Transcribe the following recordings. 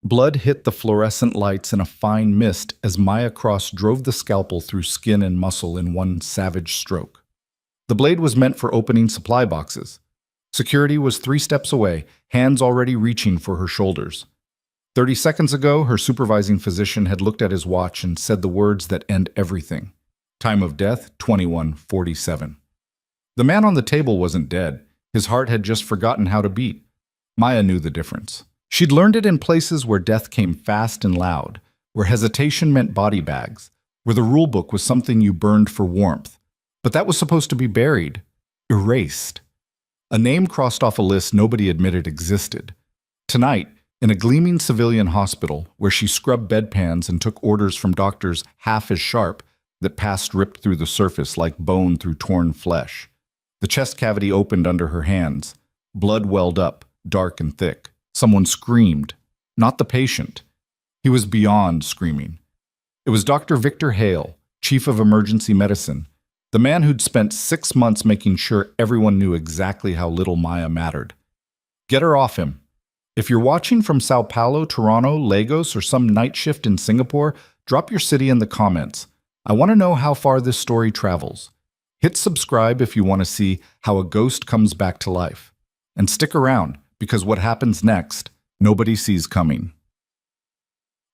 Blood hit the fluorescent lights in a fine mist as Maya Cross drove the scalpel through skin and muscle in one savage stroke. The blade was meant for opening supply boxes. Security was 3 steps away, hands already reaching for her shoulders. 30 seconds ago, her supervising physician had looked at his watch and said the words that end everything. Time of death, 21:47. The man on the table wasn't dead. His heart had just forgotten how to beat. Maya knew the difference. She'd learned it in places where death came fast and loud, where hesitation meant body bags, where the rule book was something you burned for warmth. But that was supposed to be buried, erased. A name crossed off a list nobody admitted existed. Tonight, in a gleaming civilian hospital where she scrubbed bedpans and took orders from doctors half as sharp that past ripped through the surface like bone through torn flesh. The chest cavity opened under her hands. Blood welled up, dark and thick. Someone screamed. Not the patient. He was beyond screaming. It was Dr. Victor Hale, Chief of Emergency Medicine, the man who'd spent 6 months making sure everyone knew exactly how little Maya mattered. Get her off him. If you're watching from Sao Paulo, Toronto, Lagos, or some night shift in Singapore, drop your city in the comments. I want to know how far this story travels. Hit subscribe if you want to see how a ghost comes back to life. And stick around, because what happens next, nobody sees coming.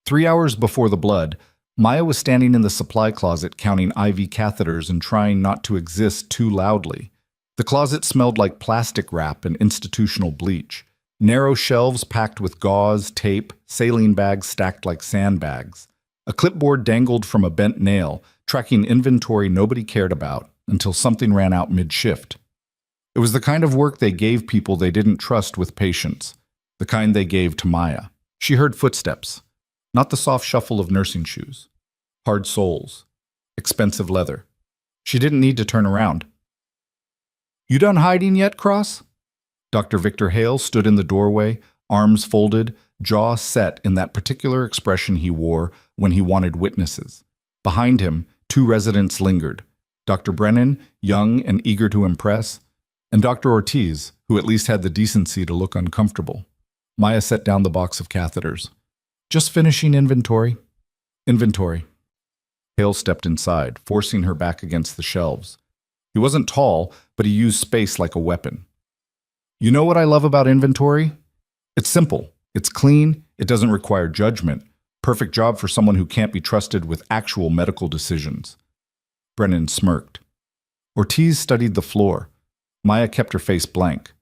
3 hours before the blood, Maya was standing in the supply closet counting IV catheters and trying not to exist too loudly. The closet smelled like plastic wrap and institutional bleach. Narrow shelves packed with gauze, tape, saline bags stacked like sandbags. A clipboard dangled from a bent nail, tracking inventory nobody cared about until something ran out mid-shift. It was the kind of work they gave people they didn't trust with patients, the kind they gave to Maya. She heard footsteps, not the soft shuffle of nursing shoes. Hard soles, expensive leather. She didn't need to turn around. "You done hiding yet, Cross?" Dr. Victor Hale stood in the doorway, arms folded, jaw set in that particular expression he wore when he wanted witnesses. Behind him, 2 residents lingered. Dr. Brennan, young and eager to impress, and Dr. Ortiz, who at least had the decency to look uncomfortable. Maya set down the box of catheters. "Just finishing inventory." "Inventory." Hale stepped inside, forcing her back against the shelves. He wasn't tall, but he used space like a weapon. "You know what I love about inventory? It's simple, it's clean, it doesn't require judgment. Perfect job for someone who can't be trusted with actual medical decisions." Brennan smirked. Ortiz studied the floor. Maya kept her face blank.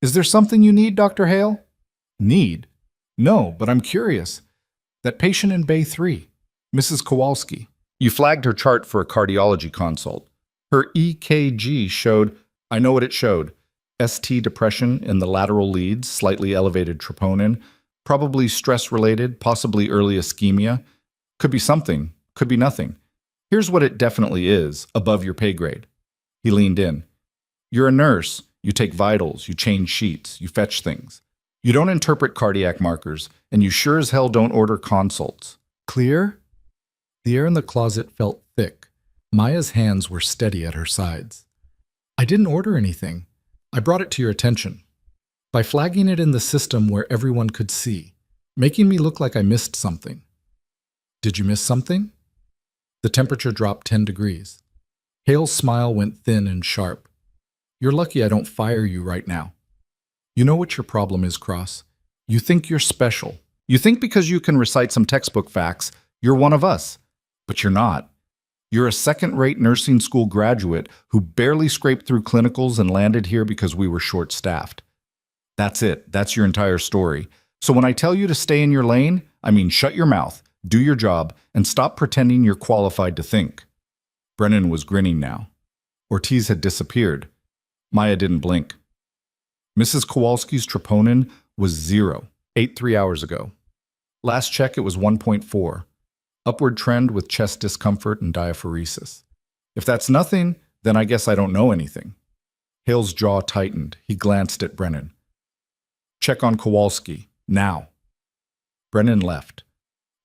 "Is there something you need, Dr. Hale?" "Need? No, but I'm curious. That patient in Bay 3, Mrs. Kowalski. You flagged her chart for a cardiology consult. Her EKG showed, I know what it showed, ST depression in the lateral leads, slightly elevated troponin, probably stress-related, possibly early ischemia. Could be something, could be nothing. Here's what it definitely is, above your pay grade." He leaned in. "You're a nurse. You take vitals, you change sheets, you fetch things. You don't interpret cardiac markers, and you sure as hell don't order consults. Clear?" The air in the closet felt thick. Maya's hands were steady at her sides. "I didn't order anything. I brought it to your attention. By flagging it in the system where everyone could see, making me look like I missed something." "Did you miss something?" The temperature dropped 10 degrees. Hale's smile went thin and sharp. "You're lucky I don't fire you right now. You know what your problem is, Cross? You think you're special. You think because you can recite some textbook facts, you're one of us. But you're not. You're a second-rate nursing school graduate who barely scraped through clinicals and landed here because we were short-staffed. That's it. That's your entire story. So when I tell you to stay in your lane, I mean shut your mouth, do your job, and stop pretending you're qualified to think." Brennan was grinning now. Ortiz had disappeared. Maya didn't blink. Mrs. Kowalski's troponin was 0, 3 hours ago. Last check, it was 1.4. Upward trend with chest discomfort and diaphoresis. If that's nothing, then I guess I don't know anything. Hale's jaw tightened. He glanced at Brennan. "Check on Kowalski, now." Brennan left.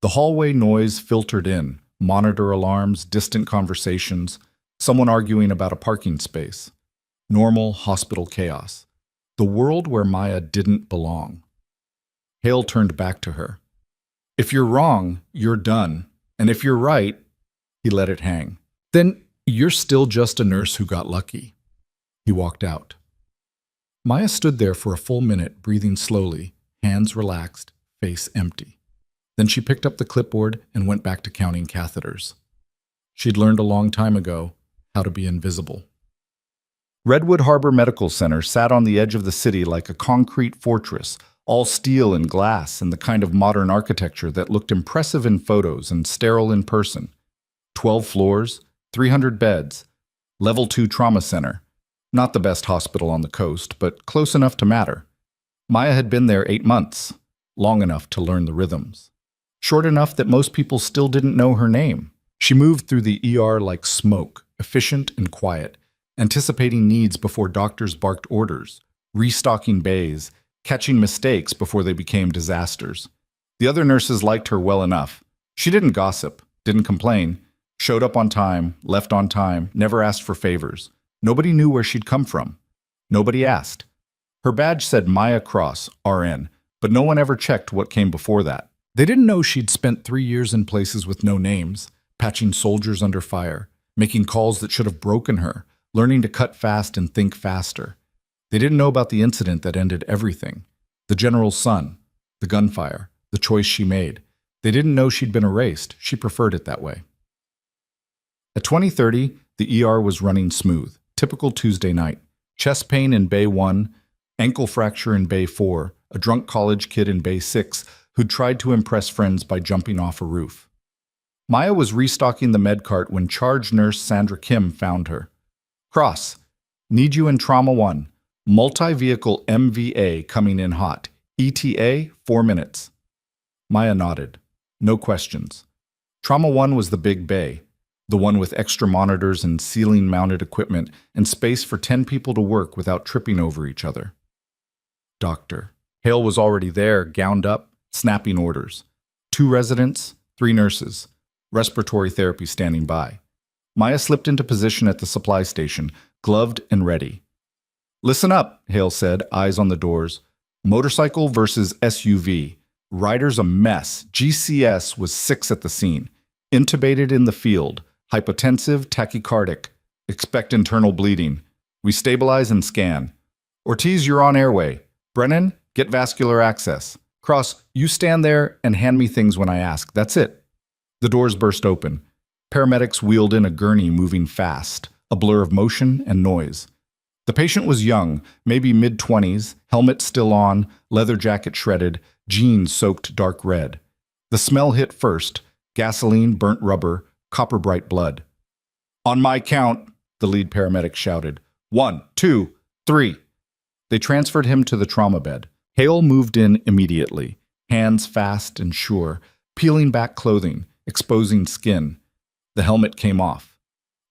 The hallway noise filtered in, monitor alarms, distant conversations, someone arguing about a parking space. Normal hospital chaos. The world where Maya didn't belong. Hale turned back to her. If you're wrong, you're done. And if you're right, he let it hang. Then you're still just a nurse who got lucky. He walked out. Maya stood there for a full minute, breathing slowly, hands relaxed, face empty. Then she picked up the clipboard and went back to counting catheters. She'd learned a long time ago how to be invisible. Redwood Harbor Medical Center sat on the edge of the city like a concrete fortress, all steel and glass and the kind of modern architecture that looked impressive in photos and sterile in person. 12 floors, 300 beds, Level 2 trauma center. Not the best hospital on the coast, but close enough to matter. Maya had been there 8 months, long enough to learn the rhythms. Short enough that most people still didn't know her name. She moved through the ER like smoke, efficient and quiet, anticipating needs before doctors barked orders, restocking bays, catching mistakes before they became disasters. The other nurses liked her well enough. She didn't gossip, didn't complain, showed up on time, left on time, never asked for favors. Nobody knew where she'd come from. Nobody asked. Her badge said Maya Cross, RN, but no one ever checked what came before that. They didn't know she'd spent 3 years in places with no names, patching soldiers under fire, making calls that should have broken her, learning to cut fast and think faster. They didn't know about the incident that ended everything. The general's son, the gunfire, the choice she made. They didn't know she'd been erased. She preferred it that way. At 20:30, the ER was running smooth. Typical Tuesday night. Chest pain in Bay 1, ankle fracture in Bay 4, a drunk college kid in Bay 6 who'd tried to impress friends by jumping off a roof. Maya was restocking the med cart when charge nurse Sandra Kim found her. Cross, need you in Trauma 1. Multi-vehicle MVA coming in hot. ETA, 4 minutes. Maya nodded. No questions. Trauma 1 was the big bay, the one with extra monitors and ceiling-mounted equipment and space for 10 people to work without tripping over each other. Doctor. Hale was already there, gowned up, snapping orders. 2 residents, 3 nurses. Respiratory therapy standing by. Maya slipped into position at the supply station, gloved and ready. Listen up, Hale said, eyes on the doors. Motorcycle versus SUV. Rider's a mess. GCS was 6 at the scene. Intubated in the field. Hypotensive, tachycardic. Expect internal bleeding. We stabilize and scan. Ortiz, you're on airway. Brennan, get vascular access. Cross, you stand there and hand me things when I ask. That's it. The doors burst open. Paramedics wheeled in a gurney moving fast, a blur of motion and noise. The patient was young, maybe mid-20s, helmet still on, leather jacket shredded, jeans soaked dark red. The smell hit first, gasoline, burnt rubber, copper-bright blood. On my count, the lead paramedic shouted. 1, 2, 3. They transferred him to the trauma bed. Hale moved in immediately, hands fast and sure, peeling back clothing, exposing skin. The helmet came off.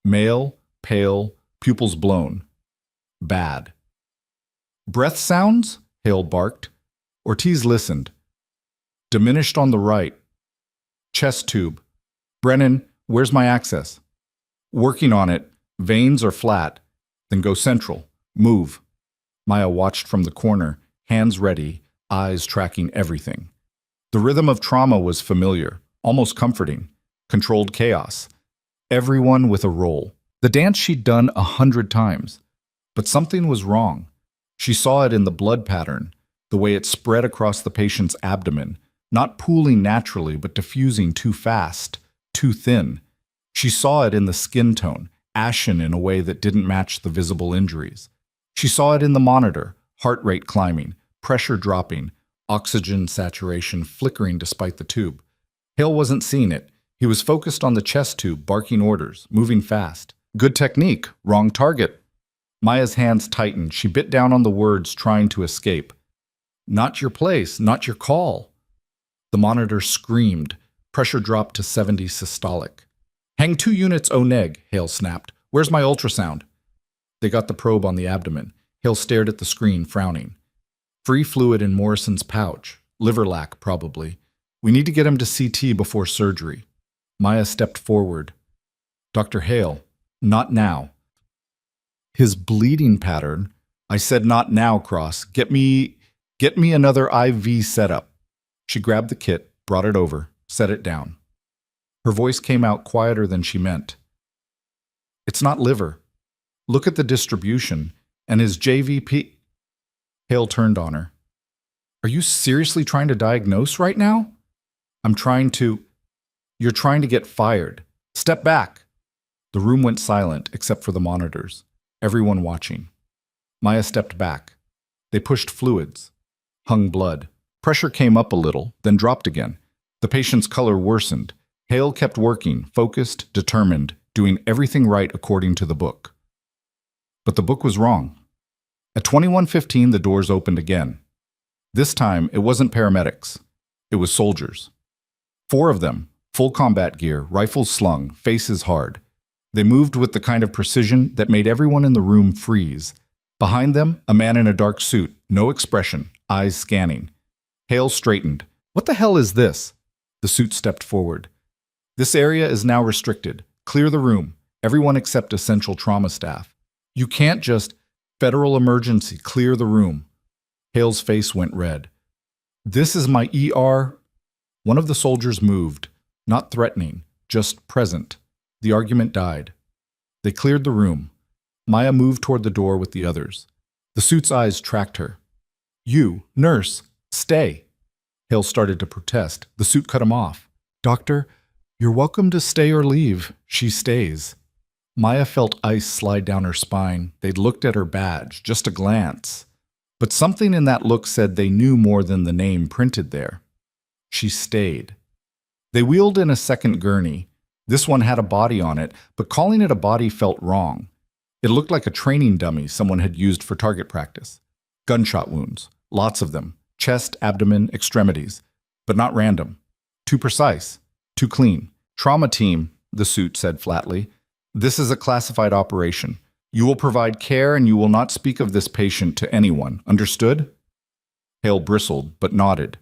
Male, pale, pupils blown. Bad. Breath sounds? Hale barked. Ortiz listened. Diminished on the right. Chest tube. Brennan, where's my access? Working on it. Veins are flat. Then go central. Move. Maya watched from the corner, hands ready, eyes tracking everything. The rhythm of trauma was familiar, almost comforting. Controlled chaos. Everyone with a role. The dance she'd done 100 times. But something was wrong. She saw it in the blood pattern, the way it spread across the patient's abdomen, not pooling naturally but diffusing too fast, too thin. She saw it in the skin tone, ashen in a way that didn't match the visible injuries. She saw it in the monitor, heart rate climbing, pressure dropping, oxygen saturation flickering despite the tube. Hale wasn't seeing it. He was focused on the chest tube, barking orders, moving fast. Good technique, wrong target. Maya's hands tightened. She bit down on the words, trying to escape. Not your place, not your call. The monitor screamed. Pressure dropped to 70 systolic. Hang 2 units O-neg, Hale snapped. Where's my ultrasound? They got the probe on the abdomen. Hale stared at the screen, frowning. Free fluid in Morrison's pouch. Liver lack, probably. We need to get him to CT before surgery. Maya stepped forward. Dr. Hale, not now. His bleeding pattern. I said not now, Cross. Get me another IV setup. She grabbed the kit, brought it over, set it down. Her voice came out quieter than she meant. It's not liver. Look at the distribution, and his JVP... Hale turned on her. Are you seriously trying to diagnose right now? I'm trying to... You're trying to get fired. Step back. The room went silent except for the monitors, everyone watching. Maya stepped back. They pushed fluids, hung blood. Pressure came up a little, then dropped again. The patient's color worsened. Hale kept working, focused, determined, doing everything right according to the book. But the book was wrong. At 21:15, the doors opened again. This time, it wasn't paramedics. It was soldiers. 4 of them, full combat gear, rifles slung, faces hard. They moved with the kind of precision that made everyone in the room freeze. Behind them, a man in a dark suit, no expression, eyes scanning. Hale straightened. What the hell is this? The suit stepped forward. This area is now restricted. Clear the room. Everyone except essential trauma staff. You can't just... Federal emergency. Clear the room. Hale's face went red. This is my ER. One of the soldiers moved. Not threatening, just present. The argument died. They cleared the room. Maya moved toward the door with the others. The suit's eyes tracked her. You, nurse, stay. Hale started to protest. The suit cut him off. Doctor, you're welcome to stay or leave. She stays. Maya felt ice slide down her spine. They'd looked at her badge, just a glance. But something in that look said they knew more than the name printed there. She stayed. They wheeled in a second gurney. This one had a body on it, but calling it a body felt wrong. It looked like a training dummy someone had used for target practice. Gunshot wounds, lots of them, chest, abdomen, extremities, but not random. Too precise, too clean. Trauma team, the suit said flatly. This is a classified operation. You will provide care and you will not speak of this patient to anyone. Understood? Hale bristled, but nodded.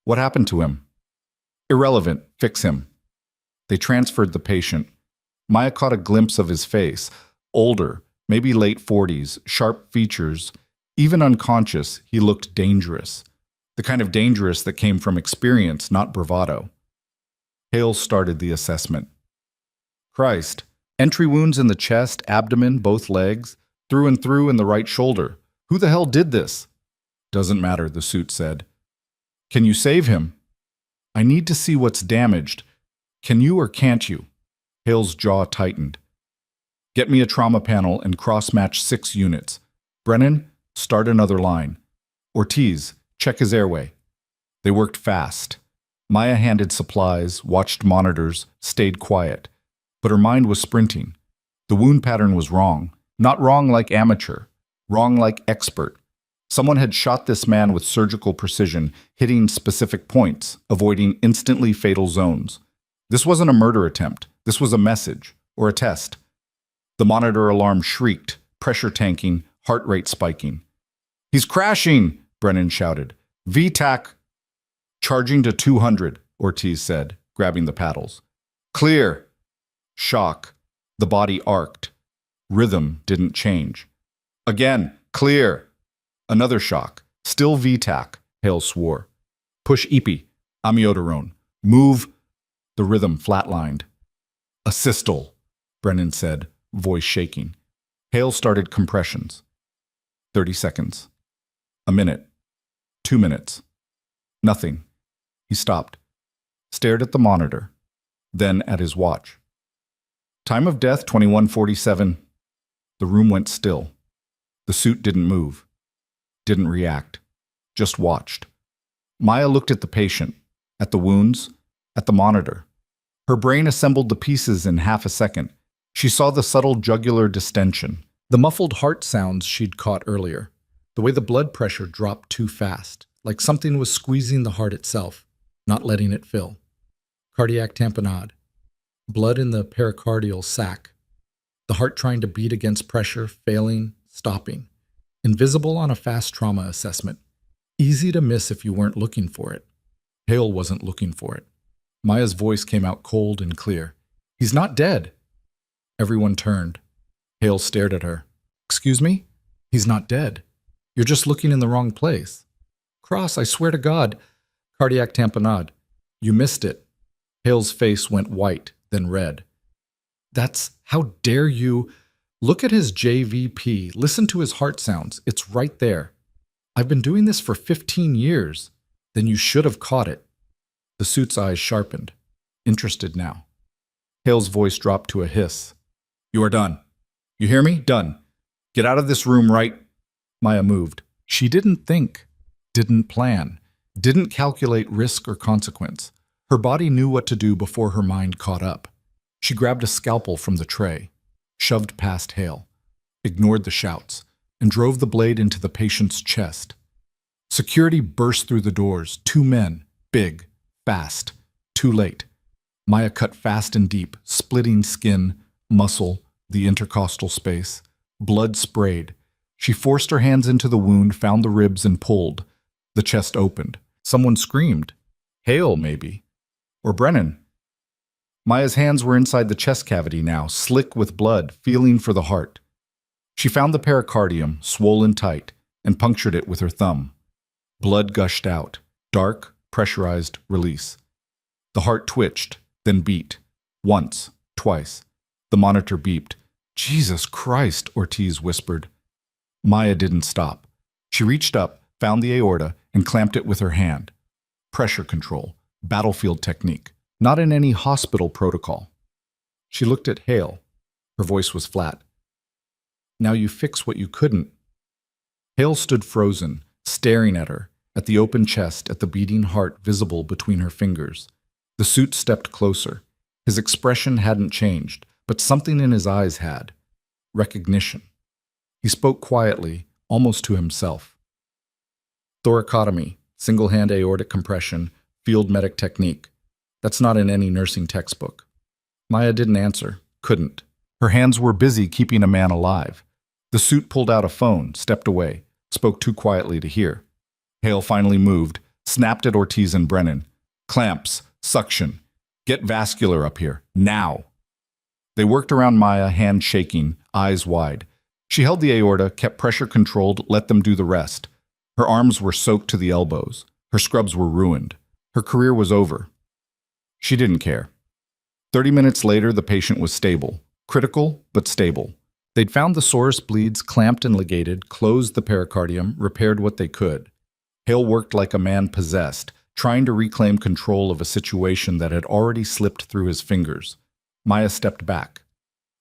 What happened to him? Irrelevant. Fix him. They transferred the patient. Maya caught a glimpse of his face. Older, maybe late 40s, sharp features. Even unconscious, he looked dangerous. The kind of dangerous that came from experience, not bravado. Hale started the assessment. Christ. Entry wounds in the chest, abdomen, both legs, through and through in the right shoulder. Who the hell did this? Doesn't matter, the suit said. Can you save him? I need to see what's damaged. Can you or can't you? Hale's jaw tightened. Get me a trauma panel and cross-match 6 units. Brennan, start another line. Ortiz, check his airway. They worked fast. Maya handed supplies, watched monitors, stayed quiet. But her mind was sprinting. The wound pattern was wrong. Not wrong like amateur. Wrong like expert. Someone had shot this man with surgical precision, hitting specific points, avoiding instantly fatal zones. This wasn't a murder attempt. This was a message, or a test. The monitor alarm shrieked, pressure tanking, heart rate spiking. He's crashing, Brennan shouted. VTAC. Charging to 200, Ortiz said, grabbing the paddles. Clear. Shock. The body arced. Rhythm didn't change. Again, clear. Another shock. Still VTAC, Hale swore. Push epi. Amiodarone. Move. The rhythm flatlined. A systole, Brennan said, voice shaking. Hale started compressions. 30 seconds. A minute. 2 minutes. Nothing. He stopped. Stared at the monitor. Then at his watch. Time of death, 21:47. The room went still. The suit didn't move. Didn't react. Just watched. Maya looked at the patient, at the wounds, at the monitor. Her brain assembled the pieces in half a second. She saw the subtle jugular distension, the muffled heart sounds she'd caught earlier, the way the blood pressure dropped too fast, like something was squeezing the heart itself, not letting it fill. Cardiac tamponade. Blood in the pericardial sac. The heart trying to beat against pressure, failing, stopping. Invisible on a fast trauma assessment. Easy to miss if you weren't looking for it. Hale wasn't looking for it. Maya's voice came out cold and clear. He's not dead. Everyone turned. Hale stared at her. Excuse me? He's not dead. You're just looking in the wrong place. Cross, I swear to God. Cardiac tamponade. You missed it. Hale's face went white, then red. How dare you? Look at his JVP. Listen to his heart sounds. It's right there. I've been doing this for 15 years. Then you should have caught it. The suit's eyes sharpened, interested now. Hale's voice dropped to a hiss. You are done. You hear me? Done. Get out of this room right. Maya moved. She didn't think, didn't plan, didn't calculate risk or consequence. Her body knew what to do before her mind caught up. She grabbed a scalpel from the tray, shoved past Hale, ignored the shouts, and drove the blade into the patient's chest. Security burst through the doors. 2 men, big, fast, too late. Maya cut fast and deep, splitting skin, muscle, the intercostal space. Blood sprayed. She forced her hands into the wound, found the ribs, and pulled. The chest opened. Someone screamed. Hale, maybe. Or Brennan. Maya's hands were inside the chest cavity now, slick with blood, feeling for the heart. She found the pericardium, swollen tight, and punctured it with her thumb. Blood gushed out. Dark, pressurized release. The heart twitched, then beat. Once, twice. The monitor beeped. Jesus Christ, Ortiz whispered. Maya didn't stop. She reached up, found the aorta, and clamped it with her hand. Pressure control, battlefield technique, not in any hospital protocol. She looked at Hale. Her voice was flat. Now you fix what you couldn't. Hale stood frozen, staring at her, at the open chest, at the beating heart visible between her fingers. The suit stepped closer. His expression hadn't changed, but something in his eyes had. Recognition. He spoke quietly, almost to himself. Thoracotomy, single-hand aortic compression, field medic technique. That's not in any nursing textbook. Maya didn't answer, couldn't. Her hands were busy keeping a man alive. The suit pulled out a phone, stepped away, spoke too quietly to hear. Hale finally moved, snapped at Ortiz and Brennan. Clamps, suction. Get vascular up here, now. They worked around Maya, hand shaking, eyes wide. She held the aorta, kept pressure controlled, let them do the rest. Her arms were soaked to the elbows. Her scrubs were ruined. Her career was over. She didn't care. 30 minutes later, the patient was stable. Critical, but stable. They'd found the source bleeds, clamped and ligated, closed the pericardium, repaired what they could. Hale worked like a man possessed, trying to reclaim control of a situation that had already slipped through his fingers. Maya stepped back.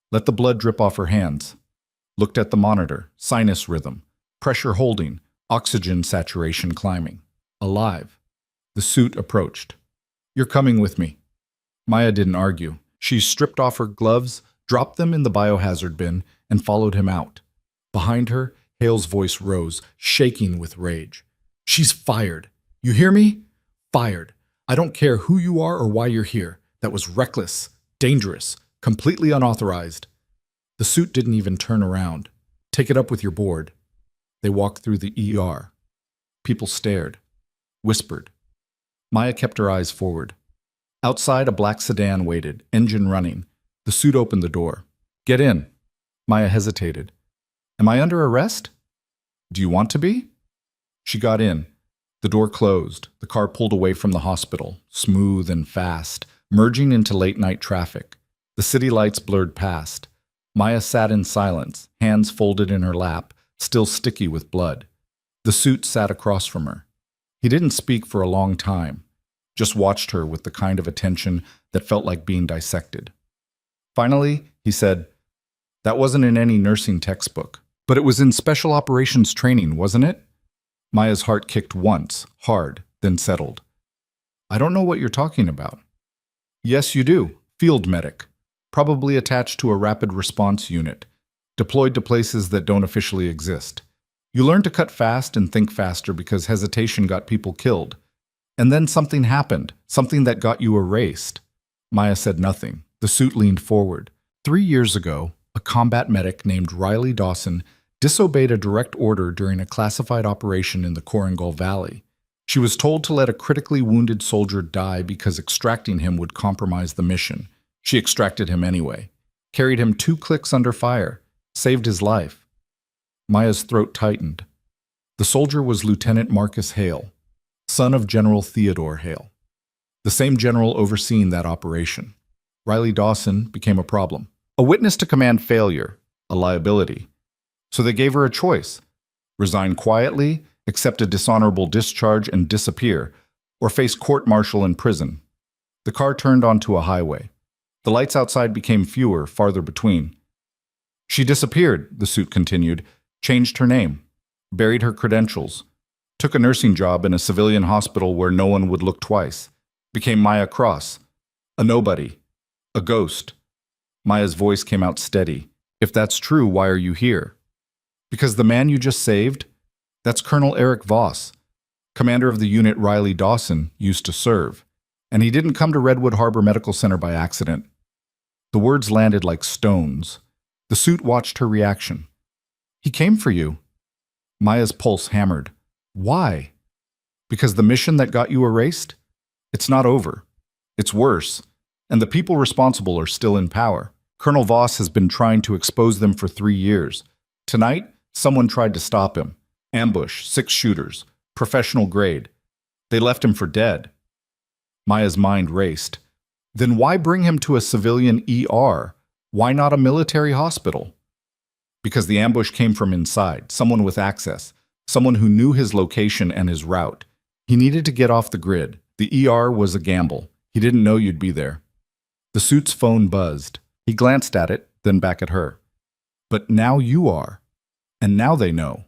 Let the blood drip off her hands. Looked at the monitor, sinus rhythm, pressure holding, oxygen saturation climbing. Alive. The suit approached. You're coming with me. Maya didn't argue. She stripped off her gloves, dropped them in the biohazard bin, and followed him out. Behind her, Hale's voice rose, shaking with rage. She's fired. You hear me? Fired. I don't care who you are or why you're here. That was reckless, dangerous, completely unauthorized. The suit didn't even turn around. Take it up with your board. They walked through the ER. People stared, whispered. Maya kept her eyes forward. Outside, a black sedan waited, engine running. The suit opened the door. Get in. Maya hesitated. Am I under arrest? Do you want to be? She got in. The door closed. The car pulled away from the hospital, smooth and fast, merging into late-night traffic. The city lights blurred past. Maya sat in silence, hands folded in her lap, still sticky with blood. The suit sat across from her. He didn't speak for a long time, just watched her with the kind of attention that felt like being dissected. Finally, he said, That wasn't in any nursing textbook, but it was in special operations training, wasn't it? Maya's heart kicked once, hard, then settled. I don't know what you're talking about. Yes, you do. Field medic. Probably attached to a rapid response unit, deployed to places that don't officially exist. You learn to cut fast and think faster because hesitation got people killed. And then something happened, something that got you erased. Maya said nothing. The suit leaned forward. 3 years ago, a combat medic named Riley Dawson disobeyed a direct order during a classified operation in the Korengal Valley. She was told to let a critically wounded soldier die because extracting him would compromise the mission. She extracted him anyway, carried him 2 clicks under fire, saved his life. Maya's throat tightened. The soldier was Lieutenant Marcus Hale. son of General Theodore Hale, the same general overseeing that operation. Riley Dawson became a problem. A witness to command failure, a liability. So they gave her a choice: resign quietly, accept a dishonorable discharge and disappear, or face court-martial and prison. The car turned onto a highway. The lights outside became fewer, farther between. She disappeared, the suit continued, changed her name, buried her credentials, took a nursing job in a civilian hospital where no one would look twice, became Maya Cross, a nobody, a ghost. Maya's voice came out steady. If that's true, why are you here? Because the man you just saved, that's Colonel Eric Voss, commander of the unit Riley Dawson used to serve. And he didn't come to Redwood Harbor Medical Center by accident. The words landed like stones. The suit watched her reaction. He came for you. Maya's pulse hammered. Why? Because the mission that got you erased? It's not over. It's worse. And the people responsible are still in power. Colonel Voss has been trying to expose them for 3 years. Tonight, someone tried to stop him. Ambush, 6 shooters, professional grade. They left him for dead. Maya's mind raced. Then why bring him to a civilian ER? Why not a military hospital? Because the ambush came from inside, someone with access, someone who knew his location and his route. He needed to get off the grid. The ER was a gamble. He didn't know you'd be there. The suit's phone buzzed. He glanced at it, then back at her. But now you are. And now they know.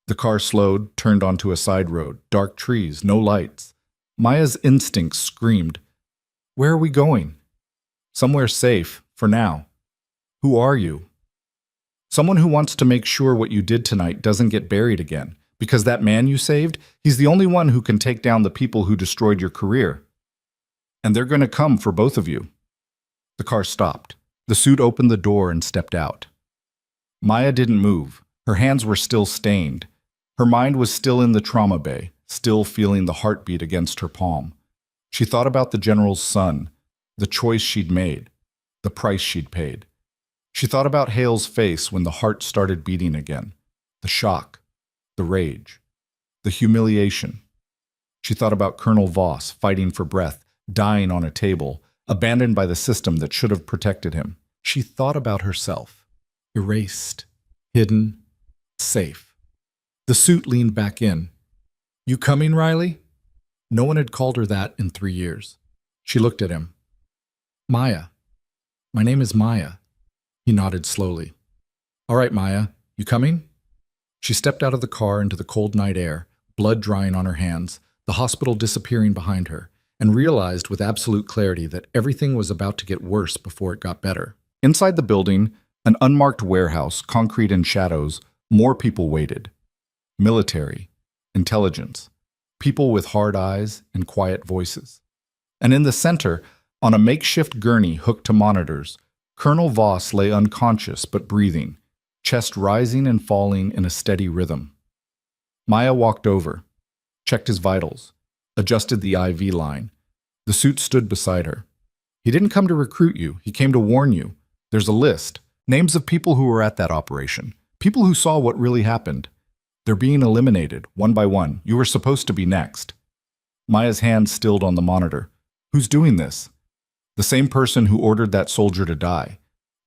The car slowed, turned onto a side road, dark trees, no lights. Maya's instincts screamed, "Where are we going?" "Somewhere safe, for now." "Who are you?" "Someone who wants to make sure what you did tonight doesn't get buried again, because that man you saved, he's the only one who can take down the people who destroyed your career. And they're going to come for both of you." The car stopped. The suit opened the door and stepped out. Maya didn't move. Her hands were still stained. Her mind was still in the trauma bay, still feeling the heartbeat against her palm. She thought about the general's son, the choice she'd made, the price she'd paid. She thought about Hale's face when the heart started beating again, the shock, the rage, the humiliation. She thought about Colonel Voss fighting for breath, dying on a table, abandoned by the system that should have protected him. She thought about herself, erased, hidden, safe. The suit leaned back in. "You coming, Riley?" No one had called her that in 3 years. She looked at him. "Maya. My name is Maya." He nodded slowly. "All right, Maya. You coming?" She stepped out of the car into the cold night air, blood drying on her hands, the hospital disappearing behind her, and realized with absolute clarity that everything was about to get worse before it got better. Inside the building, an unmarked warehouse, concrete in shadows, more people waited. Military, intelligence, people with hard eyes and quiet voices. And in the center, on a makeshift gurney hooked to monitors, Colonel Voss lay unconscious but breathing, chest rising and falling in a steady rhythm. Maya walked over, checked his vitals, adjusted the IV line. The suit stood beside her. "He didn't come to recruit you. He came to warn you. There's a list. Names of people who were at that operation. People who saw what really happened. They're being eliminated, one by one. You were supposed to be next." Maya's hand stilled on the monitor. "Who's doing this?" "The same person who ordered that soldier to die.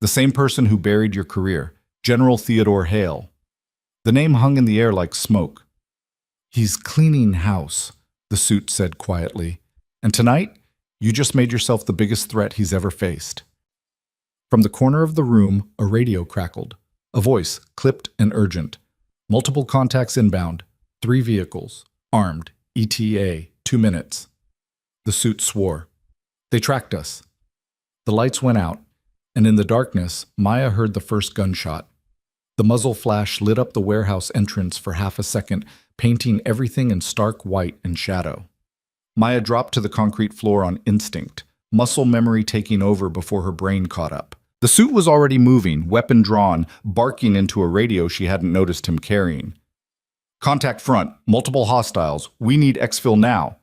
The same person who buried your career, General Theodore Hale." The name hung in the air like smoke. "He's cleaning house," the suit said quietly. "And tonight, you just made yourself the biggest threat he's ever faced." From the corner of the room, a radio crackled. A voice, clipped and urgent. "Multiple contacts inbound. 3 vehicles. Armed. ETA. 2 minutes." The suit swore. "They tracked us." The lights went out, and in the darkness, Maya heard the first gunshot. The muzzle flash lit up the warehouse entrance for half a second, painting everything in stark white and shadow. Maya dropped to the concrete floor on instinct, muscle memory taking over before her brain caught up. The suit was already moving, weapon drawn, barking into a radio she hadn't noticed him carrying. "Contact front, multiple hostiles. We need exfil now."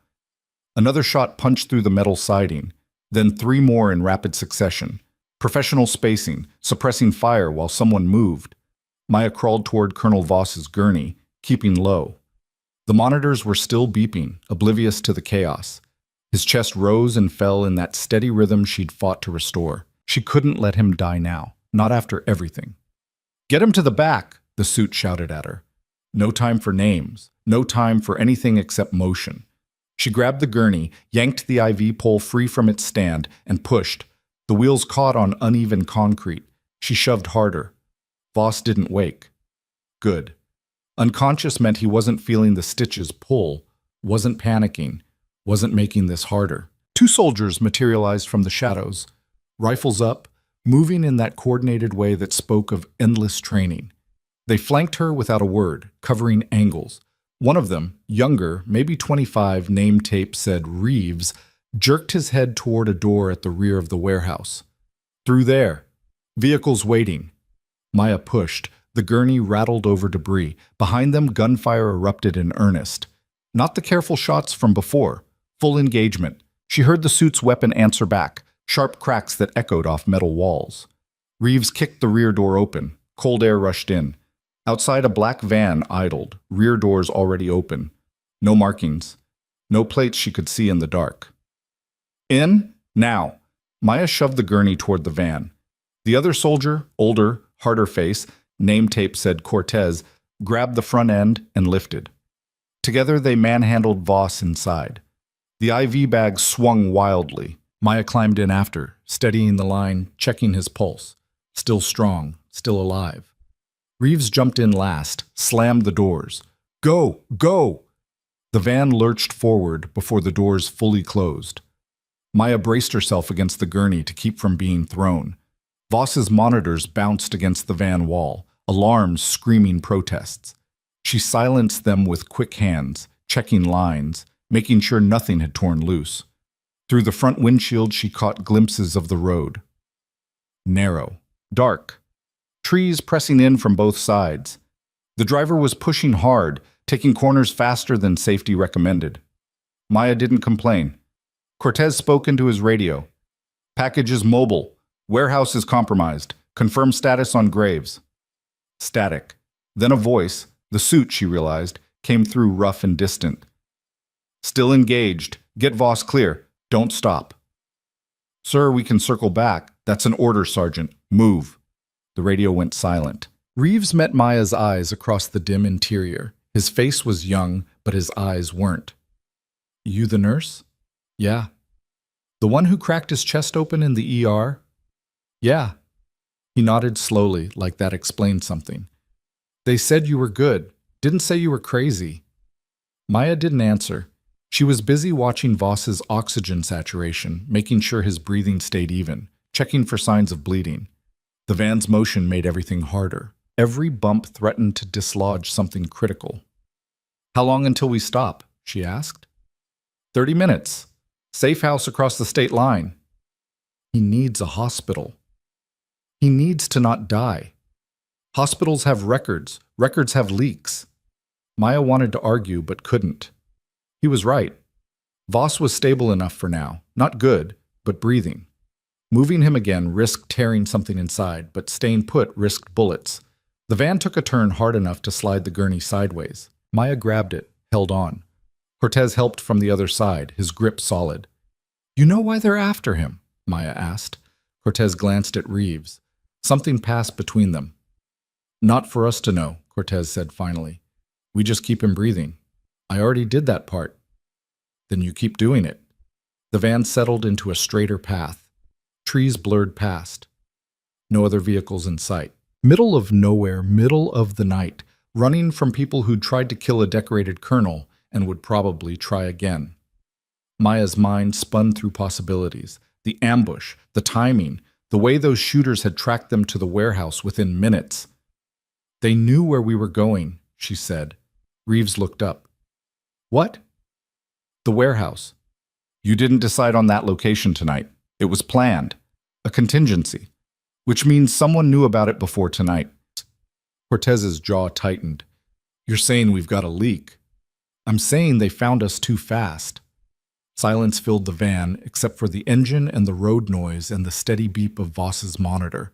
Another shot punched through the metal siding, then 3 more in rapid succession. Professional spacing, suppressing fire while someone moved. Maya crawled toward Colonel Voss's gurney, keeping low. The monitors were still beeping, oblivious to the chaos. His chest rose and fell in that steady rhythm she'd fought to restore. She couldn't let him die now, not after everything. "Get him to the back," the suit shouted at her. No time for names, no time for anything except motion. She grabbed the gurney, yanked the IV pole free from its stand, and pushed. The wheels caught on uneven concrete. She shoved harder. Voss didn't wake. Good. Unconscious meant he wasn't feeling the stitches pull, wasn't panicking, wasn't making this harder. Two soldiers materialized from the shadows, rifles up, moving in that coordinated way that spoke of endless training. They flanked her without a word, covering angles. One of them, younger, maybe 25, name tape said Reeves, jerked his head toward a door at the rear of the warehouse. Through there. Vehicles waiting. Maya pushed. The gurney rattled over debris. Behind them, gunfire erupted in earnest. Not the careful shots from before. Full engagement. She heard the suit's weapon answer back, sharp cracks that echoed off metal walls. Reeves kicked the rear door open. Cold air rushed in. Outside, a black van idled, rear doors already open. No markings. No plates she could see in the dark. In? Now. Maya shoved the gurney toward the van. The other soldier, older, harder face, name tape said Cortez, grabbed the front end and lifted. Together they manhandled Voss inside. The IV bag swung wildly. Maya climbed in after, steadying the line, checking his pulse. Still strong, still alive. Reeves jumped in last, slammed the doors. Go! Go! The van lurched forward before the doors fully closed. Maya braced herself against the gurney to keep from being thrown. Voss's monitors bounced against the van wall, alarms screaming protests. She silenced them with quick hands, checking lines, making sure nothing had torn loose. Through the front windshield she caught glimpses of the road. Narrow, dark, trees pressing in from both sides. The driver was pushing hard, taking corners faster than safety recommended. Maya didn't complain. Cortez spoke into his radio. "Package is mobile. Warehouse is compromised. Confirm status on Graves." Static. Then a voice, the suit, she realized, came through rough and distant. "Still engaged. Get Voss clear. Don't stop." "Sir, we can circle back. That's an order, Sergeant. Move." The radio went silent. Reeves met Maya's eyes across the dim interior. His face was young, but his eyes weren't. "You the nurse?" "Yeah." "The one who cracked his chest open in the ER?" "Yeah." He nodded slowly, like that explained something. "They said you were good. Didn't say you were crazy." Maya didn't answer. She was busy watching Voss's oxygen saturation, making sure his breathing stayed even, checking for signs of bleeding. The van's motion made everything harder. Every bump threatened to dislodge something critical. "How long until we stop?" she asked. 30 minutes. Safe house across the state line." "He needs a hospital. He needs to not die. Hospitals have records. Records have leaks." Maya wanted to argue but couldn't. He was right. Voss was stable enough for now. Not good, but breathing. Moving him again risked tearing something inside, but staying put risked bullets. The van took a turn hard enough to slide the gurney sideways. Maya grabbed it, held on. Cortez helped from the other side, his grip solid. "You know why they're after him?" Maya asked. Cortez glanced at Reeves. Something passed between them. "Not for us to know," Cortez said finally. "We just keep him breathing. I already did that part." "Then you keep doing it." The van settled into a straighter path. Trees blurred past. No other vehicles in sight. Middle of nowhere, middle of the night, running from people who'd tried to kill a decorated colonel and would probably try again. Maya's mind spun through possibilities. The ambush, the timing, the way those shooters had tracked them to the warehouse within minutes. "They knew where we were going," she said. Reeves looked up. "What?" "The warehouse. You didn't decide on that location tonight. It was planned. A contingency. Which means someone knew about it before tonight." Cortez's jaw tightened. "You're saying we've got a leak." "I'm saying they found us too fast." Silence filled the van, except for the engine and the road noise and the steady beep of Voss's monitor.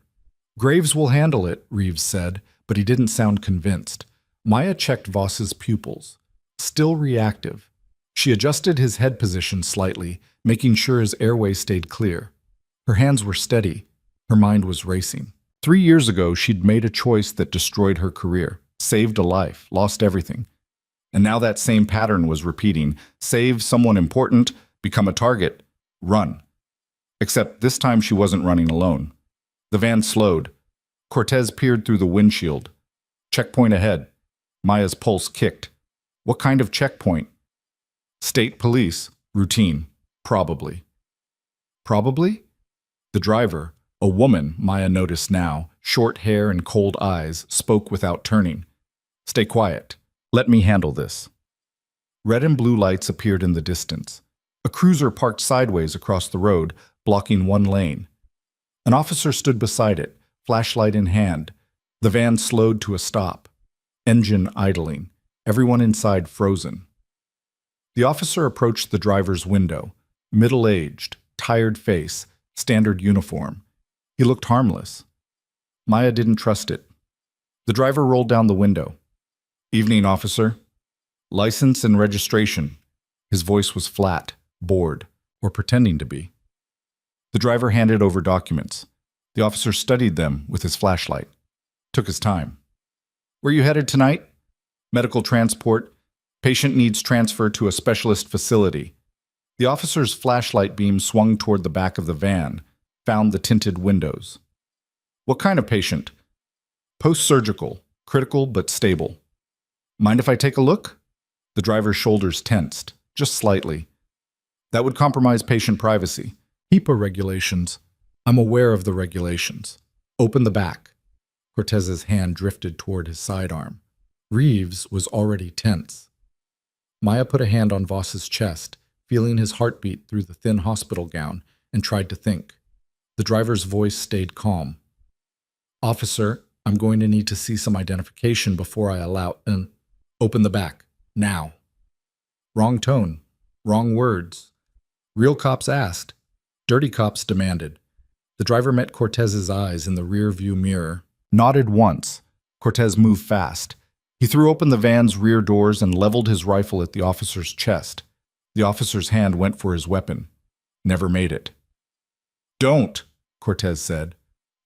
"Graves will handle it," Reeves said, but he didn't sound convinced. Maya checked Voss's pupils. still reactive. She adjusted his head position slightly, making sure his airway stayed clear. Her hands were steady. Her mind was racing. 3 years ago, she'd made a choice that destroyed her career, saved a life, lost everything. And now that same pattern was repeating. Save someone important, become a target, run. Except this time she wasn't running alone. The van slowed. Cortez peered through the windshield. Checkpoint ahead. Maya's pulse kicked. What kind of checkpoint? State police. Routine. Probably. Probably? The driver, a woman Maya noticed now, short hair and cold eyes, spoke without turning. Stay quiet. Let me handle this. Red and blue lights appeared in the distance. A cruiser parked sideways across the road, blocking one lane. An officer stood beside it, flashlight in hand. The van slowed to a stop. Engine idling. Everyone inside frozen. The officer approached the driver's window. Middle-aged, tired face, standard uniform. He looked harmless. Maya didn't trust it. The driver rolled down the window. Evening, officer. License and registration. His voice was flat, bored, or pretending to be. The driver handed over documents. The officer studied them with his flashlight. Took his time. Where you headed tonight? Medical transport. Patient needs transfer to a specialist facility. The officer's flashlight beam swung toward the back of the van, found the tinted windows. What kind of patient? Post-surgical, critical but stable. Mind if I take a look? The driver's shoulders tensed, just slightly. That would compromise patient privacy. HIPAA regulations. I'm aware of the regulations. Open the back. Cortez's hand drifted toward his sidearm. Reeves was already tense. Maya put a hand on Voss's chest, feeling his heartbeat through the thin hospital gown, and tried to think. The driver's voice stayed calm. Officer, I'm going to need to see some identification before I allow Open the back. Now. Wrong tone. Wrong words. Real cops asked. Dirty cops demanded. The driver met Cortez's eyes in the rear-view mirror. Nodded once. Cortez moved fast. He threw open the van's rear doors and leveled his rifle at the officer's chest. The officer's hand went for his weapon. Never made it. Don't, Cortez said,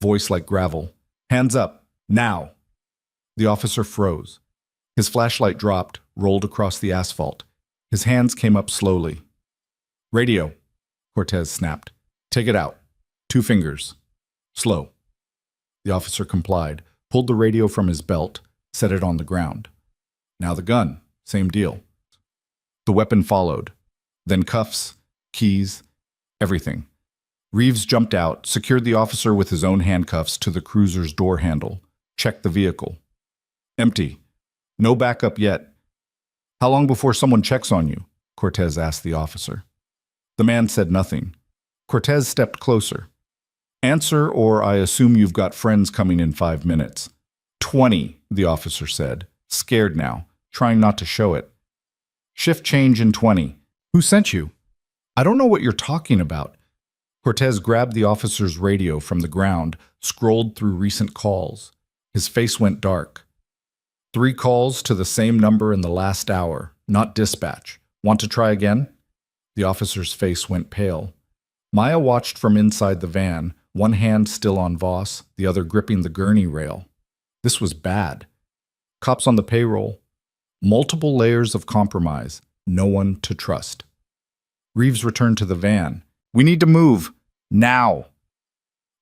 voice like gravel. Hands up. Now. The officer froze. His flashlight dropped, rolled across the asphalt. His hands came up slowly. Radio, Cortez snapped. Take it out. 2 fingers. Slow. The officer complied, pulled the radio from his belt, set it on the ground. Now the gun. Same deal. The weapon followed. Then cuffs, keys, everything. Reeves jumped out, secured the officer with his own handcuffs to the cruiser's door handle, checked the vehicle. Empty. No backup yet. How long before someone checks on you? Cortez asked the officer. The man said nothing. Cortez stepped closer. Answer, or I assume you've got friends coming in 5 minutes. 20, the officer said, scared now, trying not to show it. Shift change in 20. Who sent you? I don't know what you're talking about. Cortez grabbed the officer's radio from the ground, scrolled through recent calls. His face went dark. 3 calls to the same number in the last hour, not dispatch. Want to try again? The officer's face went pale. Maya watched from inside the van, one hand still on Voss, the other gripping the gurney rail. This was bad. Cops on the payroll. Multiple layers of compromise. No one to trust. Reeves returned to the van. We need to move. Now.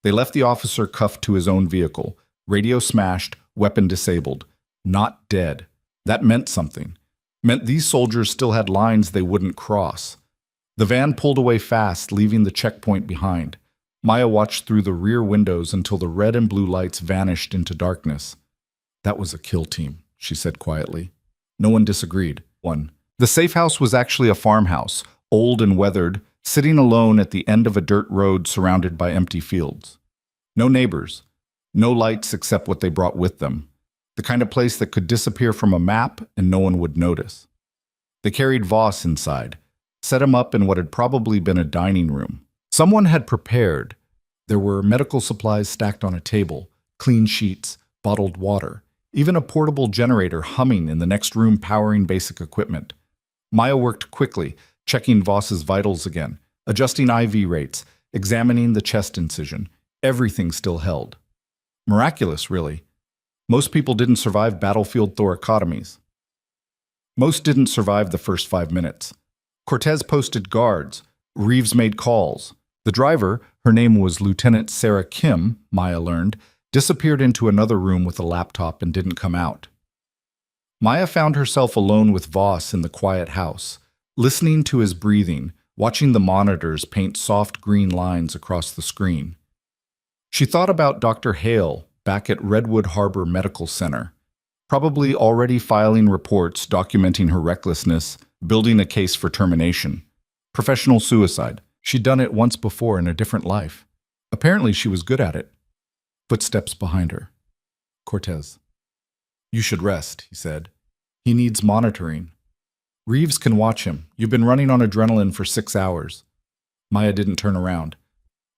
They left the officer cuffed to his own vehicle. Radio smashed, weapon disabled. Not dead. That meant something. Meant these soldiers still had lines they wouldn't cross. The van pulled away fast, leaving the checkpoint behind. Maya watched through the rear windows until the red and blue lights vanished into darkness. That was a kill team, she said quietly. No one disagreed. 1. The safe house was actually a farmhouse, old and weathered, sitting alone at the end of a dirt road surrounded by empty fields. No neighbors. No lights except what they brought with them. The kind of place that could disappear from a map and no one would notice. They carried Voss inside, set him up in what had probably been a dining room. Someone had prepared. There were medical supplies stacked on a table, clean sheets, bottled water. even a portable generator humming in the next room powering basic equipment. Maya worked quickly, checking Voss's vitals again, adjusting IV rates, examining the chest incision. Everything still held. Miraculous, really. Most people didn't survive battlefield thoracotomies. Most didn't survive the first 5 minutes. Cortez posted guards. Reeves made calls. The driver, her name was Lieutenant Sarah Kim, Maya learned, disappeared into another room with a laptop and didn't come out. Maya found herself alone with Voss in the quiet house, listening to his breathing, watching the monitors paint soft green lines across the screen. She thought about Dr. Hale back at Redwood Harbor Medical Center, probably already filing reports documenting her recklessness, building a case for termination. Professional suicide. She'd done it once before in a different life. Apparently she was good at it. Footsteps behind her. Cortez. "You should rest," he said. "He needs monitoring. Reeves can watch him. You've been running on adrenaline for 6 hours." Maya didn't turn around.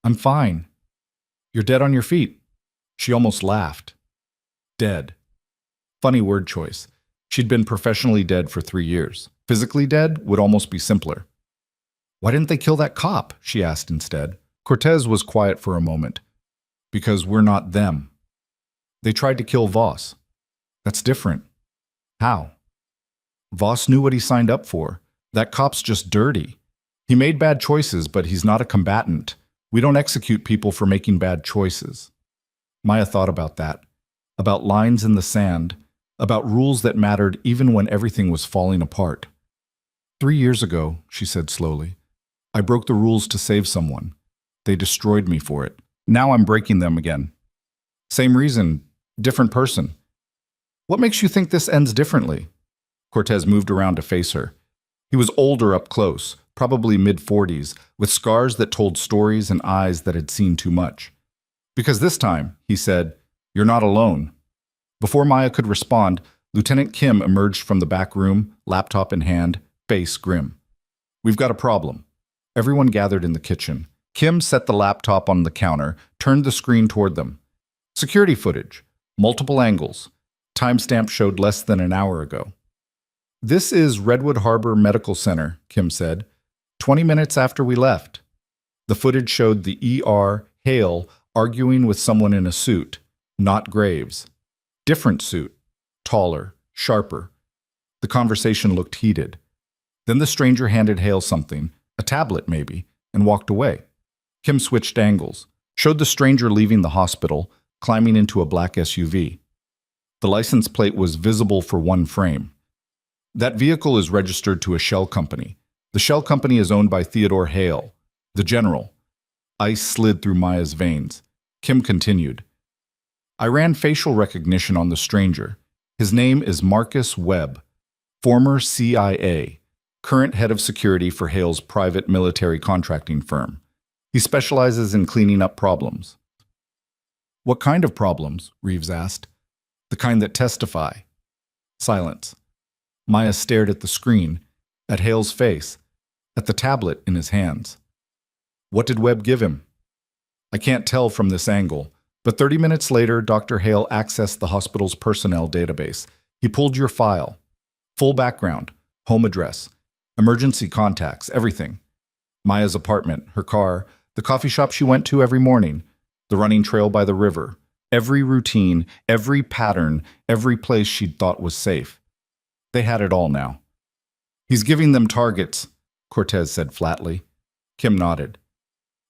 "I'm fine." "You're dead on your feet." She almost laughed. Dead. Funny word choice. She'd been professionally dead for 3 years. Physically dead would almost be simpler. "Why didn't they kill that cop?" she asked instead. Cortez was quiet for a moment. "Because we're not them. They tried to kill Voss." "That's different." "How?" "Voss knew what he signed up for. That cop's just dirty. He made bad choices, but he's not a combatant. We don't execute people for making bad choices." Maya thought about that, about lines in the sand, about rules that mattered even when everything was falling apart. 3 years ago, she said slowly, I broke the rules to save someone. They destroyed me for it. Now I'm breaking them again. Same reason, different person. What makes you think this ends differently? Cortez moved around to face her. He was older up close, probably mid-40s, with scars that told stories and eyes that had seen too much. Because this time, he said, you're not alone. Before Maya could respond, Lieutenant Kim emerged from the back room, laptop in hand, face grim. We've got a problem. Everyone gathered in the kitchen. Kim set the laptop on the counter, turned the screen toward them. Security footage, multiple angles. Timestamp showed less than an hour ago. This is Redwood Harbor Medical Center, Kim said. 20 minutes after we left. The footage showed the ER, Hale, arguing with someone in a suit, not Graves. Different suit, taller, sharper. The conversation looked heated. Then the stranger handed Hale something, a tablet maybe, and walked away. Kim switched angles, showed the stranger leaving the hospital, climbing into a black SUV. The license plate was visible for one frame. That vehicle is registered to a shell company. The shell company is owned by Theodore Hale, the general. Ice slid through Maya's veins. Kim continued. I ran facial recognition on the stranger. His name is Marcus Webb, former CIA, current head of security for Hale's private military contracting firm. He specializes in cleaning up problems. What kind of problems? Reeves asked. The kind that testify. Silence. Maya stared at the screen, at Hale's face, at the tablet in his hands. What did Webb give him? I can't tell from this angle, but 30 minutes later, Dr. Hale accessed the hospital's personnel database. He pulled your file. Full background, home address, emergency contacts, everything. Maya's apartment, her car, the coffee shop she went to every morning, the running trail by the river, every routine, every pattern, every place she'd thought was safe. They had it all now. He's giving them targets, Cortez said flatly. Kim nodded.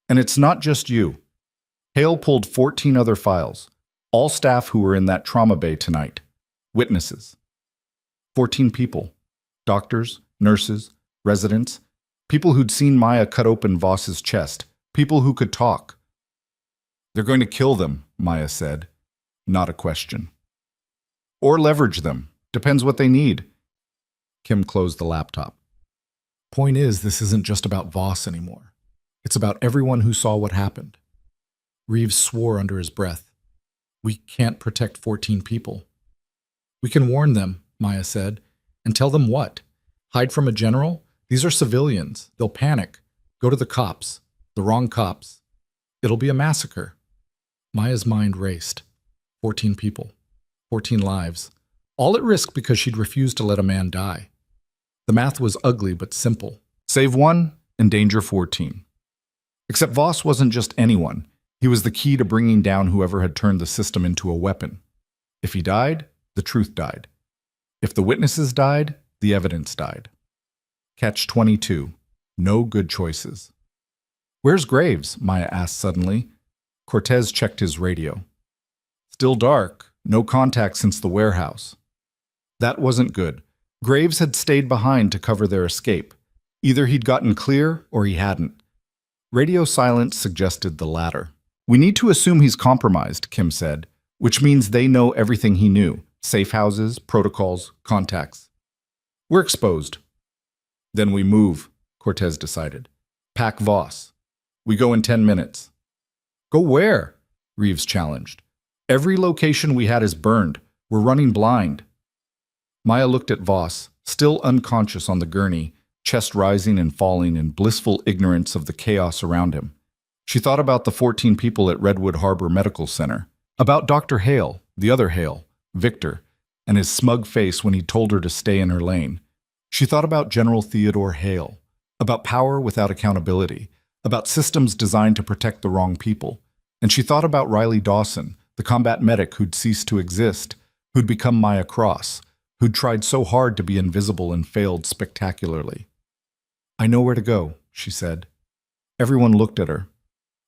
And it's not just you. Hale pulled 14 other files, all staff who were in that trauma bay tonight. Witnesses. 14 people. Doctors, nurses, residents, people who'd seen Maya cut open Voss's chest, people who could talk. They're going to kill them, Maya said. Not a question. Or leverage them. Depends what they need. Kim closed the laptop. Point is, this isn't just about Voss anymore. It's about everyone who saw what happened. Reeves swore under his breath. We can't protect 14 people. We can warn them, Maya said, and tell them what? Hide from a general? These are civilians. They'll panic. Go to the cops. The wrong cops. It'll be a massacre. Maya's mind raced. 14 people. 14 lives. All at risk because she'd refused to let a man die. The math was ugly but simple. Save one, endanger 14. Except Voss wasn't just anyone. He was the key to bringing down whoever had turned the system into a weapon. If he died, the truth died. If the witnesses died, the evidence died. Catch 22. No good choices. "Where's Graves?" Maya asked suddenly. Cortez checked his radio. "Still dark. No contact since the warehouse." That wasn't good. Graves had stayed behind to cover their escape. Either he'd gotten clear or he hadn't. Radio silence suggested the latter. "We need to assume he's compromised," Kim said, "which means they know everything he knew. Safe houses, protocols, contacts. We're exposed." "Then we move," Cortez decided. "Pack Voss. We go in 10 minutes. "Go where?" Reeves challenged. "Every location we had is burned. We're running blind." Maya looked at Voss, still unconscious on the gurney, chest rising and falling in blissful ignorance of the chaos around him. She thought about the 14 people at Redwood Harbor Medical Center, about Dr. Hale, the other Hale, Victor, and his smug face when he told her to stay in her lane. She thought about General Theodore Hale, about power without accountability, about systems designed to protect the wrong people. And she thought about Riley Dawson, the combat medic who'd ceased to exist, who'd become Maya Cross, who'd tried so hard to be invisible and failed spectacularly. "I know where to go," she said. Everyone looked at her.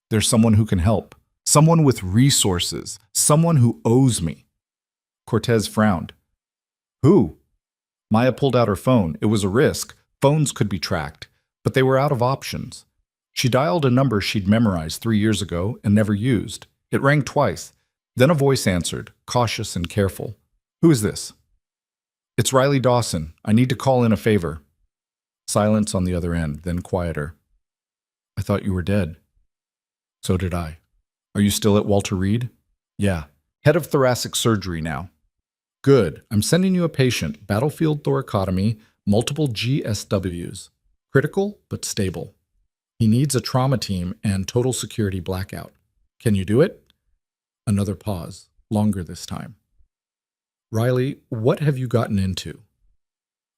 "There's someone who can help. Someone with resources. Someone who owes me." Cortez frowned. "Who?" Maya pulled out her phone. It was a risk. Phones could be tracked, but they were out of options. She dialed a number she'd memorized 3 years ago and never used. It rang twice. Then a voice answered, cautious and careful. "Who is this?" "It's Riley Dawson. I need to call in a favor." Silence on the other end, then quieter. "I thought you were dead." "So did I." "Are you still at Walter Reed?" "Yeah. Head of thoracic surgery now." "Good. I'm sending you a patient. Battlefield thoracotomy, multiple GSWs. Critical, but stable. He needs a trauma team and total security blackout. Can you do it?" Another pause, longer this time. "Riley, what have you gotten into?"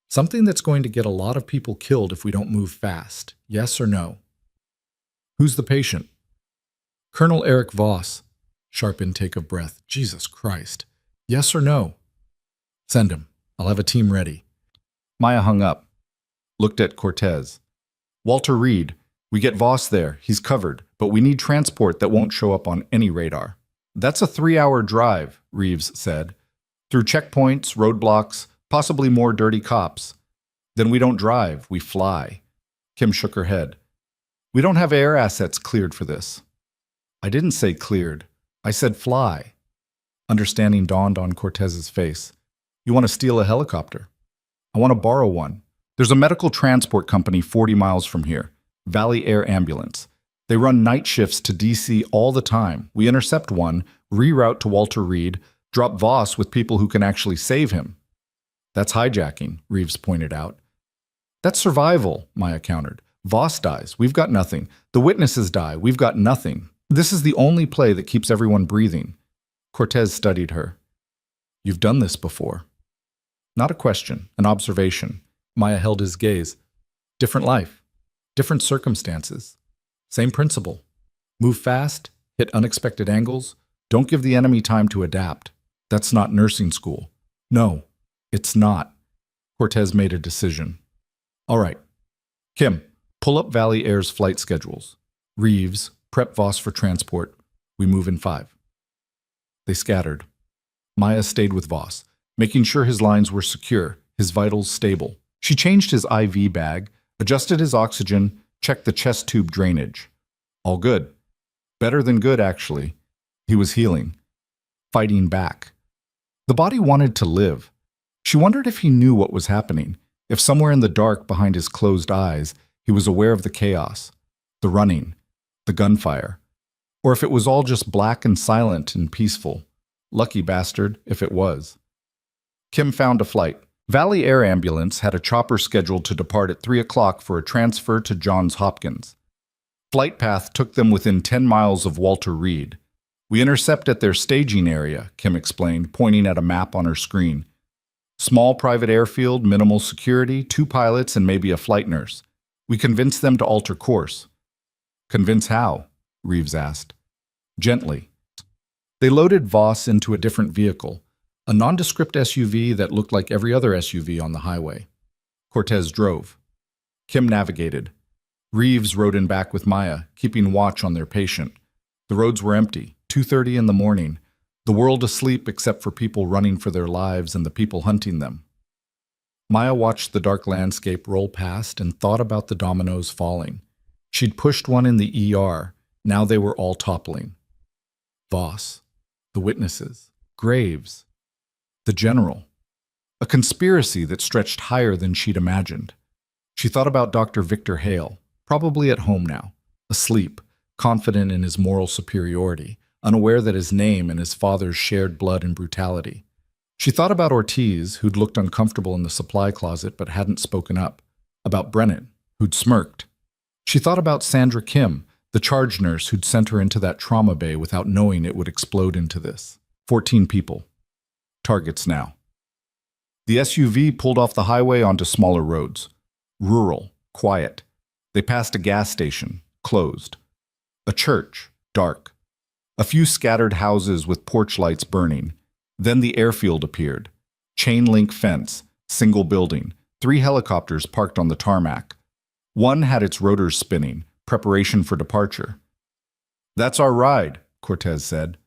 "Something that's going to get a lot of people killed if we don't move fast. Yes or no?" "Who's the patient?" "Colonel Eric Voss." Sharp intake of breath. "Jesus Christ. Yes or no?" "Send him. I'll have a team ready." Maya hung up, looked at Cortez. "Walter Reed. We get Voss there. He's covered, but we need transport that won't show up on any radar." "That's a 3-hour drive," Reeves said. "Through checkpoints, roadblocks, possibly more dirty cops." "Then we don't drive, we fly." Kim shook her head. "We don't have air assets cleared for this." "I didn't say cleared. I said fly." Understanding dawned on Cortez's face. "You want to steal a helicopter?" "I want to borrow one. There's a medical transport company 40 miles from here, Valley Air Ambulance. They run night shifts to DC all the time. We intercept one, reroute to Walter Reed, drop Voss with people who can actually save him." "That's hijacking," Reeves pointed out. "That's survival," Maya countered. "Voss dies. We've got nothing. The witnesses die. We've got nothing. This is the only play that keeps everyone breathing." Cortez studied her. "You've done this before." Not a question, an observation. Maya held his gaze. "Different life. Different circumstances. Same principle. Move fast, hit unexpected angles, don't give the enemy time to adapt. That's not nursing school." "No, it's not." Cortez made a decision. "All right. Kim, pull up Valley Air's flight schedules. Reeves, prep Voss for transport. We move in 5. They scattered. Maya stayed with Voss, making sure his lines were secure, his vitals stable. She changed his IV bag, adjusted his oxygen, checked the chest tube drainage. All good. Better than good, actually. He was healing. Fighting back. The body wanted to live. She wondered if he knew what was happening, if somewhere in the dark behind his closed eyes, he was aware of the chaos, the running, the gunfire, or if it was all just black and silent and peaceful. Lucky bastard, if it was. Kim found a flight. Valley Air Ambulance had a chopper scheduled to depart at 3 o'clock for a transfer to Johns Hopkins. Flight path took them within 10 miles of Walter Reed. We intercept at their staging area, Kim explained, pointing at a map on her screen. Small private airfield, minimal security, 2 pilots, and maybe a flight nurse. We convince them to alter course. Convince how? Reeves asked. Gently. They loaded Voss into a different vehicle, a nondescript SUV that looked like every other SUV on the highway. Cortez drove. Kim navigated. Reeves rode in back with Maya, keeping watch on their patient. The roads were empty, 2:30 in the morning, the world asleep except for people running for their lives and the people hunting them. Maya watched the dark landscape roll past and thought about the dominoes falling. She'd pushed one in the ER, now they were all toppling. Voss, the witnesses, Graves, the general. A conspiracy that stretched higher than she'd imagined. She thought about Dr. Victor Hale, probably at home now, asleep, confident in his moral superiority, unaware that his name and his father's shared blood and brutality. She thought about Ortiz, who'd looked uncomfortable in the supply closet but hadn't spoken up, about Brennan, who'd smirked. She thought about Sandra Kim, the charge nurse who'd sent her into that trauma bay without knowing it would explode into this. 14 people. Targets now. The SUV pulled off the highway onto smaller roads. Rural, quiet. They passed a gas station, closed. A church, dark. A few scattered houses with porch lights burning. Then the airfield appeared. Chain link fence, single building, 3 helicopters parked on the tarmac. One had its rotors spinning, preparation for departure. "That's our ride," Cortez said.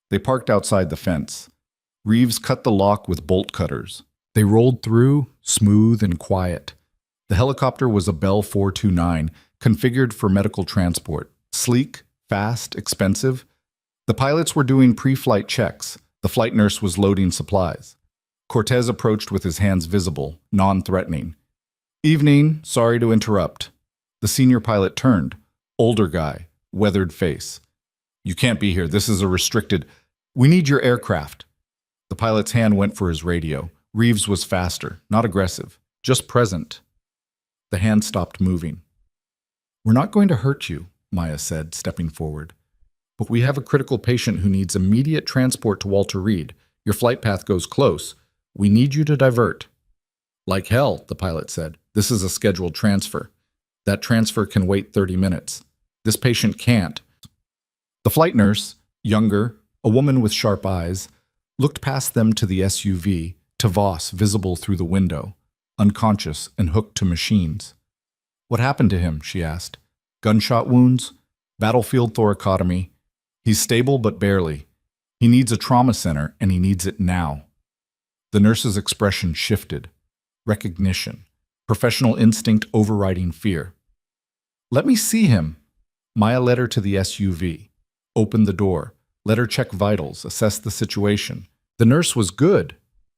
They parked outside the fence. Reeves cut the lock with bolt cutters. They rolled through, smooth and quiet. The helicopter was a Bell 429, configured for medical transport. Sleek, fast, expensive. The pilots were doing pre-flight checks. The flight nurse was loading supplies. Cortez approached with his hands visible, non-threatening. "Evening, sorry to interrupt." The senior pilot turned. Older guy, weathered face. "You can't be here. This is a restricted... We need your aircraft." The pilot's hand went for his radio. Reeves was faster, not aggressive, just present. The hand stopped moving. "We're not going to hurt you," Maya said, stepping forward. "But we have a critical patient who needs immediate transport to Walter Reed. Your flight path goes close. We need you to divert." "Like hell," the pilot said. "This is a scheduled transfer. That transfer can wait 30 minutes. This patient can't." The flight nurse, younger, a woman with sharp eyes, looked past them to the SUV, to Voss visible through the window, unconscious and hooked to machines. "What happened to him?" she asked. "Gunshot wounds? Battlefield thoracotomy? He's stable but barely. He needs a trauma center, and he needs it now." The nurse's expression shifted. Recognition. Professional instinct overriding fear. "Let me see him." Maya led her to the SUV. Opened the door. Let her check vitals, assess the situation. The nurse was good.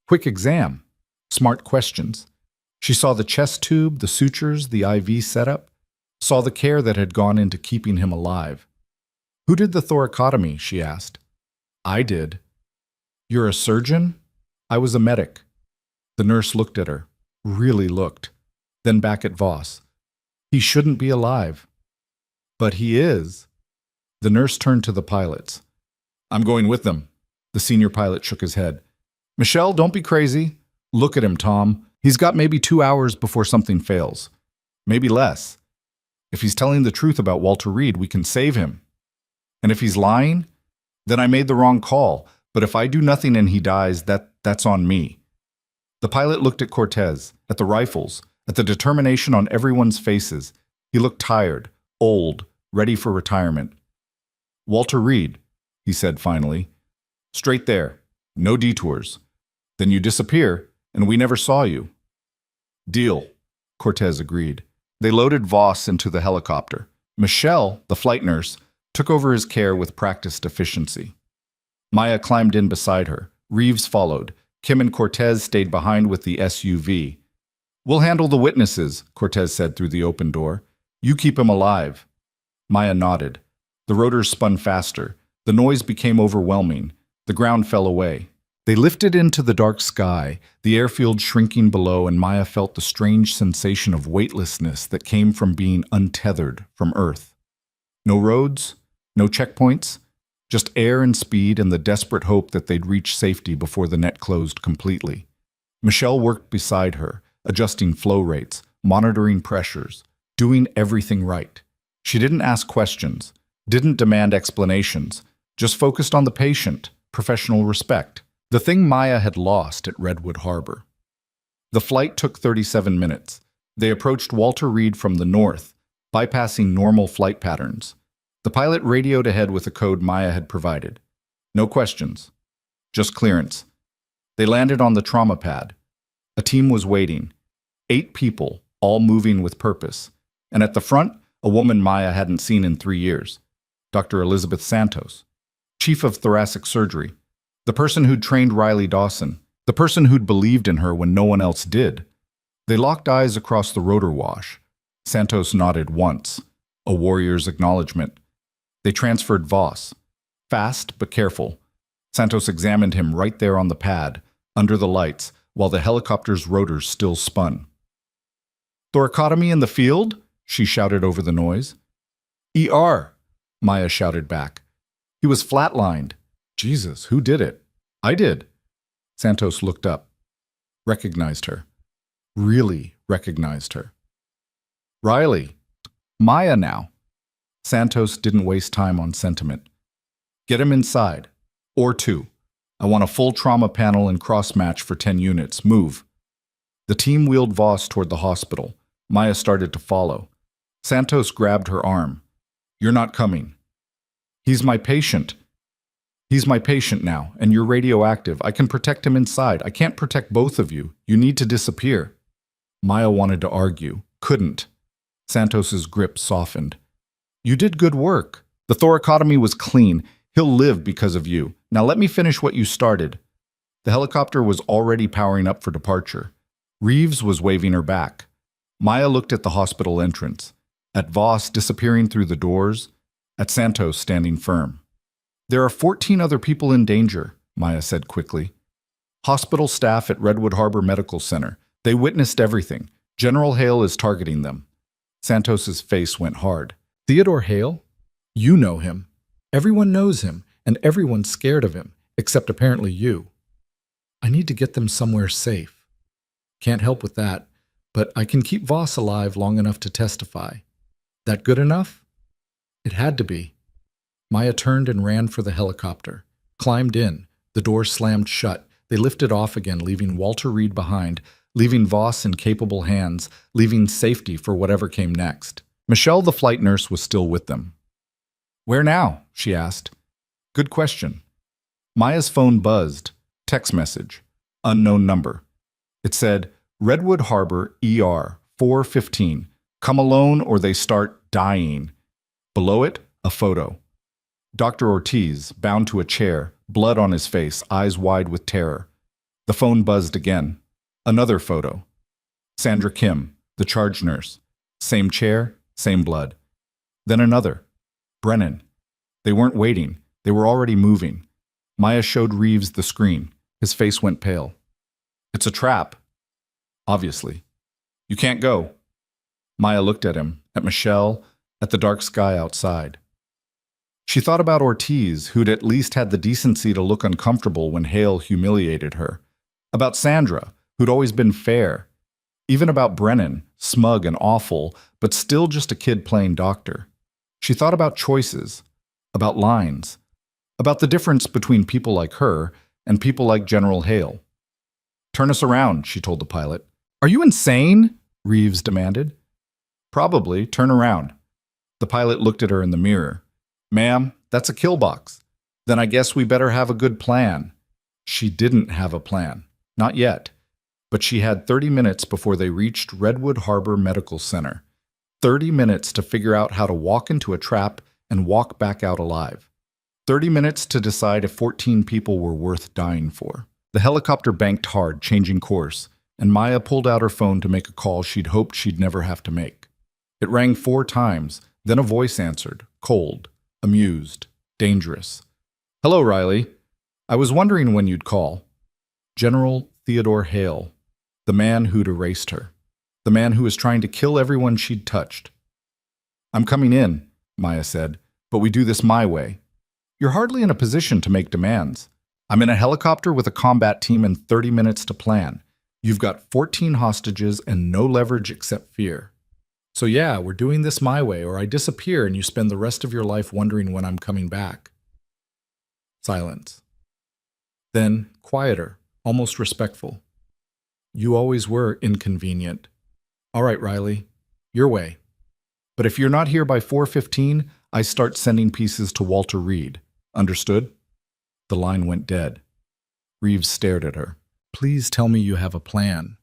Quick exam. Smart questions. She saw the chest tube, the sutures, the IV setup. Saw the care that had gone into keeping him alive. "Who did the thoracotomy?" she asked. "I did." "You're a surgeon?" "I was a medic." The nurse looked at her. Really looked. Then back at Voss. "He shouldn't be alive." "But he is." The nurse turned to the pilots. "I'm going with them." The senior pilot shook his head. "Michelle, don't be crazy. Look at him, Tom. He's got maybe 2 hours before something fails. Maybe less. If he's telling the truth about Walter Reed, we can save him. And if he's lying, then I made the wrong call. But if I do nothing and he dies, that's on me." The pilot looked at Cortez, at the rifles, at the determination on everyone's faces. He looked tired, old, ready for retirement. "Walter Reed," he said finally. "Straight there. No detours. Then you disappear, and we never saw you." "Deal," Cortez agreed. They loaded Voss into the helicopter. Michelle, the flight nurse, took over his care with practiced efficiency. Maya climbed in beside her. Reeves followed. Kim and Cortez stayed behind with the SUV. "We'll handle the witnesses," Cortez said through the open door. "You keep him alive." Maya nodded. The rotors spun faster. The noise became overwhelming. The ground fell away. They lifted into the dark sky, the airfield shrinking below, and Maya felt the strange sensation of weightlessness that came from being untethered from Earth. No roads, no checkpoints, Just air and speed and the desperate hope that they'd reach safety before the net closed completely. Michelle worked beside her, adjusting flow rates, monitoring pressures, doing everything right. She didn't ask questions, didn't demand explanations, just focused on the patient, professional respect, the thing Maya had lost at Redwood Harbor. The flight took 37 minutes. They approached Walter Reed from the north, bypassing normal flight patterns. The pilot radioed ahead with a code Maya had provided. No questions, just clearance. They landed on the trauma pad. A team was waiting. 8 people, all moving with purpose. And at the front, a woman Maya hadn't seen in 3 years, Dr. Elizabeth Santos, chief of thoracic surgery, the person who'd trained Riley Dawson, the person who'd believed in her when no one else did. They locked eyes across the rotor wash. Santos nodded once, a warrior's acknowledgement. They transferred Voss. Fast but careful. Santos examined him right there on the pad, under the lights, while the helicopter's rotors still spun. "Thoracotomy in the field?" she shouted over the noise. "ER," Maya shouted back. "He was flatlined." "Jesus, who did it?" "I did." Santos looked up, recognized her. Really recognized her. "Riley." "Maya now." Santos didn't waste time on sentiment. "Get him inside. Or 2. I want a full trauma panel and cross-match for 10 units. Move." The team wheeled Voss toward the hospital. Maya started to follow. Santos grabbed her arm. "You're not coming." "He's my patient." "He's my patient now, and you're radioactive. I can protect him inside. I can't protect both of you. You need to disappear." Maya wanted to argue. Couldn't. Santos's grip softened. "You did good work. The thoracotomy was clean. He'll live because of you. Now let me finish what you started." The helicopter was already powering up for departure. Reeves was waving her back. Maya looked at the hospital entrance, at Voss disappearing through the doors, at Santos standing firm. "There are 14 other people in danger," Maya said quickly. "Hospital staff at Redwood Harbor Medical Center. They witnessed everything. General Hale is targeting them." Santos's face went hard. "Theodore Hale? You know him. Everyone knows him, and everyone's scared of him, except apparently you. I need to get them somewhere safe. Can't help with that, but I can keep Voss alive long enough to testify. That good enough?" It had to be. Maya turned and ran for the helicopter, climbed in. The door slammed shut. They lifted off again, leaving Walter Reed behind, leaving Voss in capable hands, leaving safety for whatever came next. Michelle, the flight nurse, was still with them. "Where now?" she asked. "Good question." Maya's phone buzzed. Text message. Unknown number. It said, "Redwood Harbor, ER, 4:15. Come alone or they start dying." Below it, a photo. Dr. Ortiz, bound to a chair, blood on his face, eyes wide with terror. The phone buzzed again. Another photo. Sandra Kim, the charge nurse. Same chair, same blood. Then another. Brennan. They weren't waiting. They were already moving. Maya showed Reeves the screen. His face went pale. "It's a trap." "Obviously." "You can't go." Maya looked at him, at Michelle, at the dark sky outside. She thought about Ortiz, who'd at least had the decency to look uncomfortable when Hale humiliated her. About Sandra, who'd always been fair. Even about Brennan, smug and awful, but still just a kid playing doctor. She thought about choices, about lines, about the difference between people like her and people like General Hale. "Turn us around," she told the pilot. "Are you insane?" Reeves demanded. "Probably. Turn around." The pilot looked at her in the mirror. "Ma'am, that's a kill box. Then I guess we better have a good plan." She didn't have a plan. Not yet. But she had 30 minutes before they reached Redwood Harbor Medical Center. 30 minutes to figure out how to walk into a trap and walk back out alive. 30 minutes to decide if 14 people were worth dying for. The helicopter banked hard, changing course, and Maya pulled out her phone to make a call she'd hoped she'd never have to make. It rang 4 times, then a voice answered, cold, amused, dangerous. "Hello, Riley. I was wondering when you'd call." General Theodore Hale, the man who'd erased her, the man who was trying to kill everyone she'd touched. "I'm coming in," Maya said, "but we do this my way." You're hardly in a position to make demands. I'm in a helicopter with a combat team and 30 minutes to plan. You've got 14 hostages and no leverage except fear. So yeah, we're doing this my way, or I disappear and you spend the rest of your life wondering when I'm coming back. Silence. Then, quieter, almost respectful. You always were inconvenient. All right, Riley, your way. But if you're not here by 4:15, I start sending pieces to Walter Reed. Understood? The line went dead. Reeves stared at her. Please tell me you have a plan.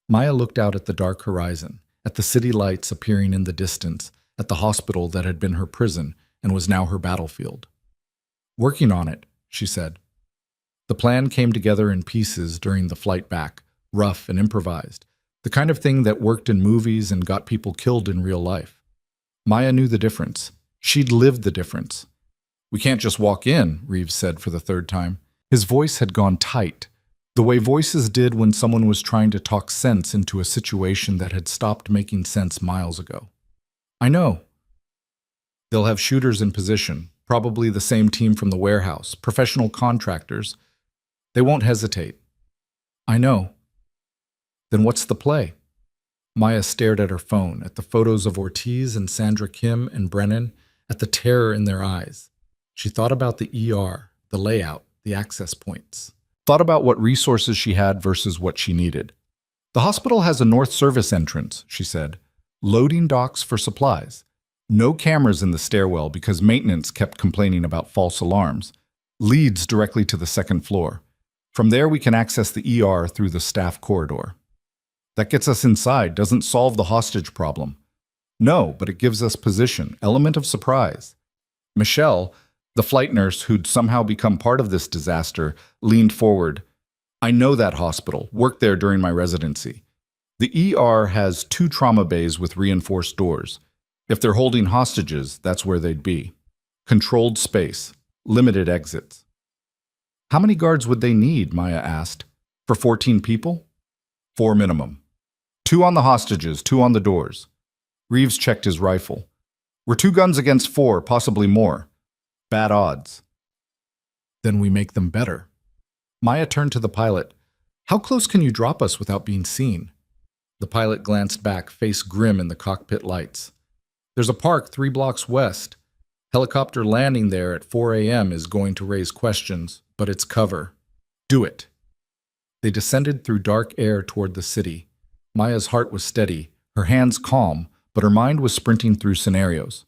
Maya looked out at the dark horizon, at the city lights appearing in the distance, at the hospital that had been her prison and was now her battlefield. Working on it, she said. The plan came together in pieces during the flight back, rough and improvised, the kind of thing that worked in movies and got people killed in real life. Maya knew the difference. She'd lived the difference. We can't just walk in, Reeves said for the third time. His voice had gone tight, the way voices did when someone was trying to talk sense into a situation that had stopped making sense miles ago. I know. They'll have shooters in position, probably the same team from the warehouse, professional contractors. They won't hesitate. I know. Then what's the play? Maya stared at her phone, at the photos of Ortiz and Sandra Kim and Brennan, at the terror in their eyes. She thought about the ER, the layout, the access points. Thought about what resources she had versus what she needed. The hospital has a north service entrance, she said. Loading docks for supplies. No cameras in the stairwell because maintenance kept complaining about false alarms. Leads directly to the second floor. From there we can access the ER through the staff corridor. That gets us inside, doesn't solve the hostage problem. No, but it gives us position, element of surprise. Michelle, the flight nurse who'd somehow become part of this disaster, leaned forward. I know that hospital, worked there during my residency. The ER has 2 trauma bays with reinforced doors. If they're holding hostages, that's where they'd be. Controlled space, limited exits. How many guards would they need, Maya asked. For 14 people? 4 minimum. 2 on the hostages, 2 on the doors. Reeves checked his rifle. We're 2 guns against 4, possibly more. Bad odds. Then we make them better. Maya turned to the pilot. How close can you drop us without being seen? The pilot glanced back, face grim in the cockpit lights. There's a park 3 blocks west. Helicopter landing there at 4 a.m. is going to raise questions, but it's cover. Do it. They descended through dark air toward the city. Maya's heart was steady, her hands calm, but her mind was sprinting through scenarios.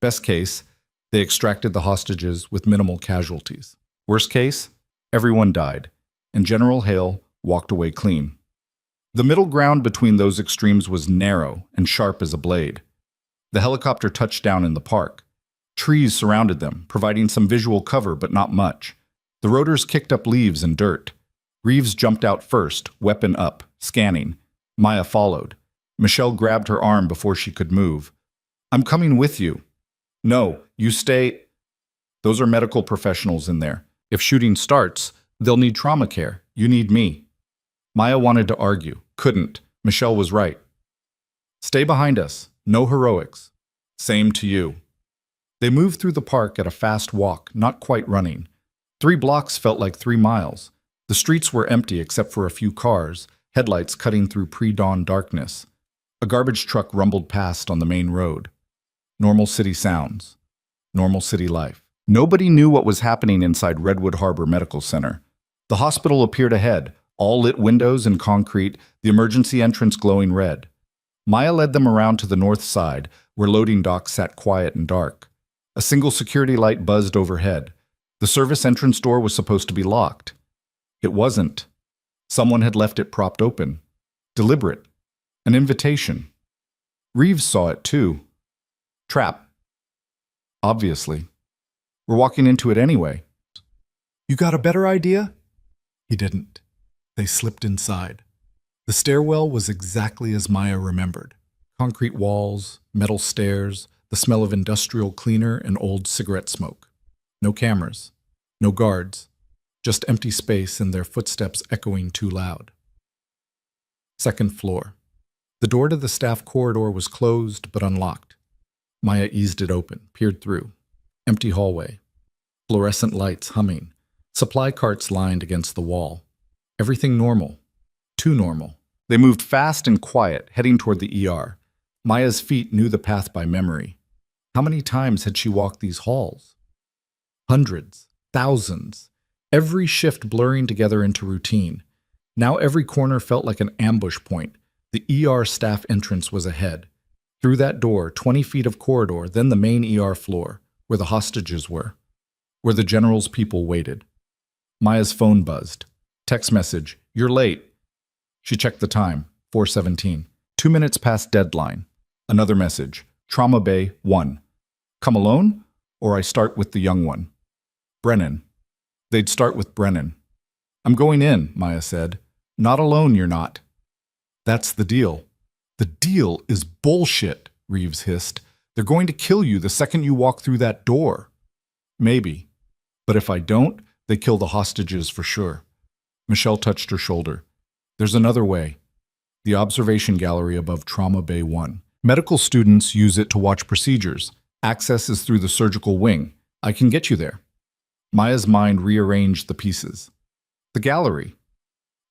Best case, they extracted the hostages with minimal casualties. Worst case, everyone died, and General Hale walked away clean. The middle ground between those extremes was narrow and sharp as a blade. The helicopter touched down in the park. Trees surrounded them, providing some visual cover, but not much. The rotors kicked up leaves and dirt. Reeves jumped out first, weapon up, scanning. Maya followed. Michelle grabbed her arm before she could move. I'm coming with you. No, you stay. Those are medical professionals in there. If shooting starts, they'll need trauma care. You need me. Maya wanted to argue, couldn't. Michelle was right. Stay behind us. No heroics. Same to you. They moved through the park at a fast walk, not quite running. 3 blocks felt like 3 miles. The streets were empty except for a few cars, headlights cutting through pre-dawn darkness. A garbage truck rumbled past on the main road. Normal city sounds. Normal city life. Nobody knew what was happening inside Redwood Harbor Medical Center. The hospital appeared ahead, all lit windows and concrete, the emergency entrance glowing red. Maya led them around to the north side, where loading docks sat quiet and dark. A single security light buzzed overhead. The service entrance door was supposed to be locked. It wasn't. Someone had left it propped open. Deliberate. An invitation. Reeves saw it too. Trap. Obviously. We're walking into it anyway. You got a better idea? He didn't. They slipped inside. The stairwell was exactly as Maya remembered. Concrete walls, metal stairs, the smell of industrial cleaner and old cigarette smoke. No cameras. No guards. Just empty space and their footsteps echoing too loud. Second floor. The door to the staff corridor was closed but unlocked. Maya eased it open, peered through. Empty hallway. Fluorescent lights humming. Supply carts lined against the wall. Everything normal. Too normal. They moved fast and quiet, heading toward the ER. Maya's feet knew the path by memory. How many times had she walked these halls? Hundreds. Thousands. Every shift blurring together into routine. Now every corner felt like an ambush point. The ER staff entrance was ahead. Through that door, 20 feet of corridor, then the main ER floor, where the hostages were, where the general's people waited. Maya's phone buzzed. Text message, "You're late." She checked the time, 4:17. 2 minutes past deadline. Another message, Trauma Bay 1. Come alone, or I start with the young one? Brennan. They'd start with Brennan. I'm going in, Maya said. Not alone, you're not. That's the deal. The deal is bullshit, Reeves hissed. They're going to kill you the second you walk through that door. Maybe. But if I don't, they kill the hostages for sure. Michelle touched her shoulder. There's another way. The observation gallery above Trauma Bay 1. Medical students use it to watch procedures. Access is through the surgical wing. I can get you there. Maya's mind rearranged the pieces. The gallery.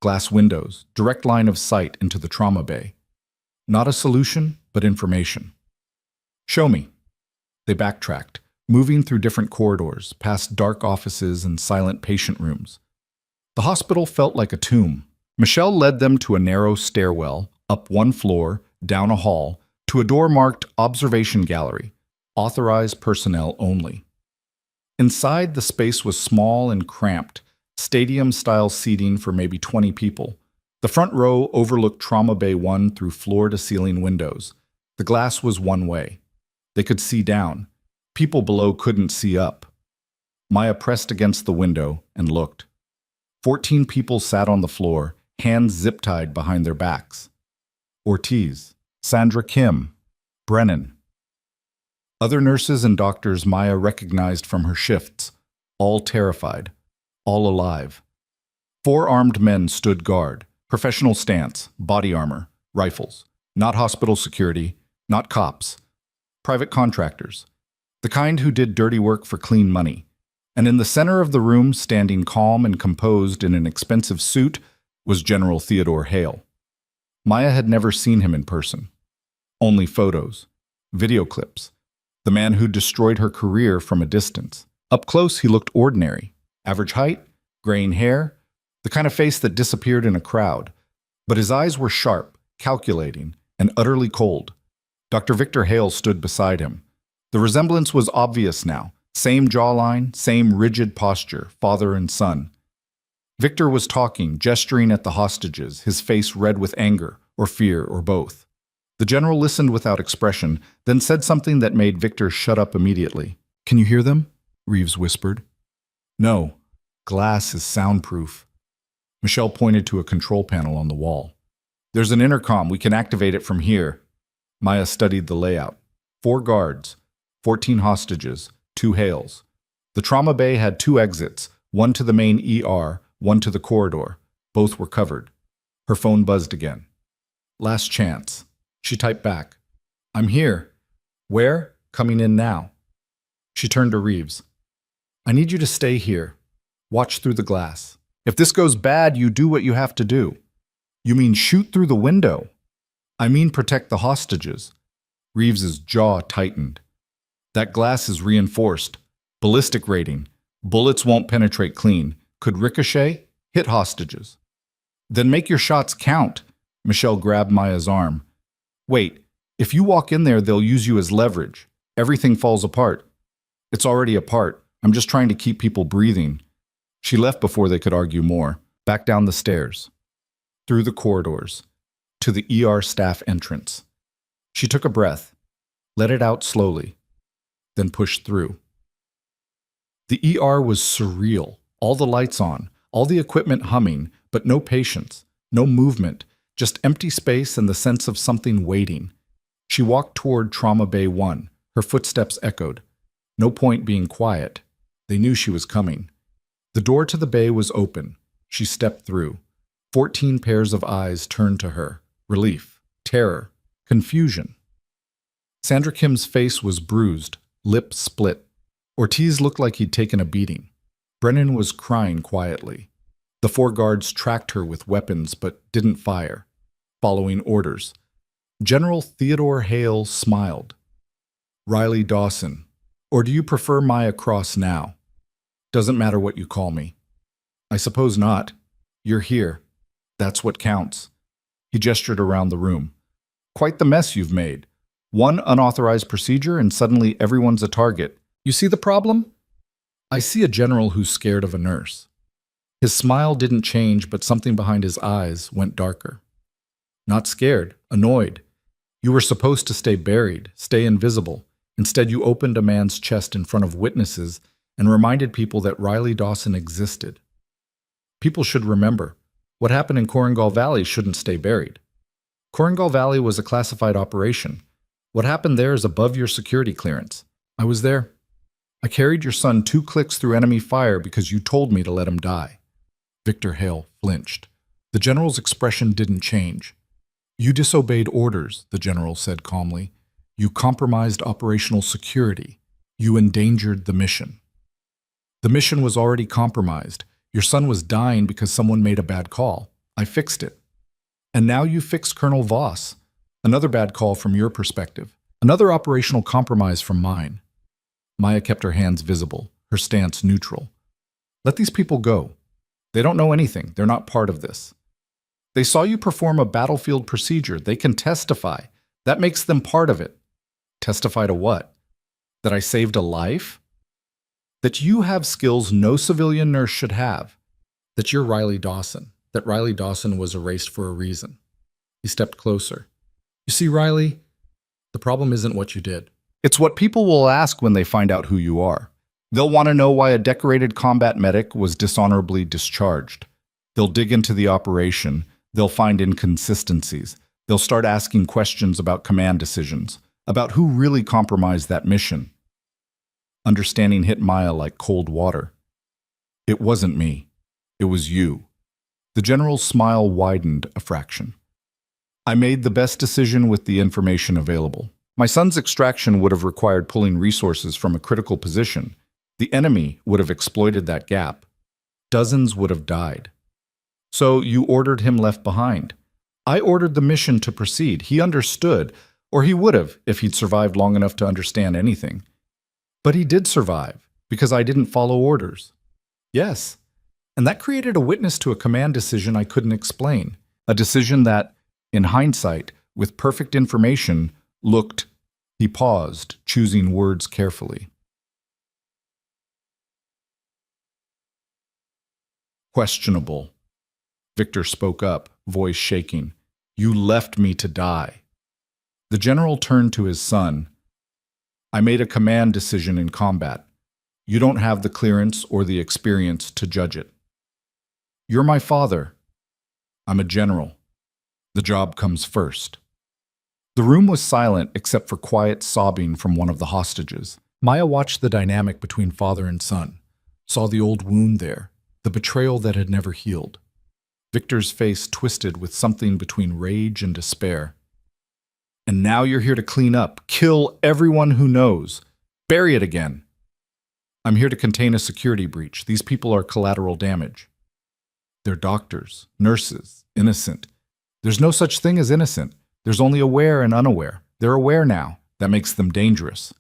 Glass windows, direct line of sight into the trauma bay. Not a solution, but information. Show me. They backtracked, moving through different corridors, past dark offices and silent patient rooms. The hospital felt like a tomb. Michelle led them to a narrow stairwell, up one floor, down a hall, to a door marked Observation Gallery, authorized personnel only. Inside, the space was small and cramped, stadium-style seating for maybe 20 people. The front row overlooked Trauma Bay 1 through floor-to-ceiling windows. The glass was one way. They could see down. People below couldn't see up. Maya pressed against the window and looked. 14 people sat on the floor, hands zip-tied behind their backs. Ortiz, Sandra Kim, Brennan. Other nurses and doctors Maya recognized from her shifts, all terrified, all alive. 4 armed men stood guard, professional stance, body armor, rifles. Not hospital security, not cops. Private contractors. The kind who did dirty work for clean money. And in the center of the room, standing calm and composed in an expensive suit, was General Theodore Hale. Maya had never seen him in person. Only photos, video clips. The man who destroyed her career from a distance. Up close, he looked ordinary. Average height, graying hair, the kind of face that disappeared in a crowd. But his eyes were sharp, calculating, and utterly cold. Dr. Victor Hale stood beside him. The resemblance was obvious now. Same jawline, same rigid posture, father and son. Victor was talking, gesturing at the hostages, his face red with anger, or fear, or both. The general listened without expression, then said something that made Victor shut up immediately. Can you hear them? Reeves whispered. No. Glass is soundproof. Michelle pointed to a control panel on the wall. There's an intercom. We can activate it from here. Maya studied the layout. 4 guards, 14 hostages, 2 Hales. The trauma bay had 2 exits, one to the main ER, one to the corridor. Both were covered. Her phone buzzed again. Last chance. She typed back. I'm here. Where? Coming in now. She turned to Reeves. I need you to stay here. Watch through the glass. If this goes bad, you do what you have to do. You mean shoot through the window? I mean protect the hostages. Reeves's jaw tightened. That glass is reinforced. Ballistic rating. Bullets won't penetrate clean. Could ricochet, hit hostages. Then make your shots count. Michelle grabbed Maya's arm. Wait, if you walk in there, they'll use you as leverage. Everything falls apart. It's already apart. I'm just trying to keep people breathing. She left before they could argue more. Back down the stairs. Through the corridors. To the ER staff entrance. She took a breath. Let it out slowly. Then pushed through. The ER was surreal. All the lights on. All the equipment humming. But no patients. No movement. Just empty space and the sense of something waiting. She walked toward Trauma Bay 1. Her footsteps echoed. No point being quiet. They knew she was coming. The door to the bay was open. She stepped through. 14 pairs of eyes turned to her. Relief, terror, confusion. Sandra Kim's face was bruised, lip split. Ortiz looked like he'd taken a beating. Brennan was crying quietly. The 4 guards tracked her with weapons but didn't fire, following orders. General Theodore Hale smiled. Riley Dawson, or do you prefer Maya Cross now? Doesn't matter what you call me. I suppose not. You're here. That's what counts. He gestured around the room. Quite the mess you've made. One unauthorized procedure and suddenly everyone's a target. You see the problem? I see a general who's scared of a nurse. His smile didn't change, but something behind his eyes went darker. Not scared, annoyed. You were supposed to stay buried, stay invisible. Instead, you opened a man's chest in front of witnesses and reminded people that Riley Dawson existed. People should remember, what happened in Korengal Valley shouldn't stay buried. Korengal Valley was a classified operation. What happened there is above your security clearance. I was there. I carried your son 2 clicks through enemy fire because you told me to let him die. Victor Hale flinched. The general's expression didn't change. You disobeyed orders, the general said calmly. You compromised operational security. You endangered the mission. The mission was already compromised. Your son was dying because someone made a bad call. I fixed it. And now you fixed Colonel Voss. Another bad call from your perspective. Another operational compromise from mine. Maya kept her hands visible, her stance neutral. Let these people go. They don't know anything. They're not part of this. They saw you perform a battlefield procedure. They can testify. That makes them part of it. Testify to what? That I saved a life? That you have skills no civilian nurse should have. That you're Riley Dawson. That Riley Dawson was erased for a reason. He stepped closer. You see, Riley, the problem isn't what you did. It's what people will ask when they find out who you are. They'll want to know why a decorated combat medic was dishonorably discharged. They'll dig into the operation. They'll find inconsistencies. They'll start asking questions about command decisions, about who really compromised that mission. Understanding hit Maya like cold water. It wasn't me. It was you. The general's smile widened a fraction. I made the best decision with the information available. My son's extraction would have required pulling resources from a critical position. The enemy would have exploited that gap. Dozens would have died. So you ordered him left behind. I ordered the mission to proceed. He understood, or he would have if he'd survived long enough to understand anything. But he did survive, because I didn't follow orders. Yes, and that created a witness to a command decision I couldn't explain. A decision that, in hindsight, with perfect information, looked. He paused, choosing words carefully. Questionable. Victor spoke up, voice shaking. You left me to die. The general turned to his son. I made a command decision in combat. You don't have the clearance or the experience to judge it. You're my father. I'm a general. The job comes first. The room was silent except for quiet sobbing from one of the hostages. Maya watched the dynamic between father and son, saw the old wound there, the betrayal that had never healed. Victor's face twisted with something between rage and despair. And now you're here to clean up, kill everyone who knows, bury it again. I'm here to contain a security breach. These people are collateral damage. They're doctors, nurses, innocent. There's no such thing as innocent. There's only aware and unaware. They're aware now. That makes them dangerous.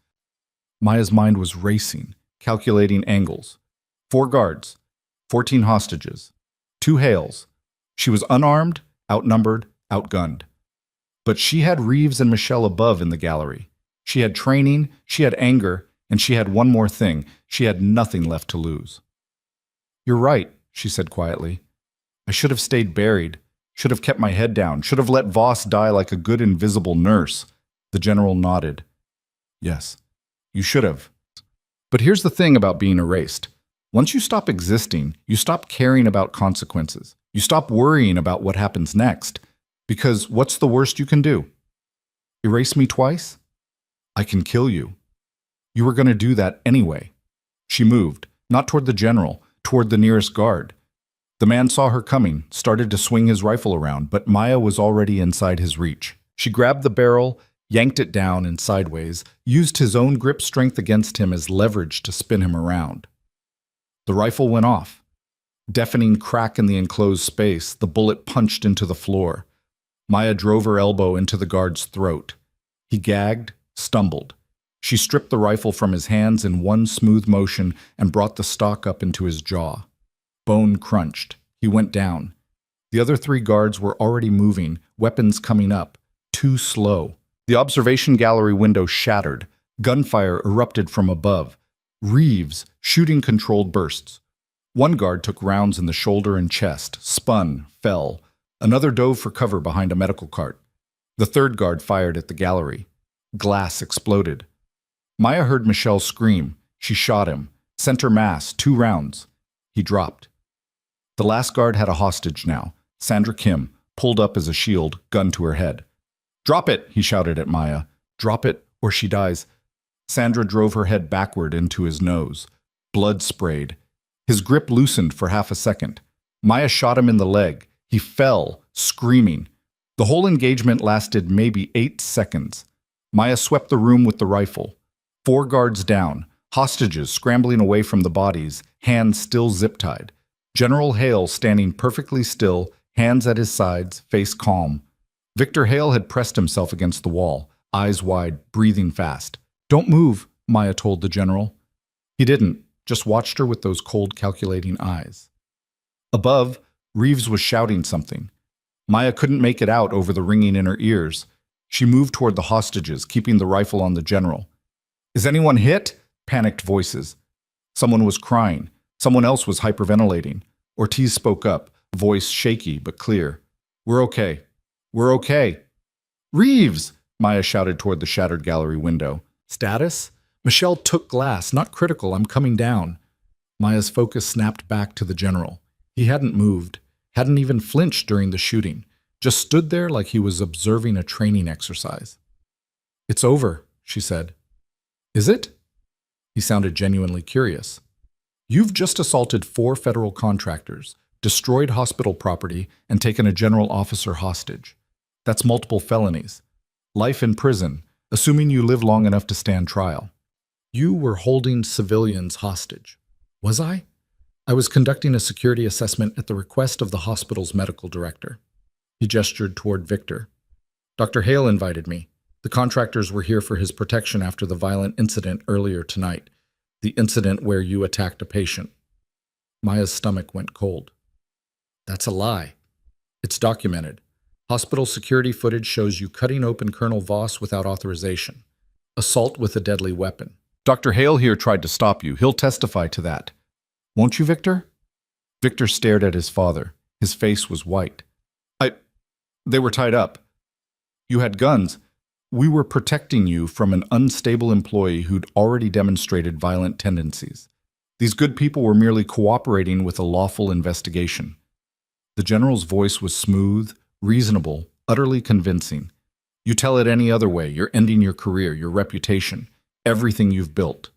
Maya's mind was racing, calculating angles. 4 guards, 14 hostages, 2 Hales. She was unarmed, outnumbered, outgunned. But she had Reeves and Michelle above in the gallery. She had training, she had anger, and she had one more thing. She had nothing left to lose. You're right, she said quietly. I should have stayed buried. Should have kept my head down, should have let Voss die like a good invisible nurse. The general nodded. Yes, you should have. But here's the thing about being erased. Once you stop existing, you stop caring about consequences. You stop worrying about what happens next. Because what's the worst you can do? Erase me twice? I can kill you. You were going to do that anyway. She moved, not toward the general, toward the nearest guard. The man saw her coming, started to swing his rifle around, but Maya was already inside his reach. She grabbed the barrel, yanked it down and sideways, used his own grip strength against him as leverage to spin him around. The rifle went off. Deafening crack in the enclosed space, the bullet punched into the floor. Maya drove her elbow into the guard's throat. He gagged, stumbled. She stripped the rifle from his hands in one smooth motion and brought the stock up into his jaw. Bone crunched. He went down. The other 3 guards were already moving, weapons coming up. Too slow. The observation gallery window shattered. Gunfire erupted from above. Reeves, shooting controlled bursts. One guard took rounds in the shoulder and chest, spun, fell. Another dove for cover behind a medical cart. The 3rd guard fired at the gallery. Glass exploded. Maya heard Michelle scream. She shot him. Center mass, 2 rounds. He dropped. The last guard had a hostage now. Sandra Kim, pulled up as a shield, gun to her head. "Drop it," he shouted at Maya. "Drop it, or she dies." Sandra drove her head backward into his nose. Blood sprayed. His grip loosened for half a second. Maya shot him in the leg. He fell, screaming. The whole engagement lasted maybe 8 seconds. Maya swept the room with the rifle. 4 guards down, hostages scrambling away from the bodies, hands still zip-tied. General Hale standing perfectly still, hands at his sides, face calm. Victor Hale had pressed himself against the wall, eyes wide, breathing fast. "Don't move," Maya told the general. He didn't, just watched her with those cold, calculating eyes. Above, Reeves was shouting something. Maya couldn't make it out over the ringing in her ears. She moved toward the hostages, keeping the rifle on the general. "Is anyone hit?" Panicked voices. Someone was crying. Someone else was hyperventilating. Ortiz spoke up, voice shaky but clear. "We're okay. We're okay." "Reeves!" Maya shouted toward the shattered gallery window. "Status?" "Michelle took glass. Not critical. I'm coming down." Maya's focus snapped back to the general. He hadn't moved, hadn't even flinched during the shooting, just stood there like he was observing a training exercise. "It's over," she said. "Is it?" He sounded genuinely curious. "You've just assaulted 4 federal contractors, destroyed hospital property, and taken a general officer hostage. That's multiple felonies. Life in prison, assuming you live long enough to stand trial. You were holding civilians hostage." "Was I?" "I was conducting a security assessment at the request of the hospital's medical director." He gestured toward Victor. "Dr. Hale invited me. The contractors were here for his protection after the violent incident earlier tonight. The incident where you attacked a patient." Maya's stomach went cold. "That's a lie. It's documented. Hospital security footage shows you cutting open Colonel Voss without authorization. Assault with a deadly weapon. Dr. Hale here tried to stop you. He'll testify to that. Won't you, Victor?" Victor stared at his father. His face was white. They were tied up. You had guns. We were protecting you from an unstable employee who'd already demonstrated violent tendencies. These good people were merely cooperating with a lawful investigation." The general's voice was smooth, reasonable, utterly convincing. "You tell it any other way, you're ending your career, your reputation, everything you've built."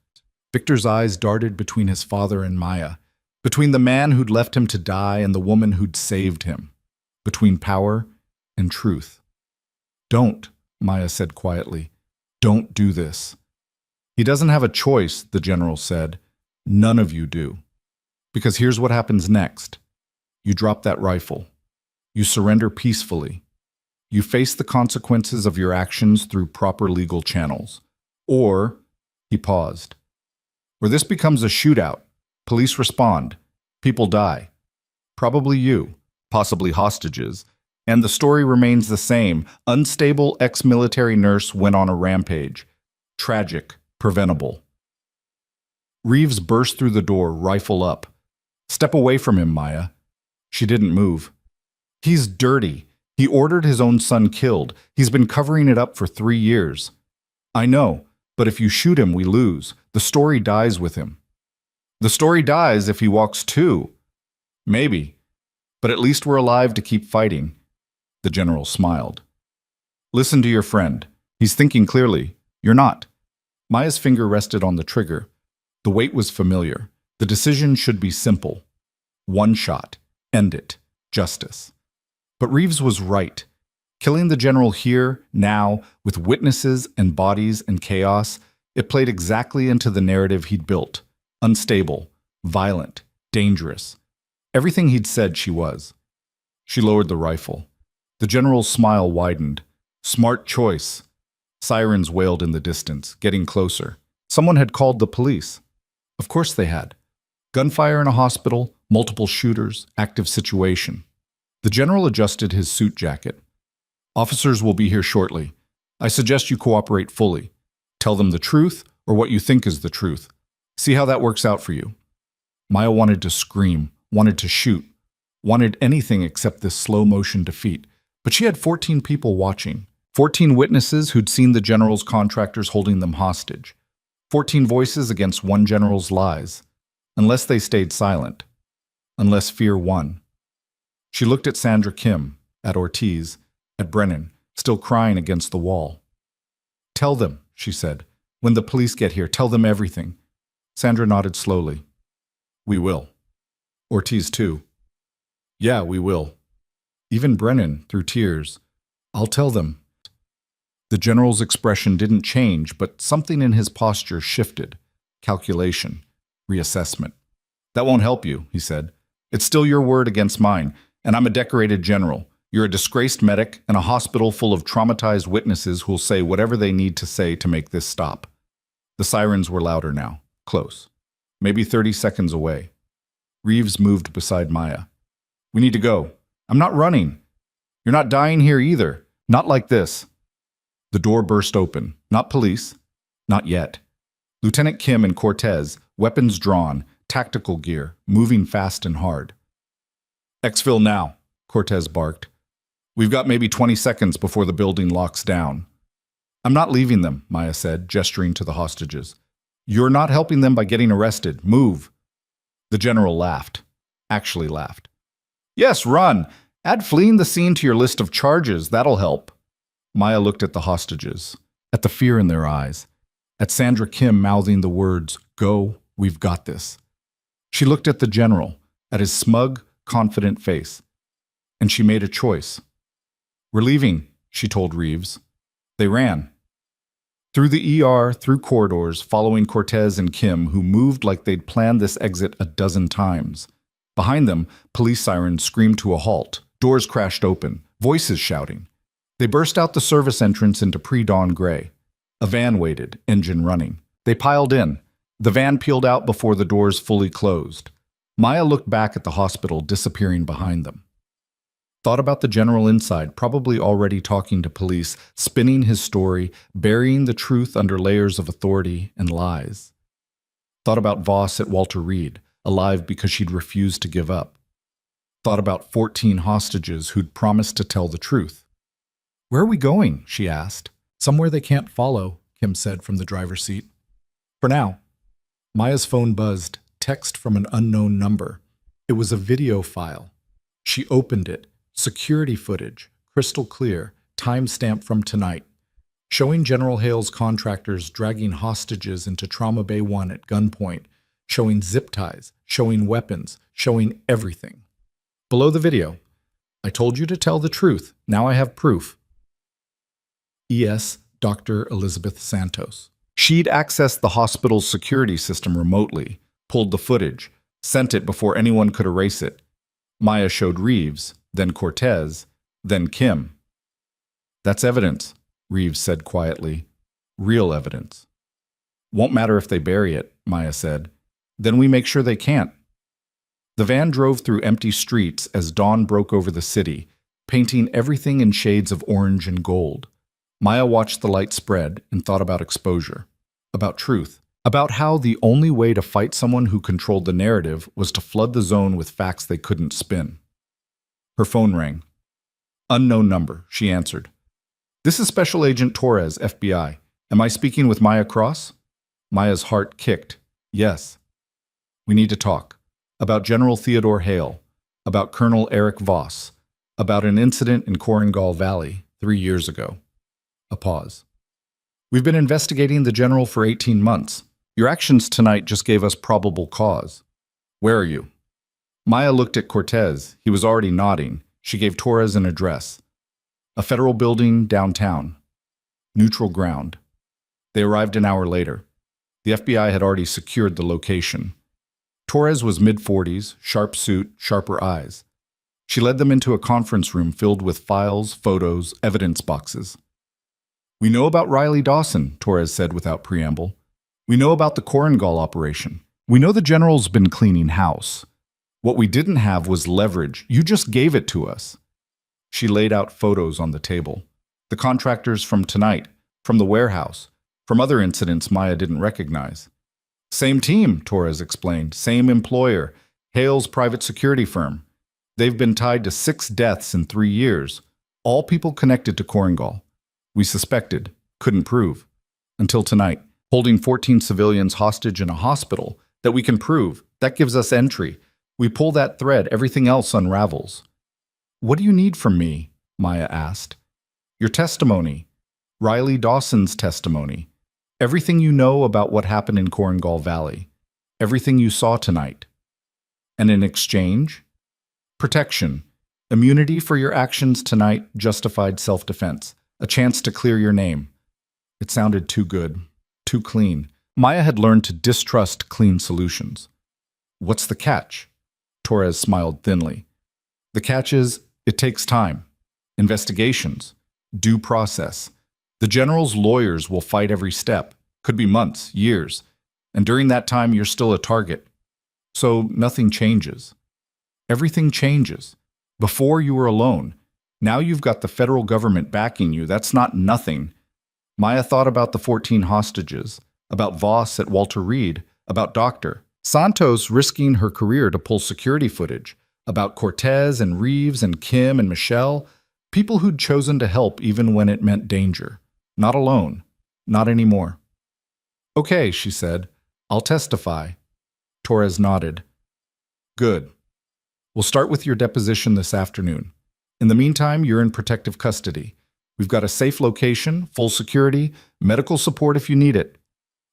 Victor's eyes darted between his father and Maya, between the man who'd left him to die and the woman who'd saved him, between power and truth. "Don't," Maya said quietly. "Don't do this." "He doesn't have a choice," the general said. "None of you do. Because here's what happens next. You drop that rifle. You surrender peacefully. You face the consequences of your actions through proper legal channels. Or," he paused, "or this becomes a shootout. Police respond. People die. Probably you, possibly hostages. And the story remains the same. Unstable ex-military nurse went on a rampage. Tragic, preventable." Reeves burst through the door, rifle up. "Step away from him, Maya." She didn't move. "He's dirty. He ordered his own son killed. He's been covering it up for 3 years. I know, but if you shoot him, we lose. The story dies with him." "The story dies if he walks too." "Maybe. But at least we're alive to keep fighting." The general smiled. "Listen to your friend. He's thinking clearly. You're not." Maya's finger rested on the trigger. The weight was familiar. The decision should be simple. One shot. End it. Justice. But Reeves was right. Killing the general here, now, with witnesses and bodies and chaos, it played exactly into the narrative he'd built. Unstable, violent, dangerous. Everything he'd said she was. She lowered the rifle. The general's smile widened. Smart choice. Sirens wailed in the distance, getting closer. Someone had called the police. Of course they had. Gunfire in a hospital, multiple shooters, active situation. The general adjusted his suit jacket. Officers will be here shortly. I suggest you cooperate fully. Tell them the truth or what you think is the truth. See how that works out for you. Maya wanted to scream, wanted to shoot, wanted anything except this slow-motion defeat. But she had 14 people watching, 14 witnesses who'd seen the general's contractors holding them hostage, 14 voices against one general's lies, unless they stayed silent, unless fear won. She looked at Sandra Kim, at Ortiz, at Brennan, still crying against the wall. Tell them, she said. When the police get here, tell them everything. Sandra nodded slowly. We will. Ortiz too. Yeah, we will. Even Brennan, through tears. I'll tell them. The general's expression didn't change, but something in his posture shifted. Calculation. Reassessment. That won't help you, he said. It's still your word against mine, and I'm a decorated general. You're a disgraced medic and a hospital full of traumatized witnesses who'll say whatever they need to say to make this stop. The sirens were louder now, close. Maybe 30 seconds away. Reeves moved beside Maya. We need to go. I'm not running. You're not dying here either. Not like this. The door burst open. Not police. Not yet. Lieutenant Kim and Cortez, weapons drawn, tactical gear, moving fast and hard. Exfil now, Cortez barked. We've got maybe 20 seconds before the building locks down. I'm not leaving them, Maya said, gesturing to the hostages. You're not helping them by getting arrested. Move. The general laughed. Actually laughed. Yes, run. Add fleeing the scene to your list of charges. That'll help. Maya looked at the hostages, at the fear in their eyes, at Sandra Kim mouthing the words, Go, we've got this. She looked at the general, at his smug, confident face, and she made a choice. We're leaving, she told Reeves. They ran. Through the ER, through corridors, following Cortez and Kim, who moved like they'd planned this exit a dozen times. Behind them, police sirens screamed to a halt. Doors crashed open, voices shouting. They burst out the service entrance into pre-dawn gray. A van waited, engine running. They piled in. The van peeled out before the doors fully closed. Maya looked back at the hospital disappearing behind them. Thought about the general inside, probably already talking to police, spinning his story, burying the truth under layers of authority and lies. Thought about Voss at Walter Reed, alive because she'd refused to give up. Thought about 14 hostages who'd promised to tell the truth. Where are we going? She asked. Somewhere they can't follow, Kim said from the driver's seat. For now. Maya's phone buzzed, text from an unknown number. It was a video file. She opened it. Security footage, crystal clear, time-stamped from tonight, showing General Hale's contractors dragging hostages into Trauma Bay 1 at gunpoint, showing zip ties, showing weapons, showing everything. Below the video, I told you to tell the truth. Now I have proof. E.S. Dr. Elizabeth Santos. She'd accessed the hospital's security system remotely, pulled the footage, sent it before anyone could erase it. Maya showed Reeves, then Cortez, then Kim. That's evidence, Reeves said quietly. Real evidence. Won't matter if they bury it, Maya said. Then we make sure they can't. The van drove through empty streets as dawn broke over the city, painting everything in shades of orange and gold. Maya watched the light spread and thought about exposure, about truth, about how the only way to fight someone who controlled the narrative was to flood the zone with facts they couldn't spin. Her phone rang. Unknown number, she answered. This is Special Agent Torres, FBI. Am I speaking with Maya Cross? Maya's heart kicked. Yes. We need to talk. About General Theodore Hale. About Colonel Eric Voss. About an incident in Korengal Valley 3 years ago. A pause. We've been investigating the general for 18 months. Your actions tonight just gave us probable cause. Where are you? Maya looked at Cortez. He was already nodding. She gave Torres an address. A federal building downtown. Neutral ground. They arrived an hour later. The FBI had already secured the location. Torres was mid-40s, sharp suit, sharper eyes. She led them into a conference room filled with files, photos, evidence boxes. "We know about Riley Dawson," Torres said without preamble. "We know about the Korengal operation. We know the general's been cleaning house. What we didn't have was leverage. You just gave it to us." She laid out photos on the table. The contractors from tonight, from the warehouse, from other incidents Maya didn't recognize. "Same team," Torres explained. "Same employer. Hale's private security firm. They've been tied to 6 deaths in 3 years, all people connected to Korengal. We suspected, couldn't prove. Until tonight, holding 14 civilians hostage in a hospital that we can prove. That gives us entry. We pull that thread, everything else unravels." "What do you need from me?" Maya asked. "Your testimony. Riley Dawson's testimony. Everything you know about what happened in Korengal Valley. Everything you saw tonight. And in exchange? Protection. Immunity for your actions tonight, justified self-defense. A chance to clear your name." It sounded too good, too clean. Maya had learned to distrust clean solutions. "What's the catch?" Torres smiled thinly. "The catch is, it takes time. Investigations. Due process. The general's lawyers will fight every step. Could be months, years. And during that time, you're still a target. So nothing changes. Everything changes. Before you were alone. Now you've got the federal government backing you. That's not nothing." Maya thought about the 14 hostages, about Voss at Walter Reed, about Dr. Santos risking her career to pull security footage, about Cortez and Reeves and Kim and Michelle, people who'd chosen to help even when it meant danger. Not alone. Not anymore. "Okay," she said. "I'll testify." Torres nodded. "Good. We'll start with your deposition this afternoon. In the meantime, you're in protective custody. We've got a safe location, full security, medical support if you need it."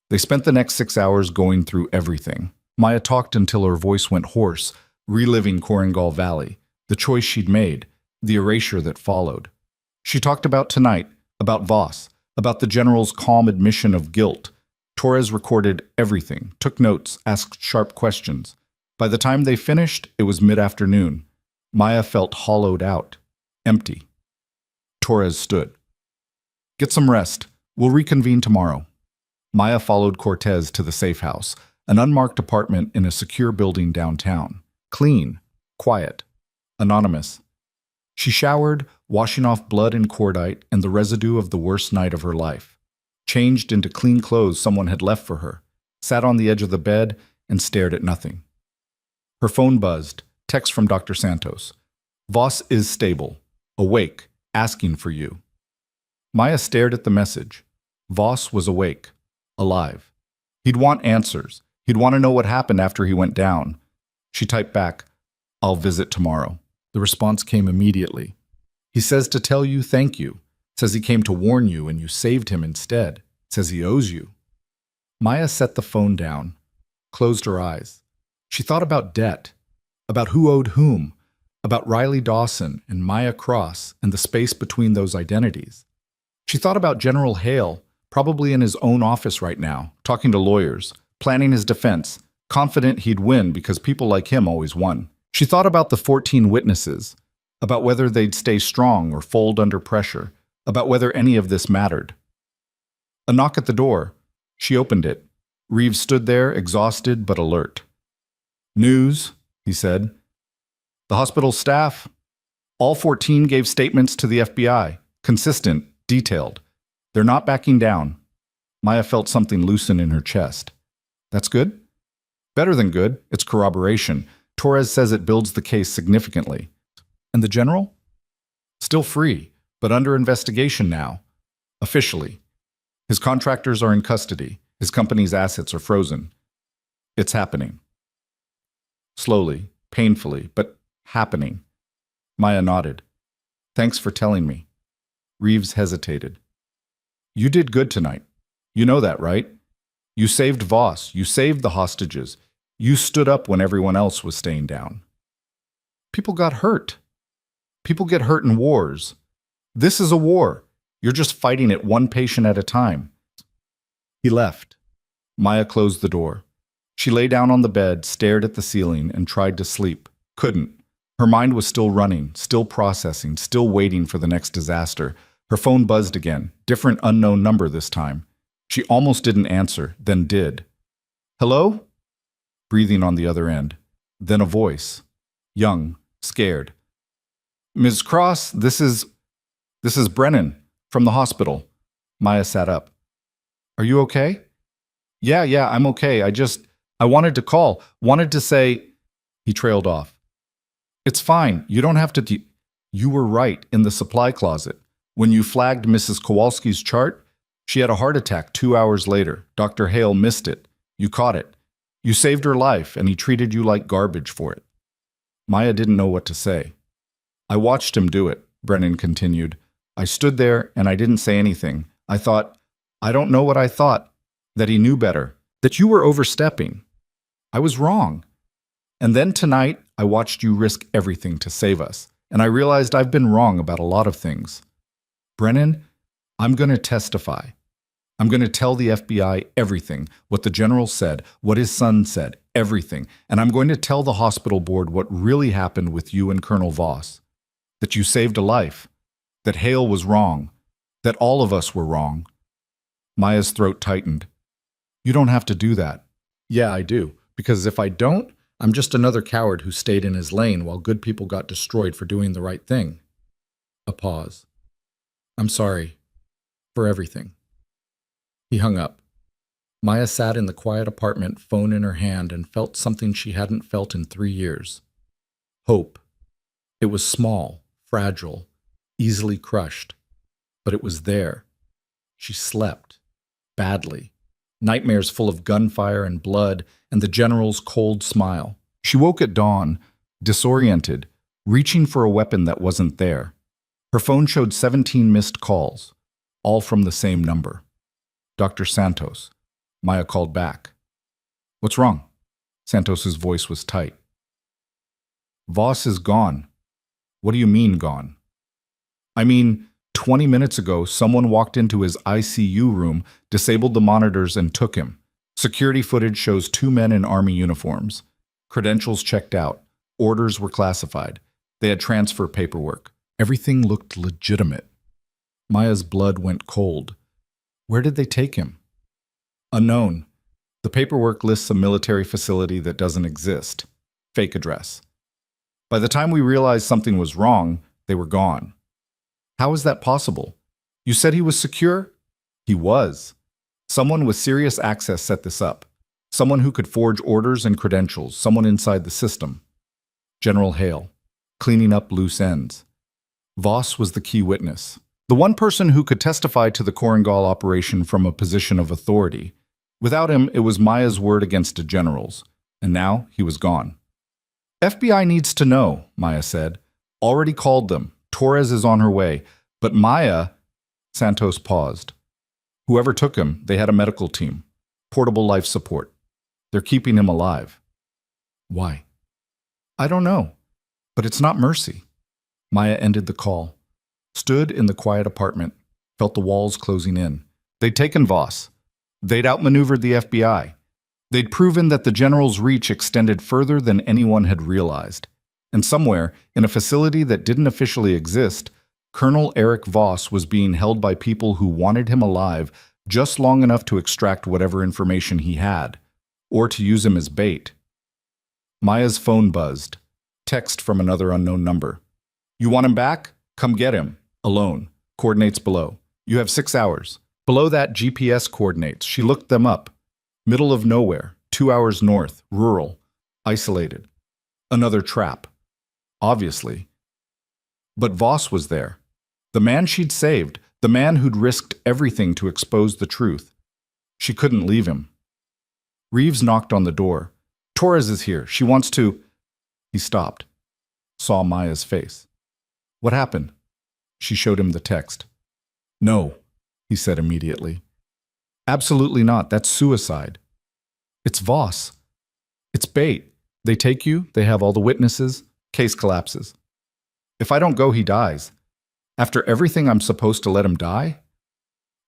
They spent the next 6 hours going through everything. Maya talked until her voice went hoarse, reliving Korengal Valley, the choice she'd made, the erasure that followed. She talked about tonight, about Voss, about the general's calm admission of guilt. Torres recorded everything, took notes, asked sharp questions. By the time they finished, it was mid-afternoon. Maya felt hollowed out, empty. Torres stood. "Get some rest. We'll reconvene tomorrow." Maya followed Cortez to the safe house, an unmarked apartment in a secure building downtown. Clean, quiet, anonymous. She showered, washing off blood and cordite and the residue of the worst night of her life. Changed into clean clothes someone had left for her, sat on the edge of the bed, and stared at nothing. Her phone buzzed, text from Dr. Santos. "Voss is stable, awake, asking for you." Maya stared at the message. Voss was awake, alive. He'd want answers. He'd want to know what happened after he went down. She typed back, "I'll visit tomorrow." The response came immediately. "He says to tell you thank you. Says he came to warn you and you saved him instead. Says he owes you." Maya set the phone down, closed her eyes. She thought about debt, about who owed whom, about Riley Dawson and Maya Cross and the space between those identities. She thought about General Hale, probably in his own office right now, talking to lawyers, planning his defense, confident he'd win because people like him always won. She thought about the 14 witnesses, about whether they'd stay strong or fold under pressure, about whether any of this mattered. A knock at the door. She opened it. Reeves stood there, exhausted but alert. "News," he said. "The hospital staff. All 14 gave statements to the FBI. Consistent, detailed. They're not backing down." Maya felt something loosen in her chest. "That's good?" "Better than good. It's corroboration. Torres says it builds the case significantly." "And the general?" "Still free, but under investigation now. Officially. His contractors are in custody. His company's assets are frozen. It's happening." Slowly, painfully, but happening. Maya nodded. "Thanks for telling me." Reeves hesitated. "You did good tonight. You know that, right? You saved Voss. You saved the hostages. You stood up when everyone else was staying down." "People got hurt. People get hurt in wars. This is a war. You're just fighting it one patient at a time. He left. Maya closed the door. She lay down on the bed, stared at the ceiling, and tried to sleep. Couldn't. Her mind was still running, still processing, still waiting for the next disaster. Her phone buzzed again, different unknown number this time. She almost didn't answer, then did. Hello? Breathing on the other end. Then a voice. Young, scared. Ms. Cross, this is Brennan, from the hospital. Maya sat up. Are you okay? Yeah, I'm okay. I wanted to call, wanted to say. He trailed off. It's fine. You don't have to. You were right in the supply closet. When you flagged Mrs. Kowalski's chart, she had a heart attack 2 hours later. Dr. Hale missed it. You caught it. You saved her life, and he treated you like garbage for it. Maya didn't know what to say. I watched him do it, Brennan continued. I stood there, and I didn't say anything. I thought, I don't know what I thought, that he knew better, that you were overstepping. I was wrong. And then tonight, I watched you risk everything to save us, and I realized I've been wrong about a lot of things. Brennan, I'm going to testify. I'm going to tell the FBI everything, what the general said, what his son said, everything. And I'm going to tell the hospital board what really happened with you and Colonel Voss. That you saved a life. That Hale was wrong. That all of us were wrong. Maya's throat tightened. You don't have to do that. Yeah, I do. Because if I don't, I'm just another coward who stayed in his lane while good people got destroyed for doing the right thing. A pause. I'm sorry. For everything. He hung up. Maya sat in the quiet apartment, phone in her hand, and felt something she hadn't felt in 3 years. Hope. It was small, fragile, easily crushed. But it was there. She slept. Badly. Nightmares full of gunfire and blood, and the general's cold smile. She woke at dawn, disoriented, reaching for a weapon that wasn't there. Her phone showed 17 missed calls, all from the same number. Dr. Santos. Maya called back. What's wrong? Santos's voice was tight. Voss is gone. What do you mean gone? I mean, 20 minutes ago, someone walked into his ICU room, disabled the monitors, and took him. Security footage shows 2 men in Army uniforms. Credentials checked out. Orders were classified. They had transfer paperwork. Everything looked legitimate. Maya's blood went cold. Where did they take him? Unknown. The paperwork lists a military facility that doesn't exist. Fake address. By the time we realized something was wrong, they were gone. How is that possible? You said he was secure? He was. Someone with serious access set this up. Someone who could forge orders and credentials. Someone inside the system. General Hale. Cleaning up loose ends. Voss was the key witness. The one person who could testify to the Korengal operation from a position of authority. Without him, it was Maya's word against a general's. And now he was gone. FBI needs to know, Maya said. Already called them. Torres is on her way. But Maya... Santos paused. Whoever took him, they had a medical team. Portable life support. They're keeping him alive. Why? I don't know. But it's not mercy. Maya ended the call. Stood in the quiet apartment. Felt the walls closing in. They'd taken Voss. They'd outmaneuvered the FBI. They'd proven that the general's reach extended further than anyone had realized. And somewhere, in a facility that didn't officially exist, Colonel Eric Voss was being held by people who wanted him alive just long enough to extract whatever information he had, or to use him as bait. Maya's phone buzzed. Text from another unknown number. You want him back? Come get him. Alone. Coordinates below. You have 6 hours. Below that, GPS coordinates. She looked them up. Middle of nowhere. 2 hours north. Rural. Isolated. Another trap. Obviously. But Voss was there. The man she'd saved. The man who'd risked everything to expose the truth. She couldn't leave him. Reeves knocked on the door. Torres is here. She wants to... He stopped. Saw Maya's face. What happened? She showed him the text. No, he said immediately. Absolutely not. That's suicide. It's Voss. It's bait. They take you, they have all the witnesses, case collapses. If I don't go, he dies. After everything, I'm supposed to let him die?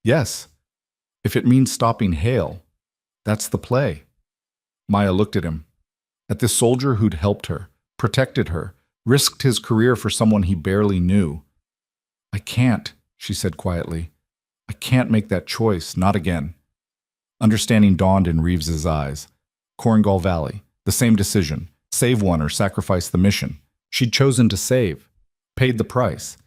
Yes, if it means stopping Hale. That's the play. Maya looked at him, at this soldier who'd helped her, protected her, risked his career for someone he barely knew. I can't, she said quietly. I can't make that choice, not again. Understanding dawned in Reeves's eyes. Korengal Valley, the same decision, save one or sacrifice the mission. She'd chosen to save, paid the price.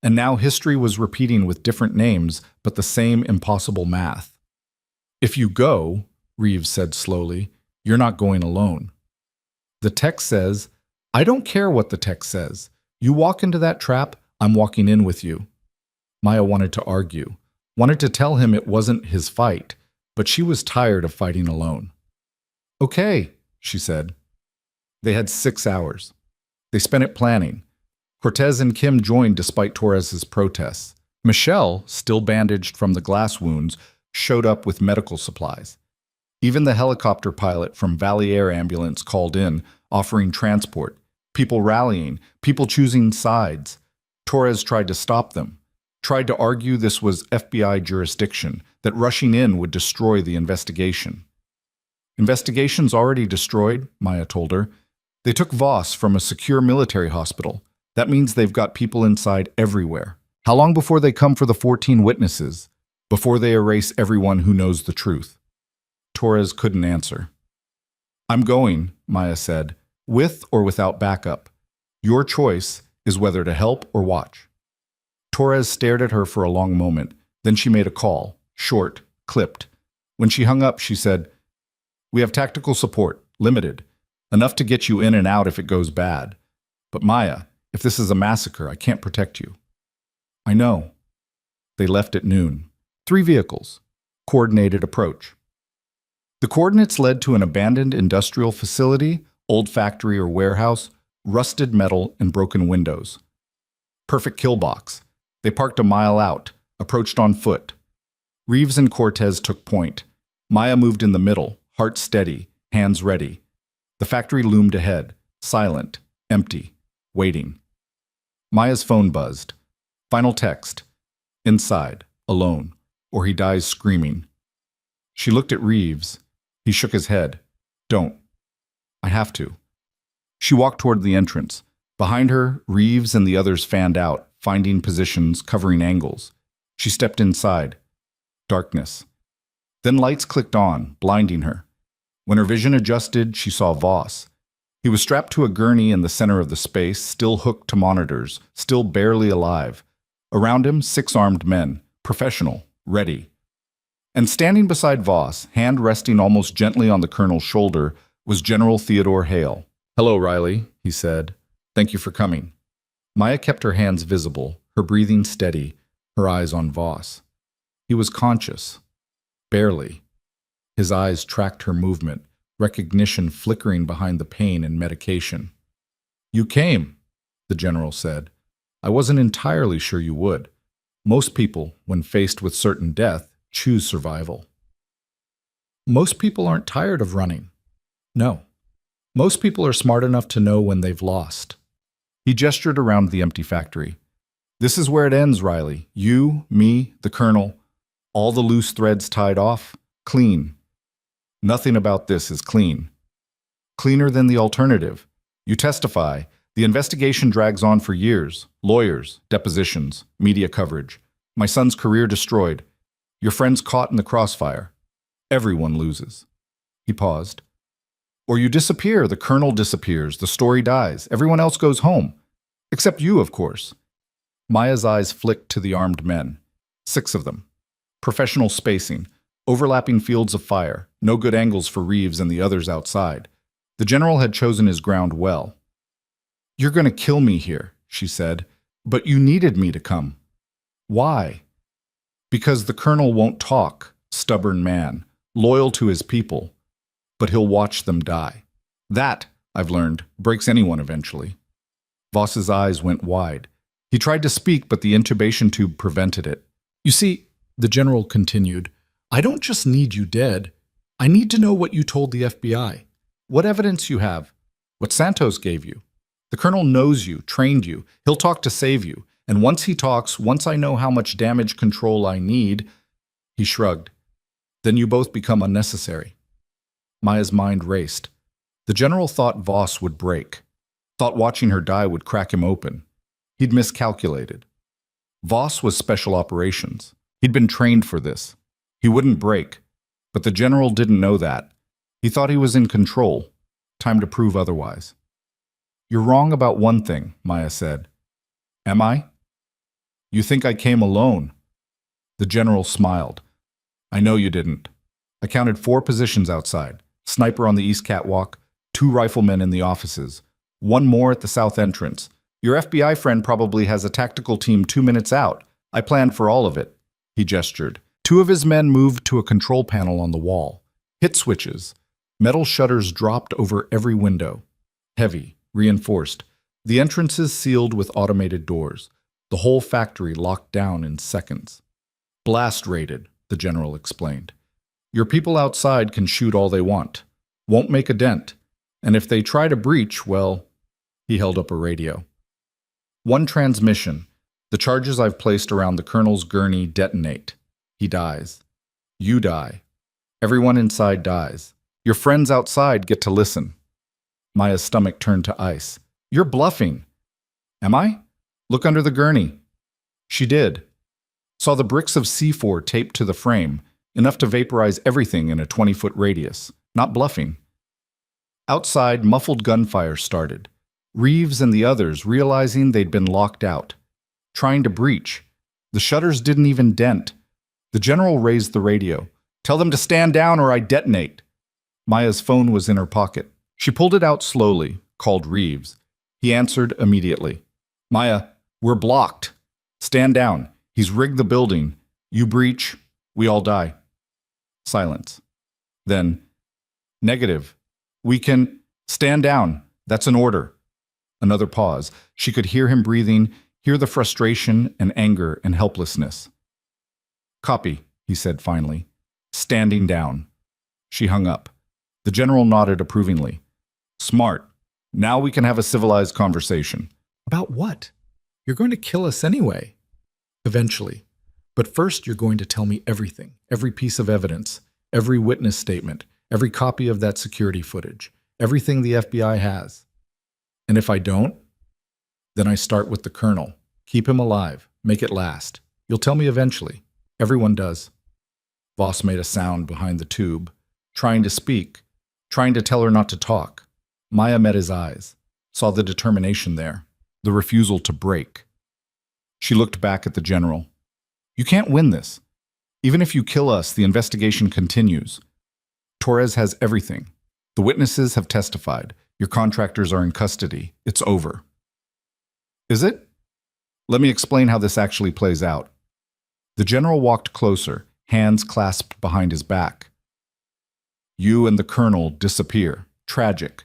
And now history was repeating with different names, but the same impossible math. If you go, Reeves said slowly, you're not going alone. The text says, I don't care what the text says. You walk into that trap, I'm walking in with you. Maya wanted to argue, wanted to tell him it wasn't his fight, but she was tired of fighting alone. Okay, she said. They had 6 hours. They spent it planning. Cortez and Kim joined despite Torres's protests. Michelle, still bandaged from the glass wounds, showed up with medical supplies. Even the helicopter pilot from Valley Air Ambulance called in, offering transport. People rallying, people choosing sides. Torres tried to stop them, tried to argue this was FBI jurisdiction, that rushing in would destroy the investigation. Investigation's already destroyed, Maya told her. They took Voss from a secure military hospital. That means they've got people inside everywhere. How long before they come for the 14 witnesses? Before they erase everyone who knows the truth? Torres couldn't answer. I'm going, Maya said, with or without backup. Your choice is whether to help or watch. Torres stared at her for a long moment. Then she made a call, short, clipped. When she hung up, she said, We have tactical support, limited. Enough to get you in and out if it goes bad. But Maya, if this is a massacre, I can't protect you. I know. They left at noon. 3 vehicles. Coordinated approach. The coordinates led to an abandoned industrial facility, old factory or warehouse, rusted metal and broken windows. Perfect kill box. They parked a mile out, approached on foot. Reeves and Cortez took point. Maya moved in the middle, heart steady, hands ready. The factory loomed ahead, silent, empty, waiting. Maya's phone buzzed. Final text. Inside, alone, or he dies screaming. She looked at Reeves. He shook his head. Don't. I have to. She walked toward the entrance. Behind her, Reeves and the others fanned out, finding positions, covering angles. She stepped inside. Darkness. Then lights clicked on, blinding her. When her vision adjusted, she saw Voss. He was strapped to a gurney in the center of the space, still hooked to monitors, still barely alive. Around him, 6 armed men, professional, ready. And standing beside Voss, hand resting almost gently on the colonel's shoulder, was General Theodore Hale. Hello, Riley, he said. Thank you for coming. Maya kept her hands visible, her breathing steady, her eyes on Voss. He was conscious. Barely. His eyes tracked her movement, recognition flickering behind the pain and medication. You came, the general said. I wasn't entirely sure you would. Most people, when faced with certain death, choose survival. Most people aren't tired of running. No. Most people are smart enough to know when they've lost. He gestured around the empty factory. This is where it ends, Riley. You, me, the colonel. All the loose threads tied off. Clean. Nothing about this is clean. Cleaner than the alternative. You testify. The investigation drags on for years. Lawyers, depositions, media coverage. My son's career destroyed. Your friend's caught in the crossfire. Everyone loses. He paused. Or you disappear, the colonel disappears, the story dies, everyone else goes home. Except you, of course. Maya's eyes flicked to the armed men. 6 of them. Professional spacing, overlapping fields of fire, no good angles for Reeves and the others outside. The general had chosen his ground well. You're going to kill me here, she said, but you needed me to come. Why? Because the colonel won't talk, stubborn man, loyal to his people, but he'll watch them die. That, I've learned, breaks anyone eventually. Voss's eyes went wide. He tried to speak, but the intubation tube prevented it. You see, the general continued, I don't just need you dead. I need to know what you told the FBI. What evidence you have. What Santos gave you. The colonel knows you, trained you. He'll talk to save you. And once he talks, once I know how much damage control I need, he shrugged. Then you both become unnecessary. Maya's mind raced. The general thought Voss would break, thought watching her die would crack him open. He'd miscalculated. Voss was special operations. He'd been trained for this. He wouldn't break, but the general didn't know that. He thought he was in control. Time to prove otherwise. You're wrong about one thing, Maya said. Am I? You think I came alone? The general smiled. I know you didn't. I counted 4 positions outside. Sniper on the east catwalk, 2 riflemen in the offices, 1 more at the south entrance. Your FBI friend probably has a tactical team 2 minutes out. I planned for all of it. He gestured. 2 of his men moved to a control panel on the wall. Hit switches. Metal shutters dropped over every window. Heavy, reinforced. The entrances sealed with automated doors. The whole factory locked down in seconds. Blast rated, the general explained. Your people outside can shoot all they want. Won't make a dent. And if they try to breach, well, he held up a radio. 1 transmission. The charges I've placed around the colonel's gurney detonate. He dies. You die. Everyone inside dies. Your friends outside get to listen. Maya's stomach turned to ice. You're bluffing. Am I? Look under the gurney. She did. Saw the bricks of C4 taped to the frame, enough to vaporize everything in a 20-foot radius. Not bluffing. Outside, muffled gunfire started. Reeves and the others realizing they'd been locked out. Trying to breach. The shutters didn't even dent. The general raised the radio. Tell them to stand down or I detonate. Maya's phone was in her pocket. She pulled it out slowly, called Reeves. He answered immediately. Maya, we're blocked. Stand down. He's rigged the building. You breach, we all die. Silence. Then, negative. We can stand down. That's an order. Another pause. She could hear him breathing, hear the frustration and anger and helplessness. Copy, he said finally. Standing down. She hung up. The general nodded approvingly. Smart. Now we can have a civilized conversation. About what? You're going to kill us anyway. Eventually. But first you're going to tell me everything, every piece of evidence, every witness statement, every copy of that security footage, everything the FBI has. And if I don't, then I start with the colonel. Keep him alive. Make it last. You'll tell me eventually. Everyone does. Voss made a sound behind the tube, trying to speak, trying to tell her not to talk. Maya met his eyes, saw the determination there, the refusal to break. She looked back at the general. You can't win this. Even if you kill us, the investigation continues. Torres has everything. The witnesses have testified. Your contractors are in custody. It's over. Is it? Let me explain how this actually plays out. The general walked closer, hands clasped behind his back. You and the colonel disappear. Tragic.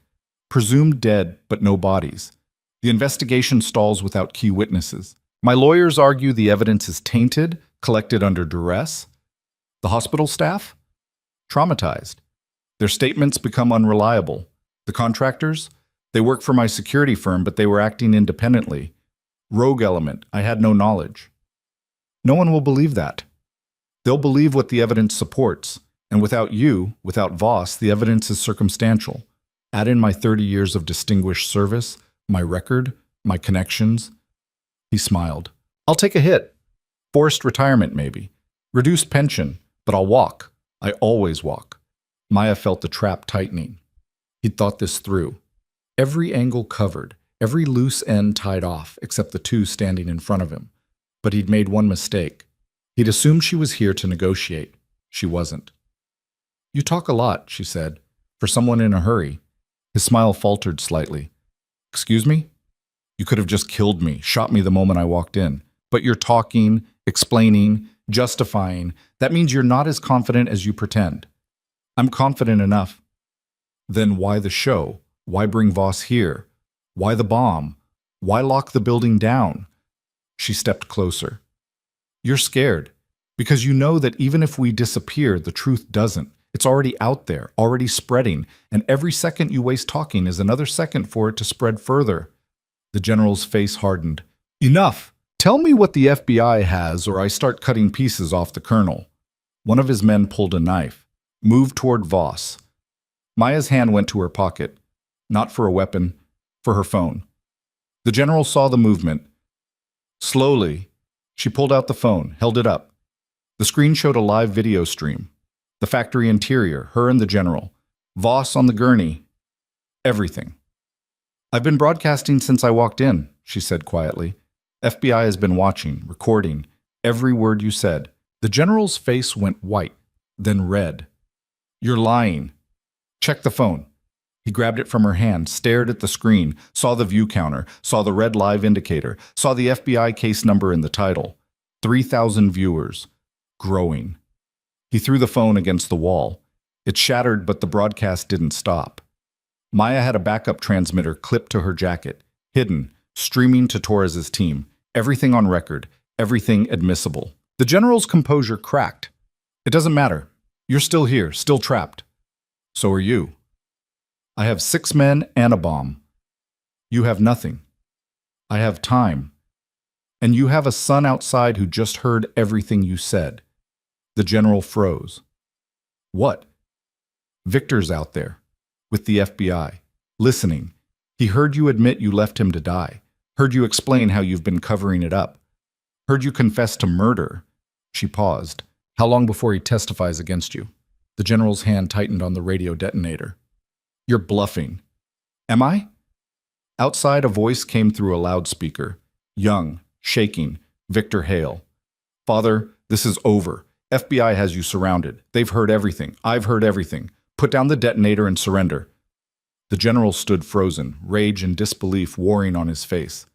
Presumed dead, but no bodies. The investigation stalls without key witnesses. My lawyers argue the evidence is tainted, collected under duress. The hospital staff? Traumatized. Their statements become unreliable. The contractors? They work for my security firm, but they were acting independently. Rogue element. I had no knowledge. No one will believe that. They'll believe what the evidence supports. And without you, without Voss, the evidence is circumstantial. Add in my 30 years of distinguished service, my record, my connections. He smiled. I'll take a hit. Forced retirement, maybe. Reduced pension, but I'll walk. I always walk. Maya felt the trap tightening. He'd thought this through. Every angle covered, every loose end tied off, except the 2 standing in front of him. But he'd made one mistake. He'd assumed she was here to negotiate. She wasn't. You talk a lot, she said, for someone in a hurry. His smile faltered slightly. Excuse me? You could have just killed me, shot me the moment I walked in. But you're talking, explaining, justifying. That means you're not as confident as you pretend. I'm confident enough. Then why the show? Why bring Voss here? Why the bomb? Why lock the building down? She stepped closer. You're scared, because you know that even if we disappear, the truth doesn't. It's already out there, already spreading, and every second you waste talking is another second for it to spread further. The general's face hardened. Enough! Tell me what the FBI has, or I start cutting pieces off the colonel. One of his men pulled a knife, moved toward Voss. Maya's hand went to her pocket, not for a weapon, for her phone. The general saw the movement. Slowly, she pulled out the phone, held it up. The screen showed a live video stream. The factory interior, her and the general. Voss on the gurney. Everything. I've been broadcasting since I walked in, she said quietly. FBI has been watching, recording, every word you said. The general's face went white, then red. You're lying. Check the phone. He grabbed it from her hand, stared at the screen, saw the view counter, saw the red live indicator, saw the FBI case number in the title. 3,000 viewers. Growing. He threw the phone against the wall. It shattered, but the broadcast didn't stop. Maya had a backup transmitter clipped to her jacket, hidden, streaming to Torres's team. Everything on record, everything admissible. The general's composure cracked. It doesn't matter. You're still here, still trapped. So are you. I have 6 men and a bomb. You have nothing. I have time. And you have a son outside who just heard everything you said. The general froze. What? Victor's out there, with the FBI, listening. He heard you admit you left him to die. Heard you explain how you've been covering it up. Heard you confess to murder. She paused. How long before he testifies against you? The general's hand tightened on the radio detonator. You're bluffing. Am I? Outside, a voice came through a loudspeaker. Young, shaking, Victor Hale. Father, this is over. FBI has you surrounded. They've heard everything. I've heard everything. Put down the detonator and surrender. The general stood frozen, rage and disbelief warring on his face.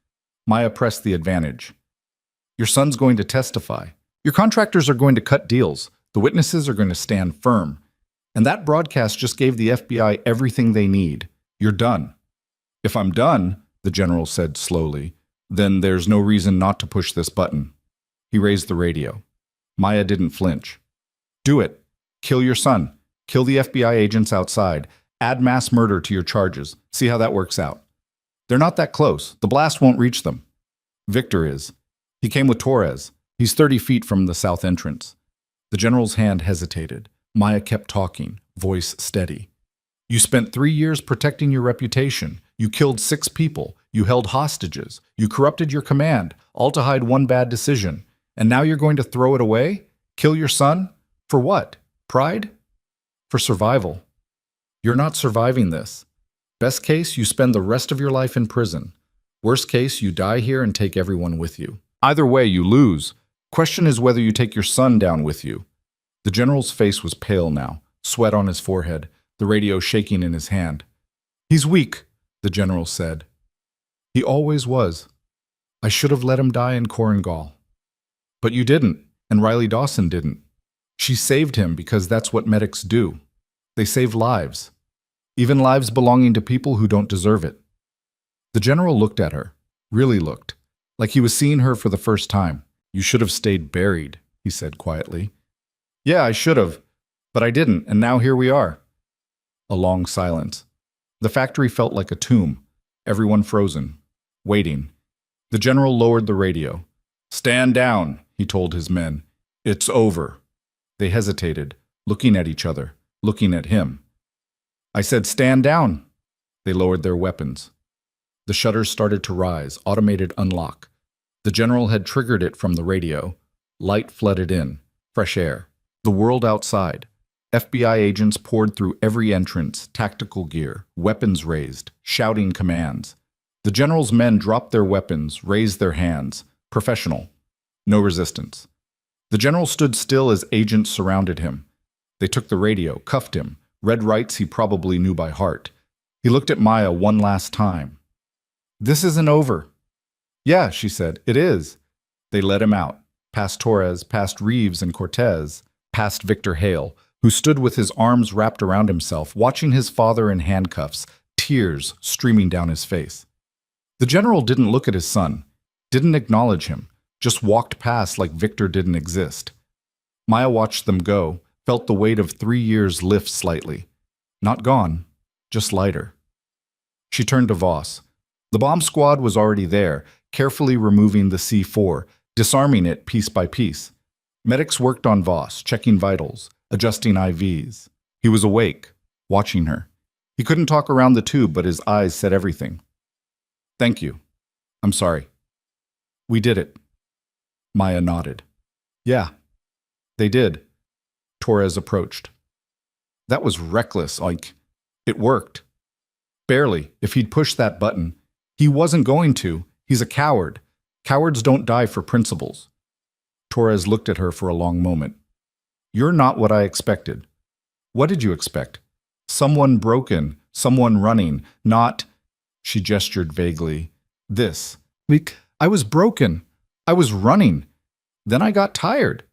Maya pressed the advantage. Your son's going to testify. Your contractors are going to cut deals. The witnesses are going to stand firm. And that broadcast just gave the FBI everything they need. You're done. If I'm done, the general said slowly, then there's no reason not to push this button. He raised the radio. Maya didn't flinch. Do it. Kill your son. Kill the FBI agents outside. Add mass murder to your charges. See how that works out. They're not that close. The blast won't reach them. Victor is. He came with Torres. He's 30 feet from the south entrance. The general's hand hesitated. Maya kept talking, voice steady. You spent 3 years protecting your reputation. You killed 6 people. You held hostages. You corrupted your command, all to hide one bad decision. And now you're going to throw it away? Kill your son? For what? Pride? For survival. You're not surviving this. Best case, you spend the rest of your life in prison. Worst case, you die here and take everyone with you. Either way, you lose. Question is whether you take your son down with you. The general's face was pale now, sweat on his forehead, the radio shaking in his hand. He's weak, the general said. He always was. I should have let him die in Korengal. But you didn't, and Riley Dawson didn't. She saved him because that's what medics do. They save lives, even lives belonging to people who don't deserve it. The general looked at her, really looked, like he was seeing her for the first time. You should have stayed buried, he said quietly. Yeah, I should have, but I didn't, and now here we are. A long silence. The factory felt like a tomb, everyone frozen, waiting. The general lowered the radio. Stand down, he told his men. It's over. They hesitated, looking at each other, looking at him. I said, stand down. They lowered their weapons. The shutters started to rise, automated unlock. The general had triggered it from the radio. Light flooded in, fresh air. The world outside. FBI agents poured through every entrance, tactical gear, weapons raised, shouting commands. The general's men dropped their weapons, raised their hands. Professional. No resistance. The general stood still as agents surrounded him. They took the radio, cuffed him, read rights he probably knew by heart. He looked at Maya one last time. This isn't over. Yeah, she said, it is. They led him out, past Torres, past Reeves and Cortez, past Victor Hale, who stood with his arms wrapped around himself, watching his father in handcuffs, tears streaming down his face. The general didn't look at his son, didn't acknowledge him, just walked past like Victor didn't exist. Maya watched them go, felt the weight of 3 years lift slightly. Not gone, just lighter. She turned to Voss. The bomb squad was already there, carefully removing the C4, disarming it piece by piece. Medics worked on Voss, checking vitals, adjusting IVs. He was awake, watching her. He couldn't talk around the tube, but his eyes said everything. "Thank you. I'm sorry." "We did it." Maya nodded. "Yeah, they did." Torres approached. "That was reckless, it worked." "Barely. If he'd pushed that button." "He wasn't going to. He's a coward. Cowards don't die for principles." Torres looked at her for a long moment. "You're not what I expected." "What did you expect?" "Someone broken, someone running, not—" She gestured vaguely. "This. I was broken. I was running. Then I got tired."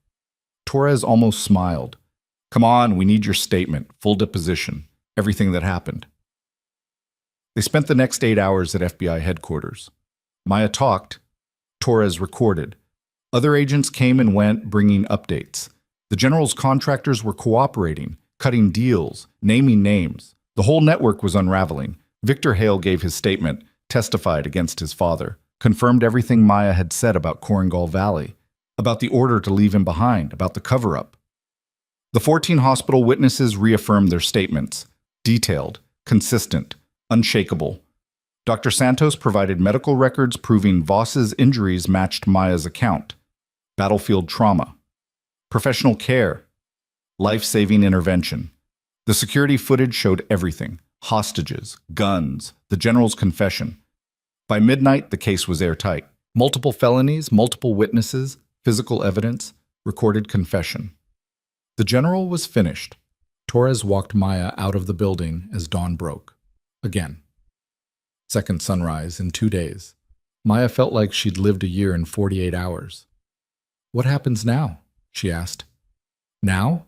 Torres almost smiled. "Come on, we need your statement, full deposition, everything that happened." They spent the next 8 hours at FBI headquarters. Maya talked. Torres recorded. Other agents came and went, bringing updates. The general's contractors were cooperating, cutting deals, naming names. The whole network was unraveling. Victor Hale gave his statement, testified against his father, confirmed everything Maya had said about Korengal Valley, about the order to leave him behind, about the cover-up. The 14 hospital witnesses reaffirmed their statements, detailed, consistent, unshakable. Dr. Santos provided medical records proving Voss's injuries matched Maya's account. Battlefield trauma, professional care, life-saving intervention. The security footage showed everything: hostages, guns, the general's confession. By midnight, the case was airtight. Multiple felonies, multiple witnesses, physical evidence, recorded confession. The general was finished. Torres walked Maya out of the building as dawn broke. Again. Second sunrise in 2 days. Maya felt like she'd lived a year in 48 hours. "What happens now?" she asked. "Now?"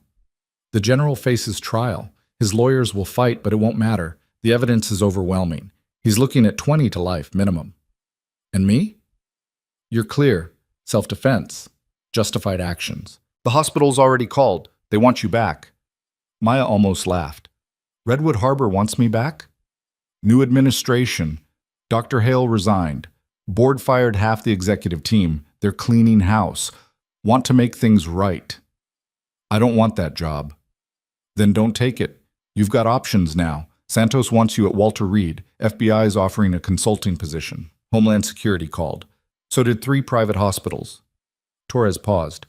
"The general faces trial. His lawyers will fight, but it won't matter. The evidence is overwhelming. He's looking at 20 to life minimum." "And me?" "You're clear. Self-defense. Justified actions. The hospital's already called. They want you back." Maya almost laughed. "Redwood Harbor wants me back?" "New administration. Dr. Hale resigned. Board fired half the executive team. They're cleaning house. Want to make things right." "I don't want that job." "Then don't take it. You've got options now. Santos wants you at Walter Reed. FBI is offering a consulting position. Homeland Security called. So did 3 private hospitals." Torres paused.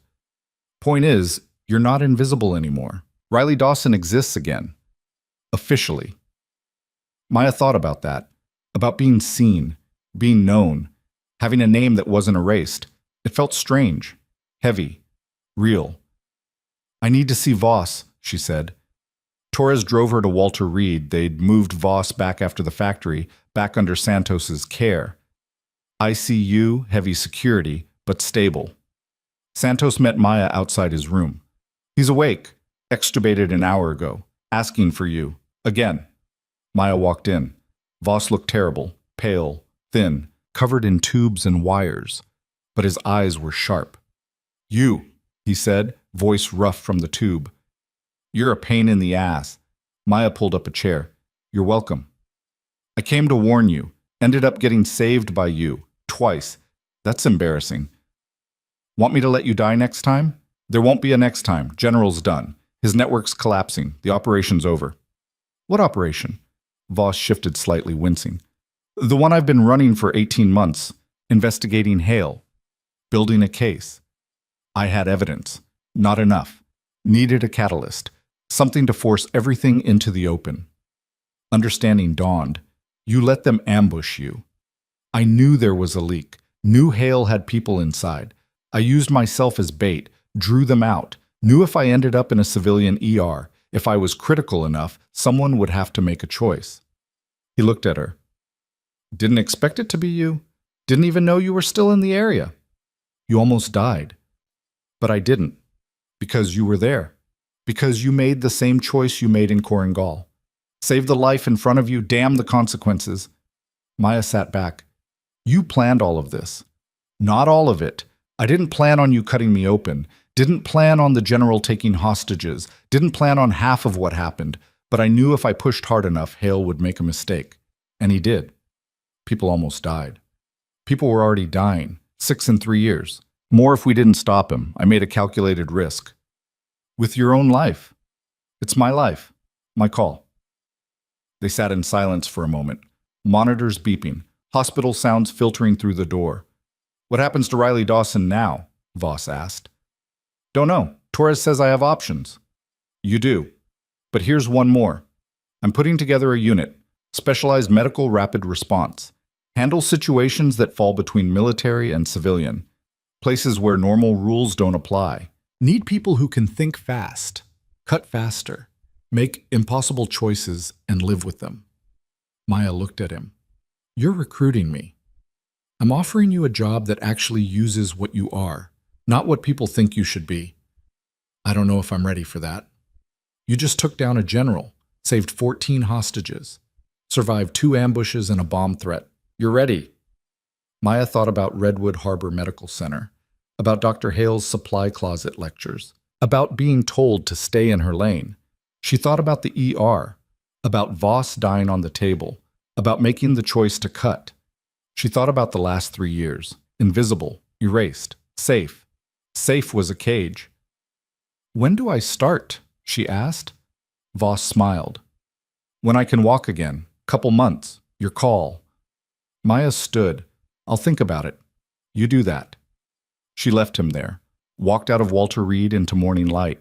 "Point is, you're not invisible anymore. Riley Dawson exists again. Officially." Maya thought about that, about being seen, being known, having a name that wasn't erased. It felt strange, heavy, real. "I need to see Voss," she said. Torres drove her to Walter Reed. They'd moved Voss back after the factory, back under Santos's care. ICU, heavy security, but stable. Santos met Maya outside his room. "He's awake, extubated an hour ago, asking for you. Again." Maya walked in. Voss looked terrible, pale, thin, covered in tubes and wires, but his eyes were sharp. "You," he said, voice rough from the tube. "You're a pain in the ass." Maya pulled up a chair. "You're welcome. I came to warn you. Ended up getting saved by you. Twice. That's embarrassing. Want me to let you die next time?" "There won't be a next time. General's done. His network's collapsing. The operation's over." "What operation?" Voss shifted slightly, wincing. "The one I've been running for 18 months. Investigating Hale. Building a case. I had evidence. Not enough. Needed a catalyst. Something to force everything into the open." Understanding dawned. "You let them ambush you." "I knew there was a leak. Knew Hale had people inside. I used myself as bait. Drew them out. Knew if I ended up in a civilian ER, if I was critical enough, someone would have to make a choice." He looked at her. "Didn't expect it to be you. Didn't even know you were still in the area. You almost died. But I didn't. Because you were there. Because you made the same choice you made in Korengal. Save the life in front of you, damn the consequences." Maya sat back. "You planned all of this." "Not all of it. I didn't plan on you cutting me open. Didn't plan on the general taking hostages. Didn't plan on half of what happened. But I knew if I pushed hard enough, Hale would make a mistake. And he did. People almost died. People were already dying, 6 in 3 years. More if we didn't stop him. I made a calculated risk. With your own life. It's my life. My call. They sat in silence for a moment. Monitors beeping. Hospital sounds filtering through the door. What happens to Riley Dawson now? Voss asked. Don't know. Torres says I have options. You do. But here's one more. I'm putting together a unit. Specialized medical rapid response. Handle situations that fall between military and civilian. Places where normal rules don't apply. Need people who can think fast, cut faster, make impossible choices, and live with them. Maya looked at him. You're recruiting me. I'm offering you a job that actually uses what you are, not what people think you should be. I don't know if I'm ready for that. You just took down a general, saved 14 hostages, survived 2 ambushes and a bomb threat. You're ready. Maya thought about Redwood Harbor Medical Center, about Dr. Hale's supply closet lectures, about being told to stay in her lane. She thought about the ER, about Voss dying on the table, about making the choice to cut. She thought about the last 3 years, invisible, erased, safe. Safe was a cage. When do I start? She asked. Voss smiled. When I can walk again, couple months, your call. Maya stood. I'll think about it. You do that. She left him there, walked out of Walter Reed into morning light.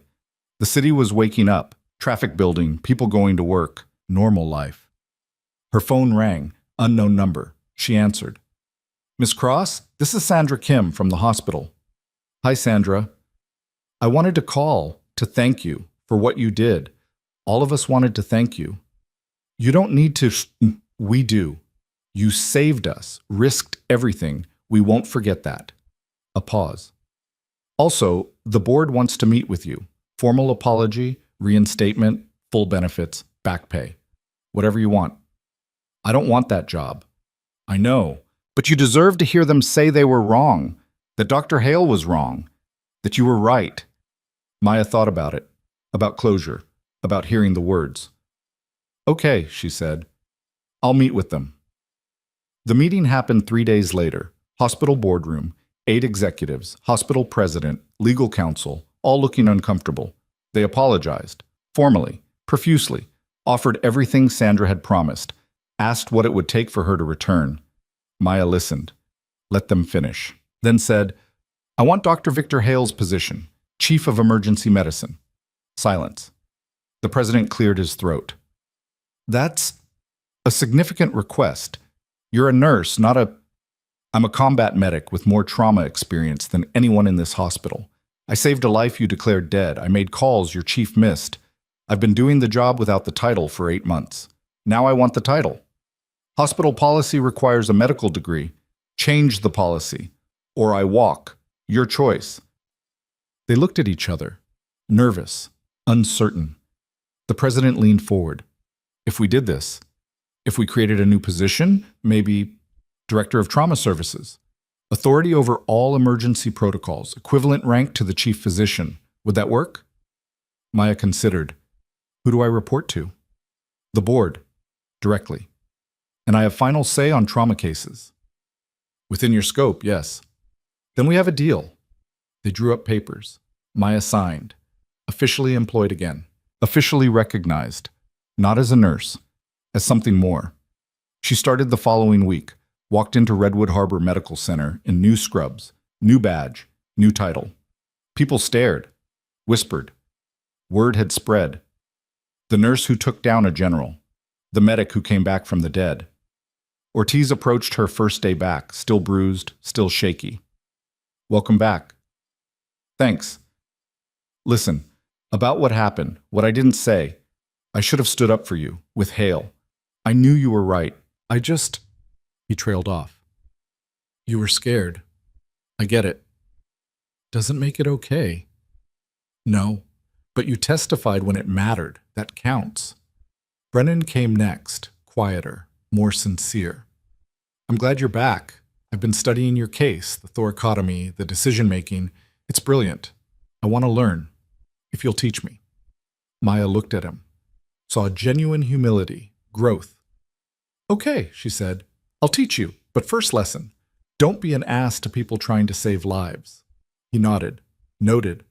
The city was waking up, traffic building, people going to work, normal life. Her phone rang, unknown number. She answered. Miss Cross, this is Sandra Kim from the hospital. Hi, Sandra. I wanted to call to thank you for what you did. All of us wanted to thank you. You don't need to. We do. You saved us, risked everything. We won't forget that. A pause. Also, the board wants to meet with you. Formal apology, reinstatement, full benefits, back pay. Whatever you want. I don't want that job. I know, but you deserve to hear them say they were wrong, that Dr. Hale was wrong, that you were right. Maya thought about it, about closure, about hearing the words. Okay, she said. I'll meet with them. The meeting happened 3 days later. Hospital boardroom, 8 executives, hospital president, legal counsel, all looking uncomfortable. They apologized, formally, profusely, offered everything Sandra had promised, asked what it would take for her to return. Maya listened, let them finish, then said, I want Dr. Victor Hale's position, Chief of Emergency Medicine. Silence. The president cleared his throat. That's a significant request. You're a nurse, not a... I'm a combat medic with more trauma experience than anyone in this hospital. I saved a life you declared dead. I made calls your chief missed. I've been doing the job without the title for 8 months. Now I want the title. Hospital policy requires a medical degree. Change the policy. Or I walk. Your choice. They looked at each other, nervous, uncertain. The president leaned forward. If we did this, if we created a new position, maybe Director of Trauma Services, authority over all emergency protocols, equivalent rank to the chief physician, would that work? Maya considered. Who do I report to? The board, directly. And I have final say on trauma cases. Within your scope, yes. Then we have a deal. They drew up papers. Maya signed. Officially employed again. Officially recognized. Not as a nurse, as something more. She started the following week, walked into Redwood Harbor Medical Center in new scrubs, new badge, new title. People stared, whispered. Word had spread. The nurse who took down a general. The medic who came back from the dead. Ortiz approached her first day back, still bruised, still shaky. Welcome back. Thanks. Listen, about what happened, what I didn't say, I should have stood up for you, with Hale. I knew you were right. He trailed off. You were scared. I get it. Doesn't make it okay. No, but you testified when it mattered. That counts. Brennan came next, quieter, more sincere. I'm glad you're back. I've been studying your case, the thoracotomy, the decision-making. It's brilliant. I want to learn, if you'll teach me. Maya looked at him, saw genuine humility, growth. Okay, she said. I'll teach you, but first lesson. Don't be an ass to people trying to save lives. He nodded. Noted.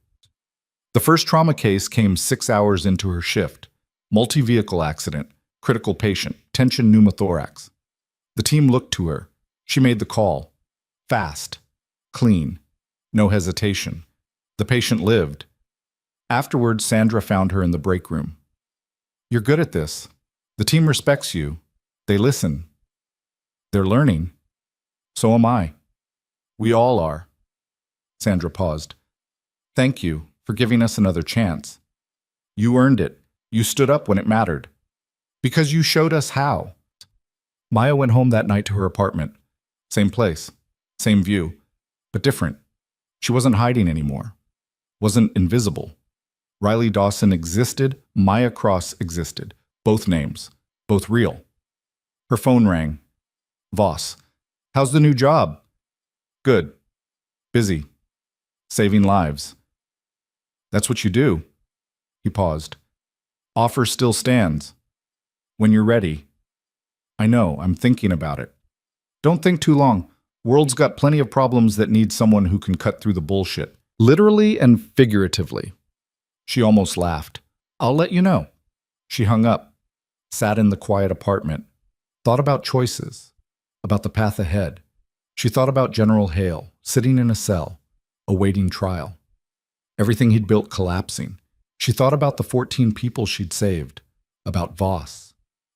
The first trauma case came 6 hours into her shift. Multi-vehicle accident, critical patient, tension pneumothorax. The team looked to her. She made the call. Fast. Clean. No hesitation. The patient lived. Afterwards, Sandra found her in the break room. You're good at this. The team respects you. They listen. They're learning. So am I. We all are. Sandra paused. Thank you for giving us another chance. You earned it. You stood up when it mattered. Because you showed us how. Maya went home that night to her apartment. Same place, same view, but different. She wasn't hiding anymore. Wasn't invisible. Riley Dawson existed, Maya Cross existed. Both names, both real. Her phone rang. Voss. How's the new job? Good. Busy. Saving lives. That's what you do. He paused. Offer still stands. When you're ready. I know, I'm thinking about it. Don't think too long. World's got plenty of problems that need someone who can cut through the bullshit. Literally and figuratively. She almost laughed. I'll let you know. She hung up, sat in the quiet apartment, thought about choices, about the path ahead. She thought about General Hale, sitting in a cell, awaiting trial. Everything he'd built collapsing. She thought about the 14 people she'd saved, about Voss,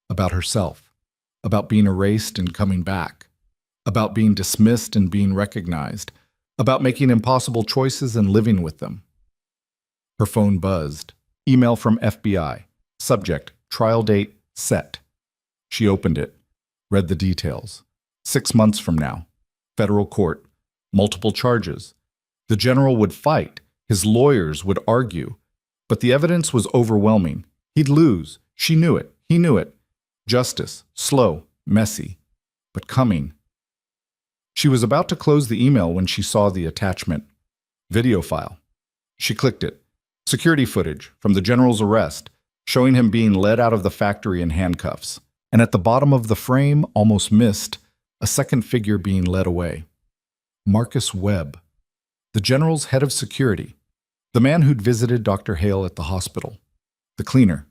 about herself, about being erased and coming back, about being dismissed and being recognized, about making impossible choices and living with them. Her phone buzzed. Email from FBI. Subject, trial date, set. She opened it, read the details. 6 months from now. Federal court. Multiple charges. The general would fight. His lawyers would argue. But the evidence was overwhelming. He'd lose. She knew it. He knew it. Justice. Slow. Messy. But coming. She was about to close the email when she saw the attachment. Video file. She clicked it. Security footage from the general's arrest, showing him being led out of the factory in handcuffs. And at the bottom of the frame, almost missed, a second figure being led away. Marcus Webb, the general's head of security, the man who'd visited Dr. Hale at the hospital, the cleaner.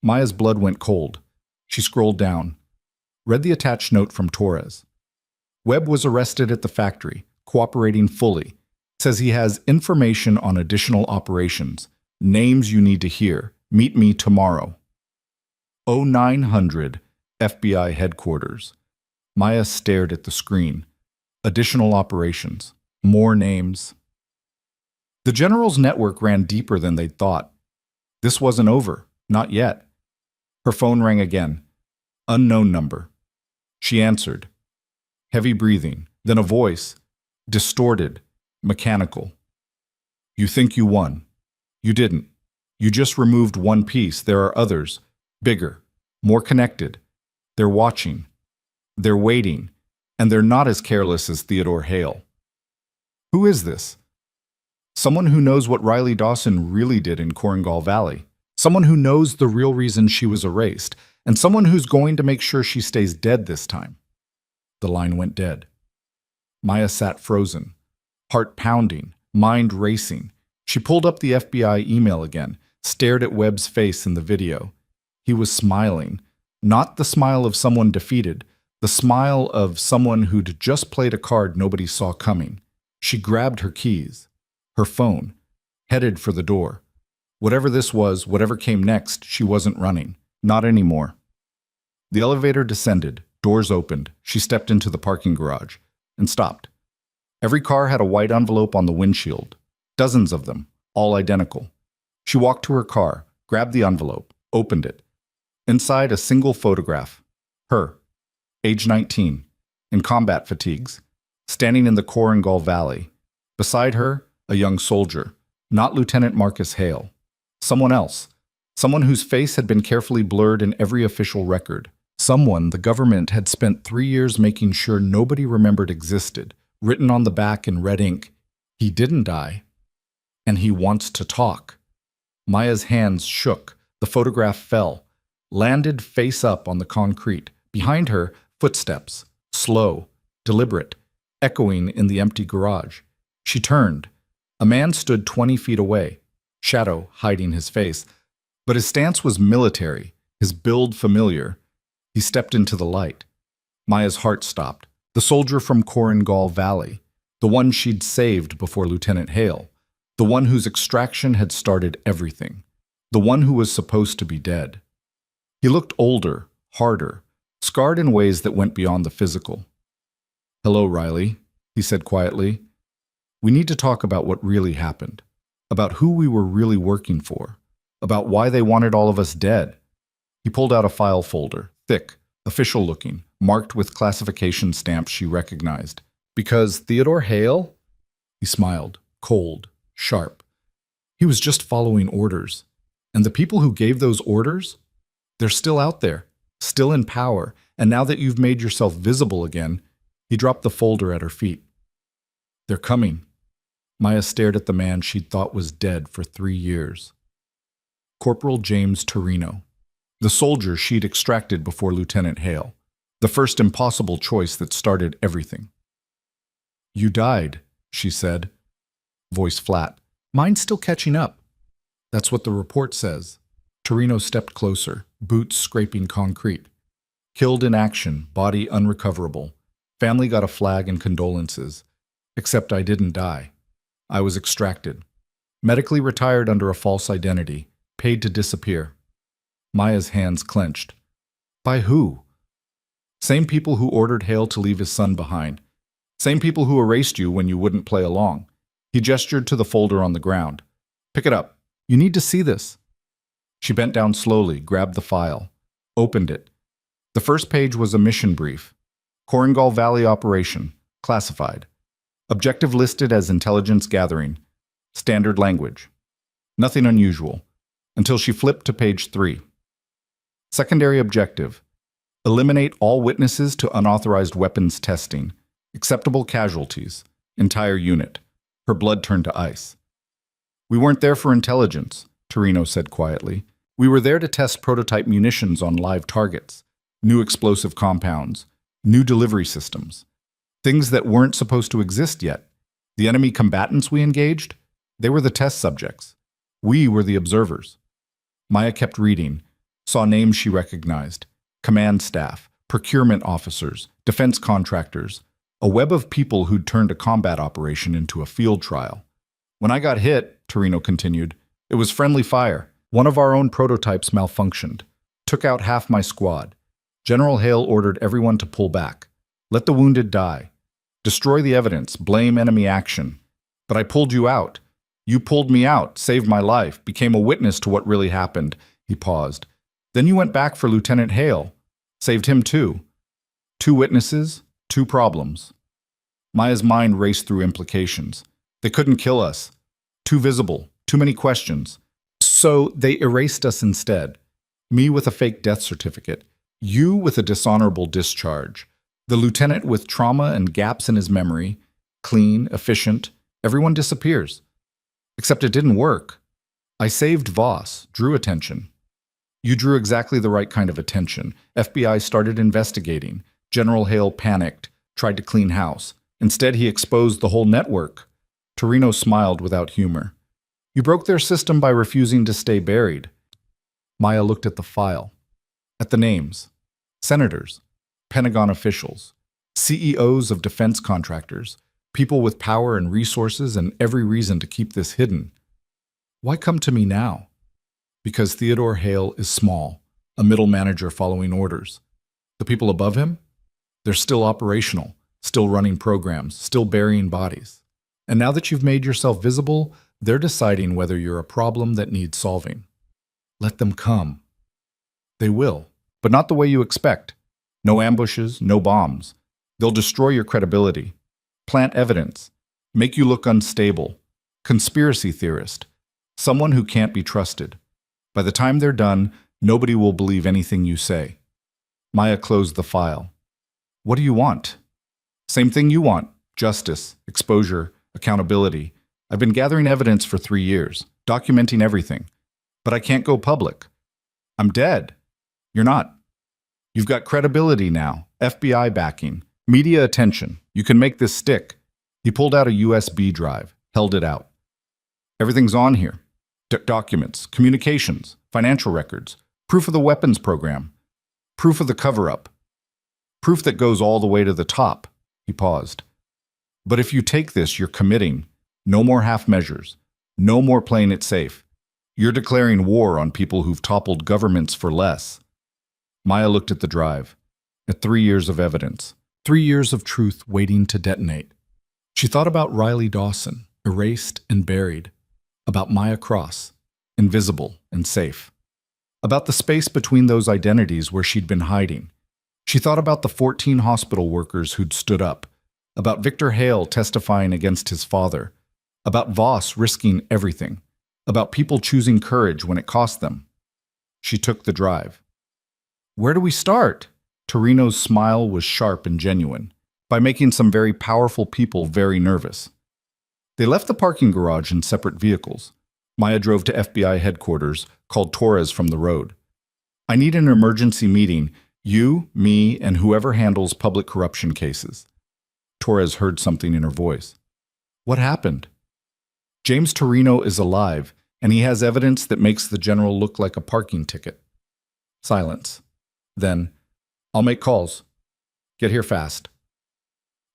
Maya's blood went cold. She scrolled down, read the attached note from Torres. Webb was arrested at the factory, cooperating fully. Says he has information on additional operations. Names you need to hear. Meet me tomorrow. 0900 FBI headquarters. Maya stared at the screen. Additional operations. More names. The general's network ran deeper than they'd thought. This wasn't over. Not yet. Her phone rang again. Unknown number. She answered. Heavy breathing. Then a voice. Distorted. Mechanical. You think you won. You didn't. You just removed one piece. There are others. Bigger. More connected. They're watching. They're waiting. And they're not as careless as Theodore Hale. Who is this? Someone who knows what Riley Dawson really did in Korengal Valley. Someone who knows the real reason she was erased. And someone who's going to make sure she stays dead this time. The line went dead. Maya sat frozen. Heart pounding, mind racing. She pulled up the FBI email again, stared at Webb's face in the video. He was smiling, not the smile of someone defeated, the smile of someone who'd just played a card nobody saw coming. She grabbed her keys, her phone, headed for the door. Whatever this was, whatever came next, she wasn't running. Not anymore. The elevator descended, doors opened. She stepped into the parking garage and stopped. Every car had a white envelope on the windshield. Dozens of them, all identical. She walked to her car, grabbed the envelope, opened it. Inside, a single photograph. Her, age 19, in combat fatigues, standing in the Korengal Valley. Beside her, a young soldier, not Lieutenant Marcus Hale. Someone else. Someone whose face had been carefully blurred in every official record. Someone the government had spent 3 years making sure nobody remembered existed. Written on the back in red ink, he didn't die, and he wants to talk. Maya's hands shook. The photograph fell, landed face up on the concrete. Behind her, footsteps, slow, deliberate. echoing in the empty garage. She turned. A man stood 20 feet away, shadow hiding his face, but his stance was military, his build familiar. He stepped into the light. Maya's heart stopped. The soldier from Korengal Valley, the one she'd saved before Lieutenant Hale, the one whose extraction had started everything, the one who was supposed to be dead. He looked older, harder, scarred in ways that went beyond the physical. "Hello, Riley," he said quietly. "We need to talk about what really happened, about who we were really working for, about why they wanted all of us dead." He pulled out a file folder, thick, official-looking, marked with classification stamps she recognized. "Because Theodore Hale?" He smiled, cold, sharp. He was just following orders. And the people who gave those orders? They're still out there, still in power, and now that you've made yourself visible again, he dropped the folder at her feet. "They're coming." Maya stared at the man she'd thought was dead for 3 years. Corporal James Torino, the soldier she'd extracted before Lieutenant Hale, the first impossible choice that started everything. "You died," she said, voice flat. "Mine's still catching up." "That's what the report says." Torino stepped closer, boots scraping concrete. "Killed in action, body unrecoverable. Family got a flag and condolences. Except I didn't die. I was extracted. Medically retired under a false identity, paid to disappear." Maya's hands clenched. "By who?" "Same people who ordered Hale to leave his son behind. Same people who erased you when you wouldn't play along." He gestured to the folder on the ground. "Pick it up. You need to see this." She bent down slowly, grabbed the file, opened it. The first page was a mission brief. Korengal Valley Operation, classified. Objective listed as intelligence gathering. Standard language. Nothing unusual, until she flipped to page 3. Secondary objective. Eliminate all witnesses to unauthorized weapons testing. Acceptable casualties. Entire unit. Her blood turned to ice. "We weren't there for intelligence," Torino said quietly. "We were there to test prototype munitions on live targets, new explosive compounds, new delivery systems. Things that weren't supposed to exist yet. The enemy combatants we engaged, they were the test subjects. We were the observers." Maya kept reading, saw names she recognized. Command staff, procurement officers, defense contractors, a web of people who'd turned a combat operation into a field trial. "When I got hit," Torino continued, "it was friendly fire. One of our own prototypes malfunctioned. Took out half my squad. General Hale ordered everyone to pull back. Let the wounded die. Destroy the evidence, blame enemy action. But I pulled you out. You pulled me out, saved my life, became a witness to what really happened." He paused. "Then you went back for Lieutenant Hale. Saved him too. 2 witnesses, 2 problems." Maya's mind raced through implications. They couldn't kill us. Too visible, too many questions. So they erased us instead. Me with a fake death certificate. You with a dishonorable discharge. The lieutenant with trauma and gaps in his memory. Clean, efficient. Everyone disappears. Except it didn't work. I saved Voss, drew attention. You drew exactly the right kind of attention. FBI started investigating. General Hale panicked, tried to clean house. Instead, he exposed the whole network. Torino smiled without humor. You broke their system by refusing to stay buried. Maya looked at the file, at the names. Senators, Pentagon officials, CEOs of defense contractors, people with power and resources and every reason to keep this hidden. Why come to me now? Because Theodore Hale is small, a middle manager following orders. The people above him? They're still operational, still running programs, still burying bodies. And now that you've made yourself visible, they're deciding whether you're a problem that needs solving. Let them come. They will, but not the way you expect. No ambushes, no bombs. They'll destroy your credibility, plant evidence, make you look unstable, conspiracy theorist, someone who can't be trusted. By the time they're done, nobody will believe anything you say. Maya closed the file. What do you want? Same thing you want. Justice, exposure, accountability. I've been gathering evidence for 3 years, documenting everything. But I can't go public. I'm dead. You're not. You've got credibility now, FBI backing, Media attention. You can make this stick. He pulled out a USB drive, held it out. Everything's on here. Documents, communications, financial records, proof of the weapons program, proof of the cover-up, proof that goes all the way to the top. He paused. But if you take this, you're committing. No more half measures. No more playing it safe. You're declaring war on people who've toppled governments for less. Maya looked at the drive, at 3 years of evidence, 3 years of truth waiting to detonate. She thought about Riley Dawson, erased and buried, about Maya Cross, invisible and safe, about the space between those identities where she'd been hiding. She thought about the 14 hospital workers who'd stood up, about Victor Hale testifying against his father, about Voss risking everything, about people choosing courage when it cost them. She took the drive. Where do we start? Torino's smile was sharp and genuine, by making some very powerful people very nervous. They left the parking garage in separate vehicles. Maya drove to FBI headquarters, called Torres from the road. I need an emergency meeting, you, me, and whoever handles public corruption cases. Torres heard something in her voice. What happened? James Torino is alive, and he has evidence that makes the general look like a parking ticket. Silence. Then, I'll make calls. Get here fast.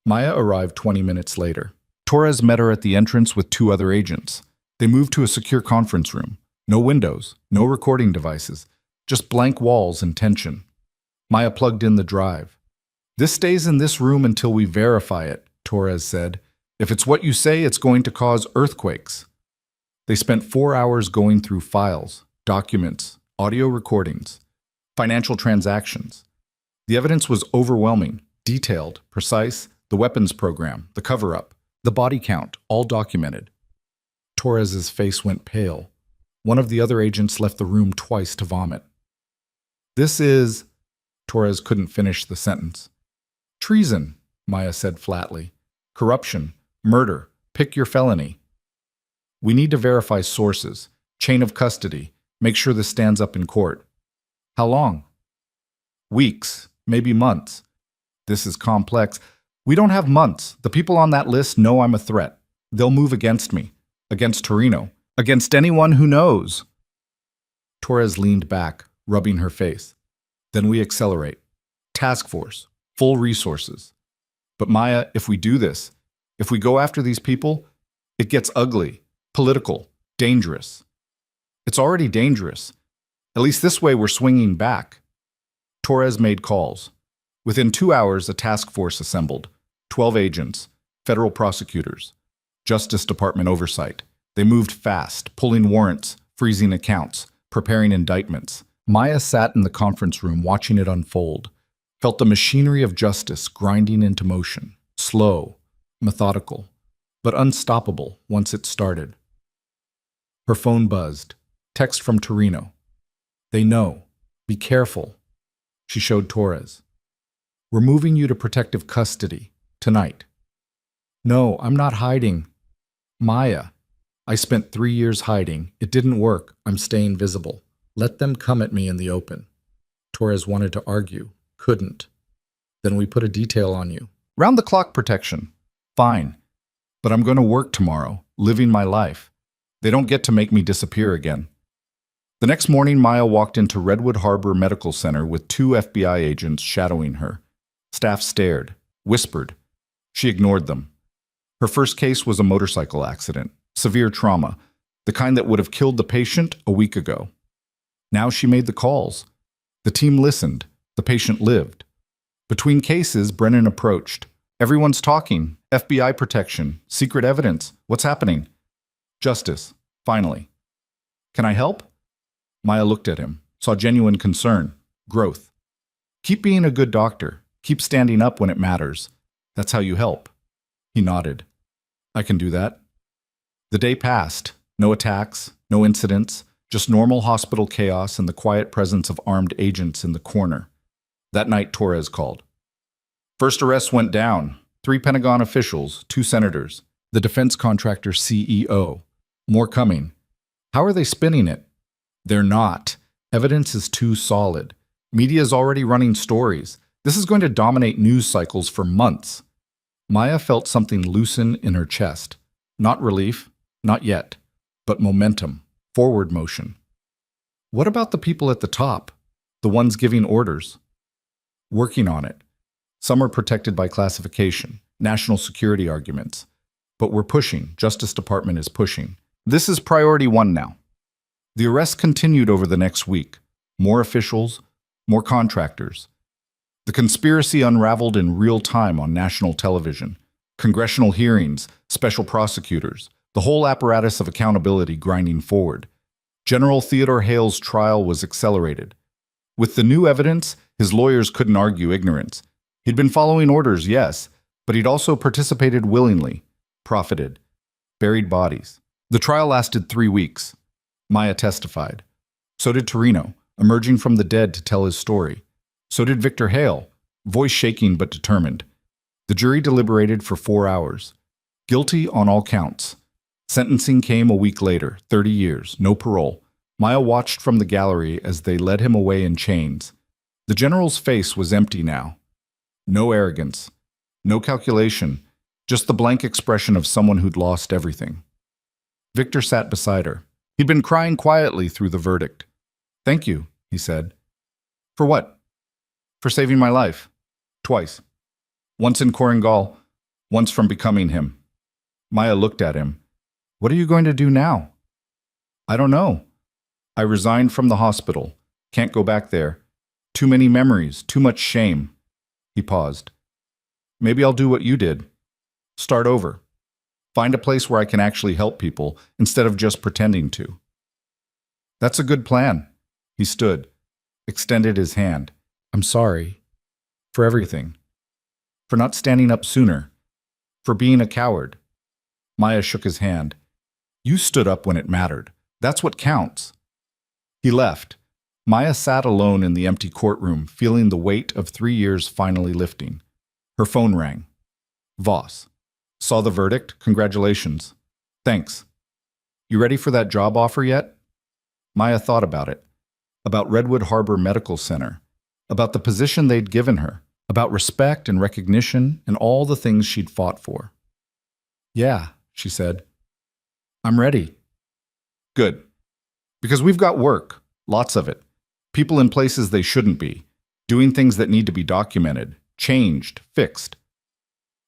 Maya arrived 20 minutes later. Torres met her at the entrance with 2 other agents. They moved to a secure conference room. No windows, no recording devices, just blank walls and tension. Maya plugged in the drive. This stays in this room until we verify it, Torres said. If it's what you say, it's going to cause earthquakes. They spent 4 hours going through files, documents, audio recordings, financial transactions. The evidence was overwhelming, detailed, precise, the weapons program, the cover-up, the body count, all documented. Torres's face went pale. One of the other agents left the room twice to vomit. This is... Torres couldn't finish the sentence. Treason, Maya said flatly. Corruption, murder, pick your felony. We need to verify sources, chain of custody, make sure this stands up in court. How long? Weeks, maybe months. This is complex. We don't have months. The people on that list know I'm a threat. They'll move against me, against Torino, against anyone who knows. Torres leaned back, rubbing her face. Then we accelerate. Task force, full resources. But Maya, if we do this, if we go after these people, it gets ugly, political, dangerous. It's already dangerous. At least this way we're swinging back. Torres made calls. Within 2 hours, a task force assembled. 12 agents, federal prosecutors, Justice Department oversight. They moved fast, pulling warrants, freezing accounts, preparing indictments. Maya sat in the conference room watching it unfold, felt the machinery of justice grinding into motion, slow, methodical, but unstoppable once it started. Her phone buzzed. Text from Torino. They know. Be careful. She showed Torres. We're moving you to protective custody, tonight. No, I'm not hiding. Maya, I spent 3 years hiding. It didn't work. I'm staying visible. Let them come at me in the open. Torres wanted to argue. Couldn't. Then we put a detail on you. Round-the-clock protection. Fine. But I'm going to work tomorrow, living my life. They don't get to make me disappear again. The next morning, Maya walked into Redwood Harbor Medical Center with 2 FBI agents shadowing her. Staff stared, whispered. She ignored them. Her first case was a motorcycle accident, severe trauma, the kind that would have killed the patient a week ago. Now she made the calls. The team listened. The patient lived. Between cases, Brennan approached. Everyone's talking. FBI protection. Secret evidence. What's happening? Justice. Finally. Can I help? Maya looked at him, saw genuine concern. Growth. Keep being a good doctor. Keep standing up when it matters. That's how you help. He nodded. I can do that. The day passed. No attacks, no incidents, just normal hospital chaos and the quiet presence of armed agents in the corner. That night, Torres called. First arrest went down. 3 Pentagon officials, 2 senators, the defense contractor CEO. More coming. How are they spinning it? They're not. Evidence is too solid. Media's already running stories. This is going to dominate news cycles for months. Maya felt something loosen in her chest. Not relief, not yet, but momentum, forward motion. What about the people at the top? The ones giving orders? Working on it. Some are protected by classification, national security arguments. But we're pushing. Justice Department is pushing. This is priority one now. The arrests continued over the next week. More officials, more contractors. The conspiracy unraveled in real time on national television. Congressional hearings, special prosecutors, the whole apparatus of accountability grinding forward. General Theodore Hale's trial was accelerated. With the new evidence, his lawyers couldn't argue ignorance. He'd been following orders, yes, but he'd also participated willingly, profited, buried bodies. The trial lasted 3 weeks. Maya testified. So did Torino, emerging from the dead to tell his story. So did Victor Hale, voice shaking but determined. The jury deliberated for 4 hours. Guilty on all counts. Sentencing came a week later, 30 years, no parole. Maya watched from the gallery as they led him away in chains. The general's face was empty now. No arrogance, no calculation, just the blank expression of someone who'd lost everything. Victor sat beside her. He'd been crying quietly through the verdict. "Thank you," he said. "For what?" "For saving my life. Twice. Once in Korengal, once from becoming him." Maya looked at him. "What are you going to do now?" "I don't know. I resigned from the hospital. Can't go back there. Too many memories, too much shame." He paused. "Maybe I'll do what you did. Start over. Find a place where I can actually help people instead of just pretending to." "That's a good plan." He stood, extended his hand. "I'm sorry. For everything. For not standing up sooner. For being a coward." Maya shook his hand. "You stood up when it mattered. That's what counts." He left. Maya sat alone in the empty courtroom, feeling the weight of 3 years finally lifting. Her phone rang. "Voss. Saw the verdict? Congratulations." "Thanks. You ready for that job offer yet?" Maya thought about it. About Redwood Harbor Medical Center. About the position they'd given her. About respect and recognition and all the things she'd fought for. "Yeah," she said. "I'm ready." "Good. Because we've got work. Lots of it. People in places they shouldn't be. Doing things that need to be documented, changed, fixed."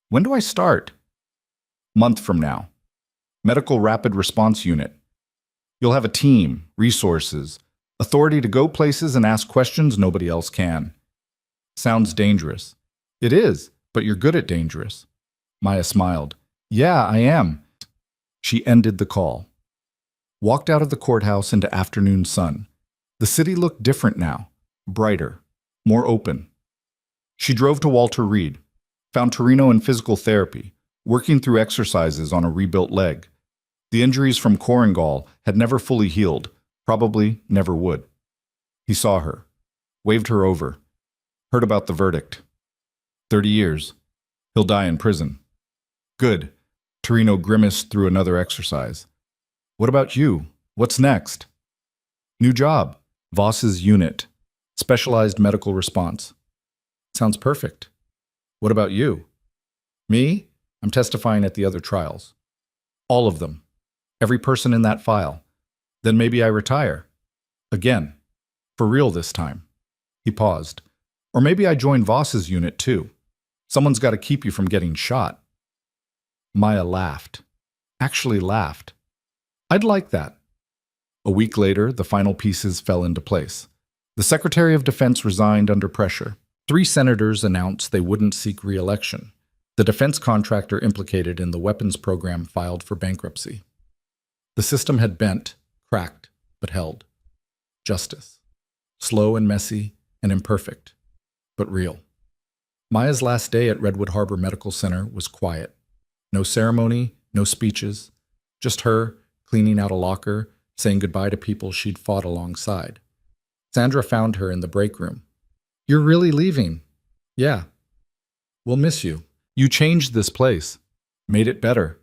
"When do I start?" "Month from now. Medical Rapid Response Unit. You'll have a team, resources, authority to go places and ask questions nobody else can." "Sounds dangerous." "It is, but you're good at dangerous." Maya smiled. "Yeah, I am." She ended the call. Walked out of the courthouse into afternoon sun. The city looked different now, brighter, more open. She drove to Walter Reed, found Torino in physical therapy, working through exercises on a rebuilt leg. The injuries from Korengal had never fully healed, probably never would. He saw her, waved her over, heard about the verdict. 30 years. He'll die in prison. Good. Torino grimaced through another exercise. "What about you? What's next?" "New job. Voss's unit. Specialized medical response." "Sounds perfect." "What about you?" "Me? I'm testifying at the other trials." "All of them. Every person in that file. Then maybe I retire. Again. For real this time." He paused. "Or maybe I join Voss's unit too. Someone's got to keep you from getting shot." Maya laughed. Actually laughed. "I'd like that." A week later, the final pieces fell into place. The Secretary of Defense resigned under pressure. 3 senators announced they wouldn't seek re-election. The defense contractor implicated in the weapons program filed for bankruptcy. The system had bent, cracked, but held. Justice. Slow and messy and imperfect, but real. Maya's last day at Redwood Harbor Medical Center was quiet. No ceremony, no speeches, just her cleaning out a locker, saying goodbye to people she'd fought alongside. Sandra found her in the break room. "You're really leaving?" "Yeah." "We'll miss you. You changed this place. Made it better."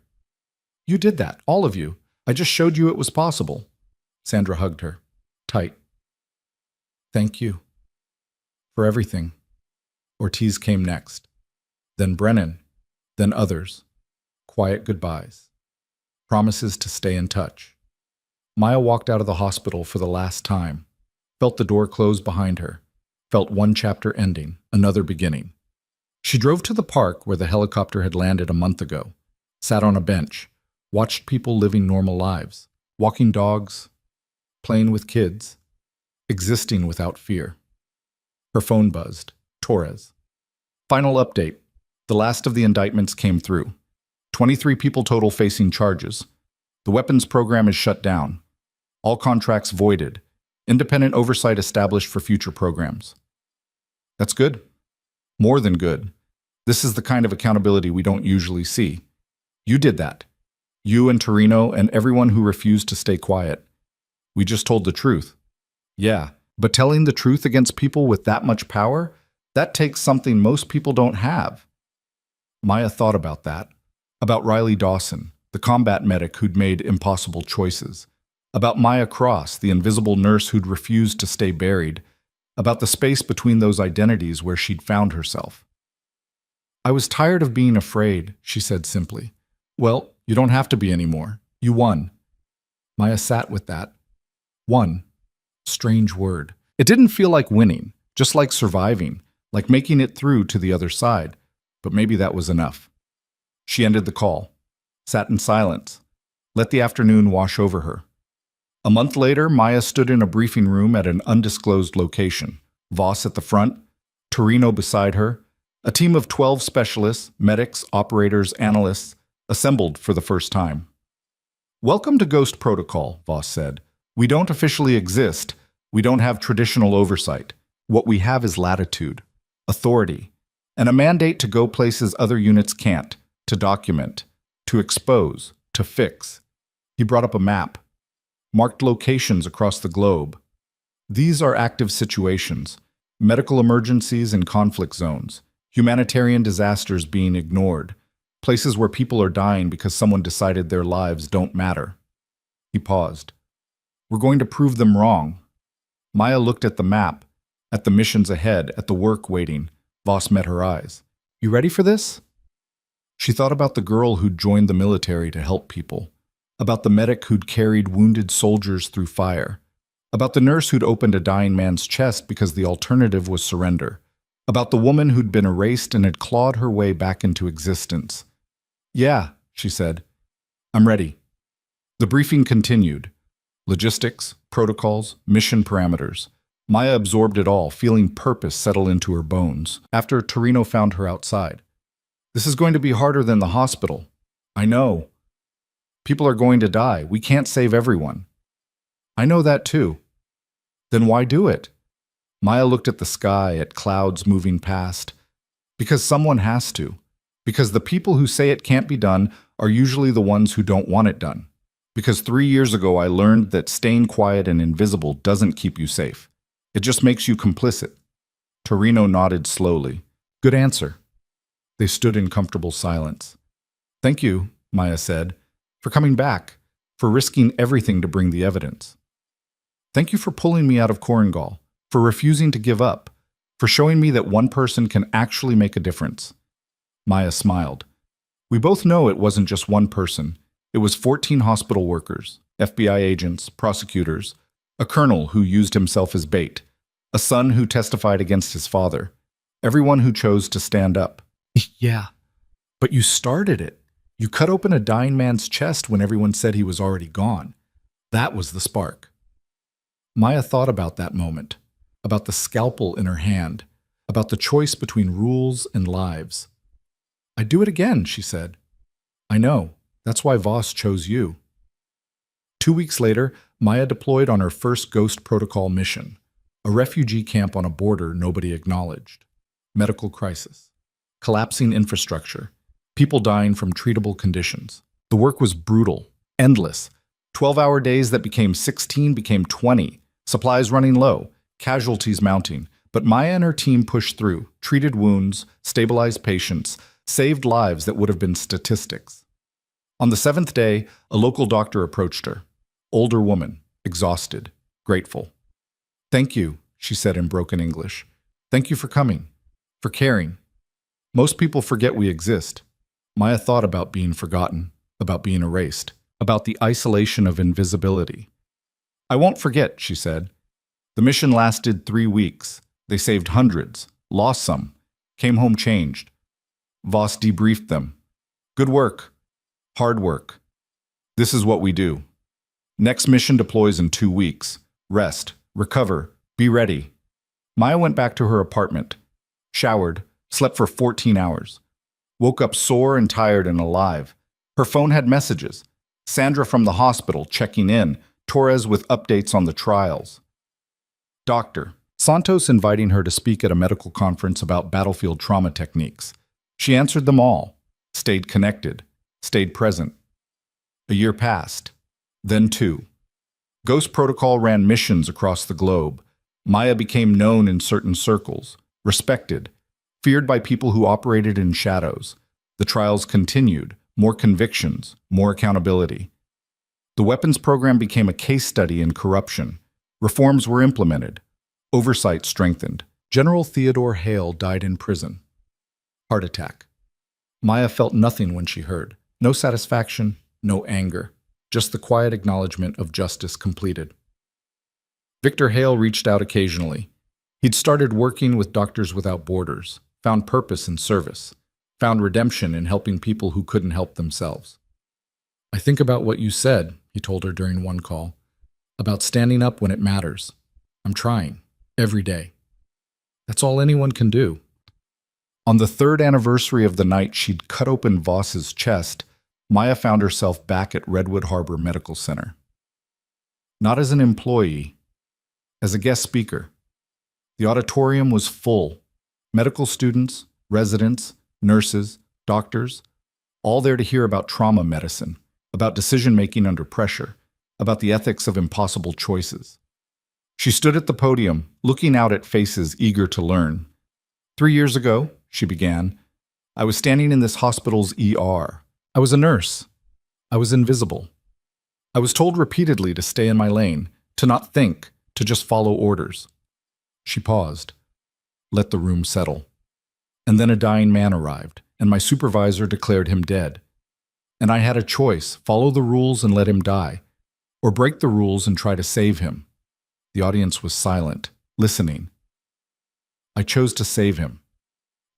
"You did that, all of you. I just showed you it was possible." Sandra hugged her, tight. "Thank you. For everything." Ortiz came next. Then Brennan. Then others. Quiet goodbyes. Promises to stay in touch. Maya walked out of the hospital for the last time, felt the door close behind her, felt one chapter ending, another beginning. She drove to the park where the helicopter had landed a month ago, sat on a bench, watched people living normal lives, walking dogs, playing with kids, existing without fear. Her phone buzzed. Torres. Final update. The last of the indictments came through. 23 people total facing charges. The weapons program is shut down. All contracts voided. Independent oversight established for future programs. That's good. More than good. This is the kind of accountability we don't usually see. You did that. You and Torino and everyone who refused to stay quiet. We just told the truth. Yeah, but telling the truth against people with that much power, that takes something most people don't have. Maya thought about that. About Riley Dawson, the combat medic who'd made impossible choices. About Maya Cross, the invisible nurse who'd refused to stay buried. About the space between those identities where she'd found herself. I was tired of being afraid, she said simply. Well, you don't have to be anymore. You won. Maya sat with that. Won. Strange word. It didn't feel like winning, just like surviving, like making it through to the other side. But maybe that was enough. She ended the call, sat in silence, let the afternoon wash over her. A month later, Maya stood in a briefing room at an undisclosed location. Voss at the front, Torino beside her, a team of 12 specialists, medics, operators, analysts, assembled for the first time. Welcome to Ghost Protocol, Voss said. We don't officially exist. We don't have traditional oversight. What we have is latitude, authority, and a mandate to go places other units can't, to document, to expose, to fix. He brought up a map, marked locations across the globe. These are active situations, medical emergencies and conflict zones, humanitarian disasters being ignored, places where people are dying because someone decided their lives don't matter. He paused. We're going to prove them wrong. Maya looked at the map, at the missions ahead, at the work waiting. Voss met her eyes. You ready for this? She thought about the girl who'd joined the military to help people, about the medic who'd carried wounded soldiers through fire, about the nurse who'd opened a dying man's chest because the alternative was surrender, about the woman who'd been erased and had clawed her way back into existence. Yeah, she said. I'm ready. The briefing continued. Logistics, protocols, mission parameters. Maya absorbed it all, feeling purpose settle into her bones, after Torino found her outside. This is going to be harder than the hospital. I know. People are going to die. We can't save everyone. I know that too. Then why do it? Maya looked at the sky, at clouds moving past. Because someone has to. Because the people who say it can't be done are usually the ones who don't want it done. Because 3 years ago I learned that staying quiet and invisible doesn't keep you safe. It just makes you complicit. Torino nodded slowly. Good answer. They stood in comfortable silence. Thank you, Maya said, for coming back, for risking everything to bring the evidence. Thank you for pulling me out of Korengal, for refusing to give up, for showing me that one person can actually make a difference. Maya smiled. We both know it wasn't just one person. It was 14 hospital workers, FBI agents, prosecutors, a colonel who used himself as bait, a son who testified against his father, everyone who chose to stand up. Yeah, but you started it. You cut open a dying man's chest when everyone said he was already gone. That was the spark. Maya thought about that moment, about the scalpel in her hand, about the choice between rules and lives. I'd do it again, she said. I know. That's why Voss chose you. 2 weeks later, Maya deployed on her first Ghost Protocol mission, a refugee camp on a border nobody acknowledged. Medical crisis. Collapsing infrastructure. People dying from treatable conditions. The work was brutal, endless. 12-hour days that became 16 became 20. Supplies running low, casualties mounting. But Maya and her team pushed through, treated wounds, stabilized patients, saved lives that would have been statistics. On the 7th day, a local doctor approached her. Older woman, exhausted, grateful. Thank you, she said in broken English. Thank you for coming. for caring. Most people forget we exist. Maya thought about being forgotten, about being erased, about the isolation of invisibility. I won't forget, she said. The mission lasted 3 weeks. They saved hundreds, lost some, came home changed. Voss debriefed them. Good work. Hard work. This is what we do. Next mission deploys in 2 weeks. Rest, recover, be ready. Maya went back to her apartment, showered, slept for 14 hours. Woke up sore and tired and alive. Her phone had messages. Sandra from the hospital checking in, Torres with updates on the trials. Doctor. Santos inviting her to speak at a medical conference about battlefield trauma techniques. She answered them all, stayed connected, stayed present. A year passed. Then 2. Ghost Protocol ran missions across the globe. Maya became known in certain circles, respected, feared by people who operated in shadows. The trials continued, more convictions, more accountability. The weapons program became a case study in corruption. Reforms were implemented. Oversight strengthened. General Theodore Hale died in prison. Heart attack. Maya felt nothing when she heard. No satisfaction, no anger. Just the quiet acknowledgement of justice completed. Victor Hale reached out occasionally. He'd started working with Doctors Without Borders, found purpose in service, found redemption in helping people who couldn't help themselves. I think about what you said, he told her during one call, about standing up when it matters. I'm trying, every day. That's all anyone can do. On the 3rd anniversary of the night she'd cut open Voss's chest, Maya found herself back at Redwood Harbor Medical Center. Not as an employee, as a guest speaker. The auditorium was full. Medical students, residents, nurses, doctors, all there to hear about trauma medicine, about decision-making under pressure, about the ethics of impossible choices. She stood at the podium, looking out at faces eager to learn. 3 years ago, she began, I was standing in this hospital's ER. I was a nurse. I was invisible. I was told repeatedly to stay in my lane, to not think, to just follow orders. She paused, let the room settle. And then a dying man arrived, and my supervisor declared him dead. And I had a choice, follow the rules and let him die, or break the rules and try to save him. The audience was silent, listening. I chose to save him.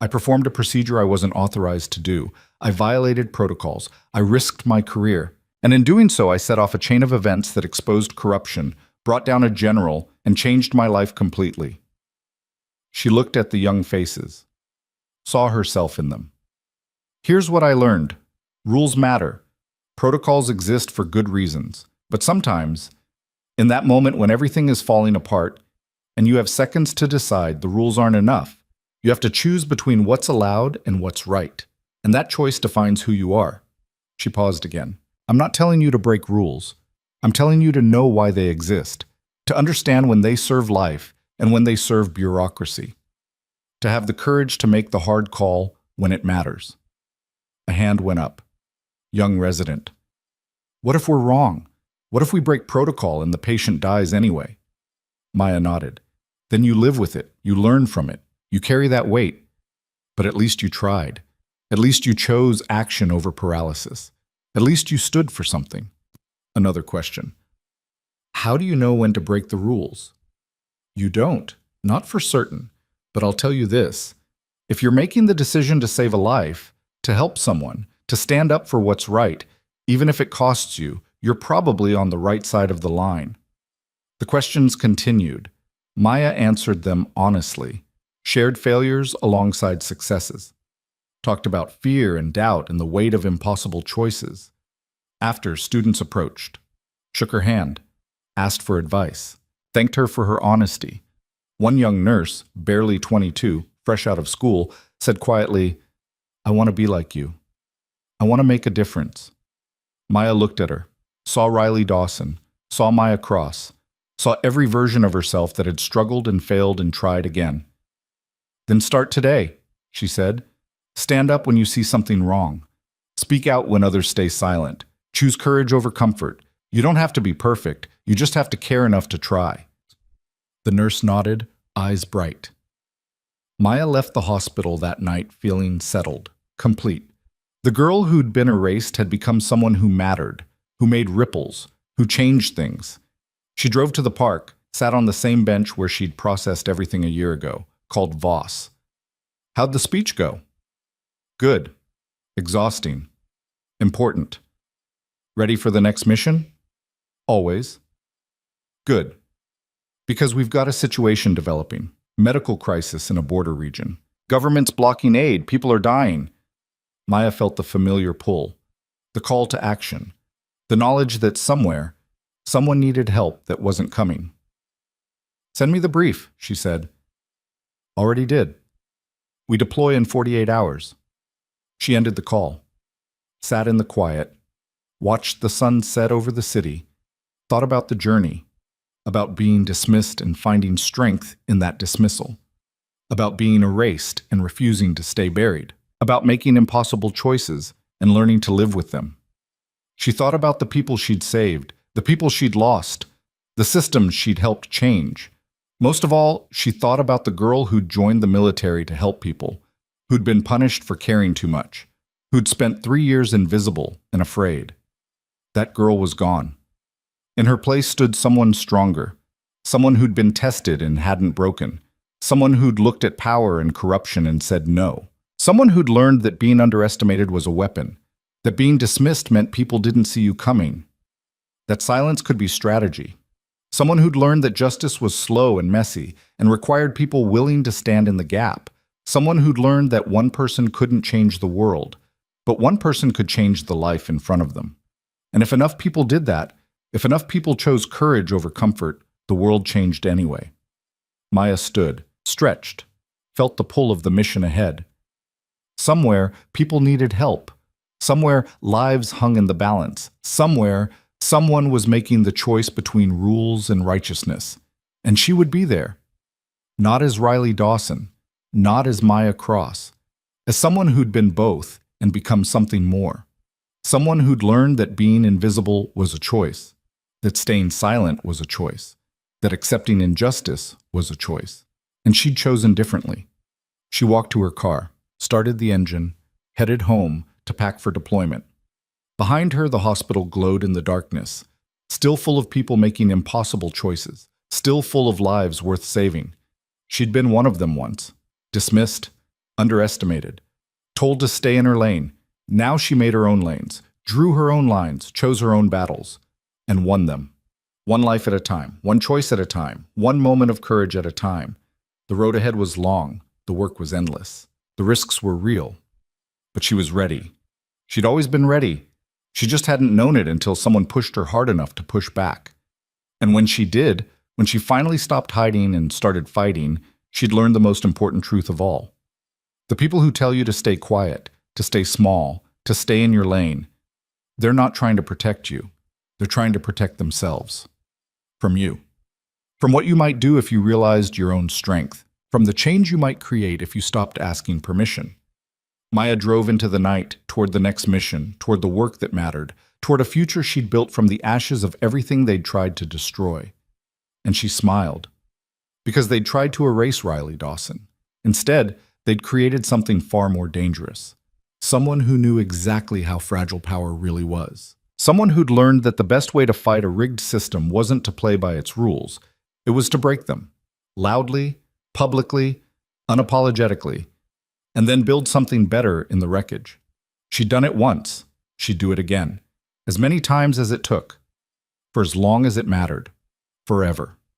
I performed a procedure I wasn't authorized to do. I violated protocols. I risked my career. And in doing so, I set off a chain of events that exposed corruption, brought down a general, and changed my life completely. She looked at the young faces, saw herself in them. Here's what I learned. Rules matter. Protocols exist for good reasons. But sometimes, in that moment when everything is falling apart, and you have seconds to decide, the rules aren't enough. You have to choose between what's allowed and what's right. And that choice defines who you are. She paused again. I'm not telling you to break rules. I'm telling you to know why they exist, to understand when they serve life and when they serve bureaucracy, to have the courage to make the hard call when it matters. A hand went up. Young resident. What if we're wrong? What if we break protocol and the patient dies anyway? Maya nodded. Then you live with it. You learn from it. You carry that weight. But at least you tried. At least you chose action over paralysis. At least you stood for something. Another question. How do you know when to break the rules? You don't. Not for certain. But I'll tell you this. If you're making the decision to save a life, to help someone, to stand up for what's right, even if it costs you, you're probably on the right side of the line. The questions continued. Maya answered them honestly, shared failures alongside successes, talked about fear and doubt and the weight of impossible choices. After, students approached, shook her hand, asked for advice, thanked her for her honesty. One young nurse, barely 22, fresh out of school, said quietly, I want to be like you. I want to make a difference. Maya looked at her, saw Riley Dawson, saw Maya Cross, saw every version of herself that had struggled and failed and tried again. Then start today, she said. Stand up when you see something wrong. Speak out when others stay silent. Choose courage over comfort. You don't have to be perfect. You just have to care enough to try. The nurse nodded, eyes bright. Maya left the hospital that night feeling settled, complete. The girl who'd been erased had become someone who mattered, who made ripples, who changed things. She drove to the park, sat on the same bench where she'd processed everything a year ago, called Voss. How'd the speech go? Good. Exhausting. Important. Ready for the next mission? Always. Good. Because we've got a situation developing. Medical crisis in a border region. Government's blocking aid. People are dying. Maya felt the familiar pull, the call to action, the knowledge that somewhere, someone needed help that wasn't coming. Send me the brief, she said. Already did. We deploy in 48 hours. She ended the call, sat in the quiet, watched the sun set over the city, thought about the journey, about being dismissed and finding strength in that dismissal, about being erased and refusing to stay buried, about making impossible choices and learning to live with them. She thought about the people she'd saved, the people she'd lost, the systems she'd helped change. Most of all, she thought about the girl who'd joined the military to help people, who'd been punished for caring too much, who'd spent 3 years invisible and afraid. That girl was gone. In her place stood someone stronger, someone who'd been tested and hadn't broken, someone who'd looked at power and corruption and said no, someone who'd learned that being underestimated was a weapon, that being dismissed meant people didn't see you coming, that silence could be strategy, someone who'd learned that justice was slow and messy and required people willing to stand in the gap, someone who'd learned that one person couldn't change the world, but one person could change the life in front of them. And if enough people did that, if enough people chose courage over comfort, the world changed anyway. Maya stood, stretched, felt the pull of the mission ahead. Somewhere, people needed help. Somewhere, lives hung in the balance. Somewhere, someone was making the choice between rules and righteousness. And she would be there. Not as Riley Dawson, not as Maya Cross, as someone who'd been both and become something more. Someone who'd learned that being invisible was a choice, that staying silent was a choice, that accepting injustice was a choice. And she'd chosen differently. She walked to her car, started the engine, headed home to pack for deployment. Behind her, the hospital glowed in the darkness, still full of people making impossible choices, still full of lives worth saving. She'd been one of them once, dismissed, underestimated, told to stay in her lane. Now she made her own lanes, drew her own lines, chose her own battles, and won them. One life at a time, one choice at a time, one moment of courage at a time. The road ahead was long, the work was endless. The risks were real. But she was ready. She'd always been ready. She just hadn't known it until someone pushed her hard enough to push back. And when she did, when she finally stopped hiding and started fighting, she'd learned the most important truth of all. The people who tell you to stay quiet, to stay small, to stay in your lane, they're not trying to protect you. They're trying to protect themselves. From you. From what you might do if you realized your own strength. From the change you might create if you stopped asking permission. Maya drove into the night, toward the next mission, toward the work that mattered, toward a future she'd built from the ashes of everything they'd tried to destroy. And she smiled. Because they'd tried to erase Riley Dawson. Instead, they'd created something far more dangerous. Someone who knew exactly how fragile power really was. Someone who'd learned that the best way to fight a rigged system wasn't to play by its rules. It was to break them. Loudly, publicly, unapologetically, and then build something better in the wreckage. She'd done it once. She'd do it again. As many times as it took. For as long as it mattered. Forever.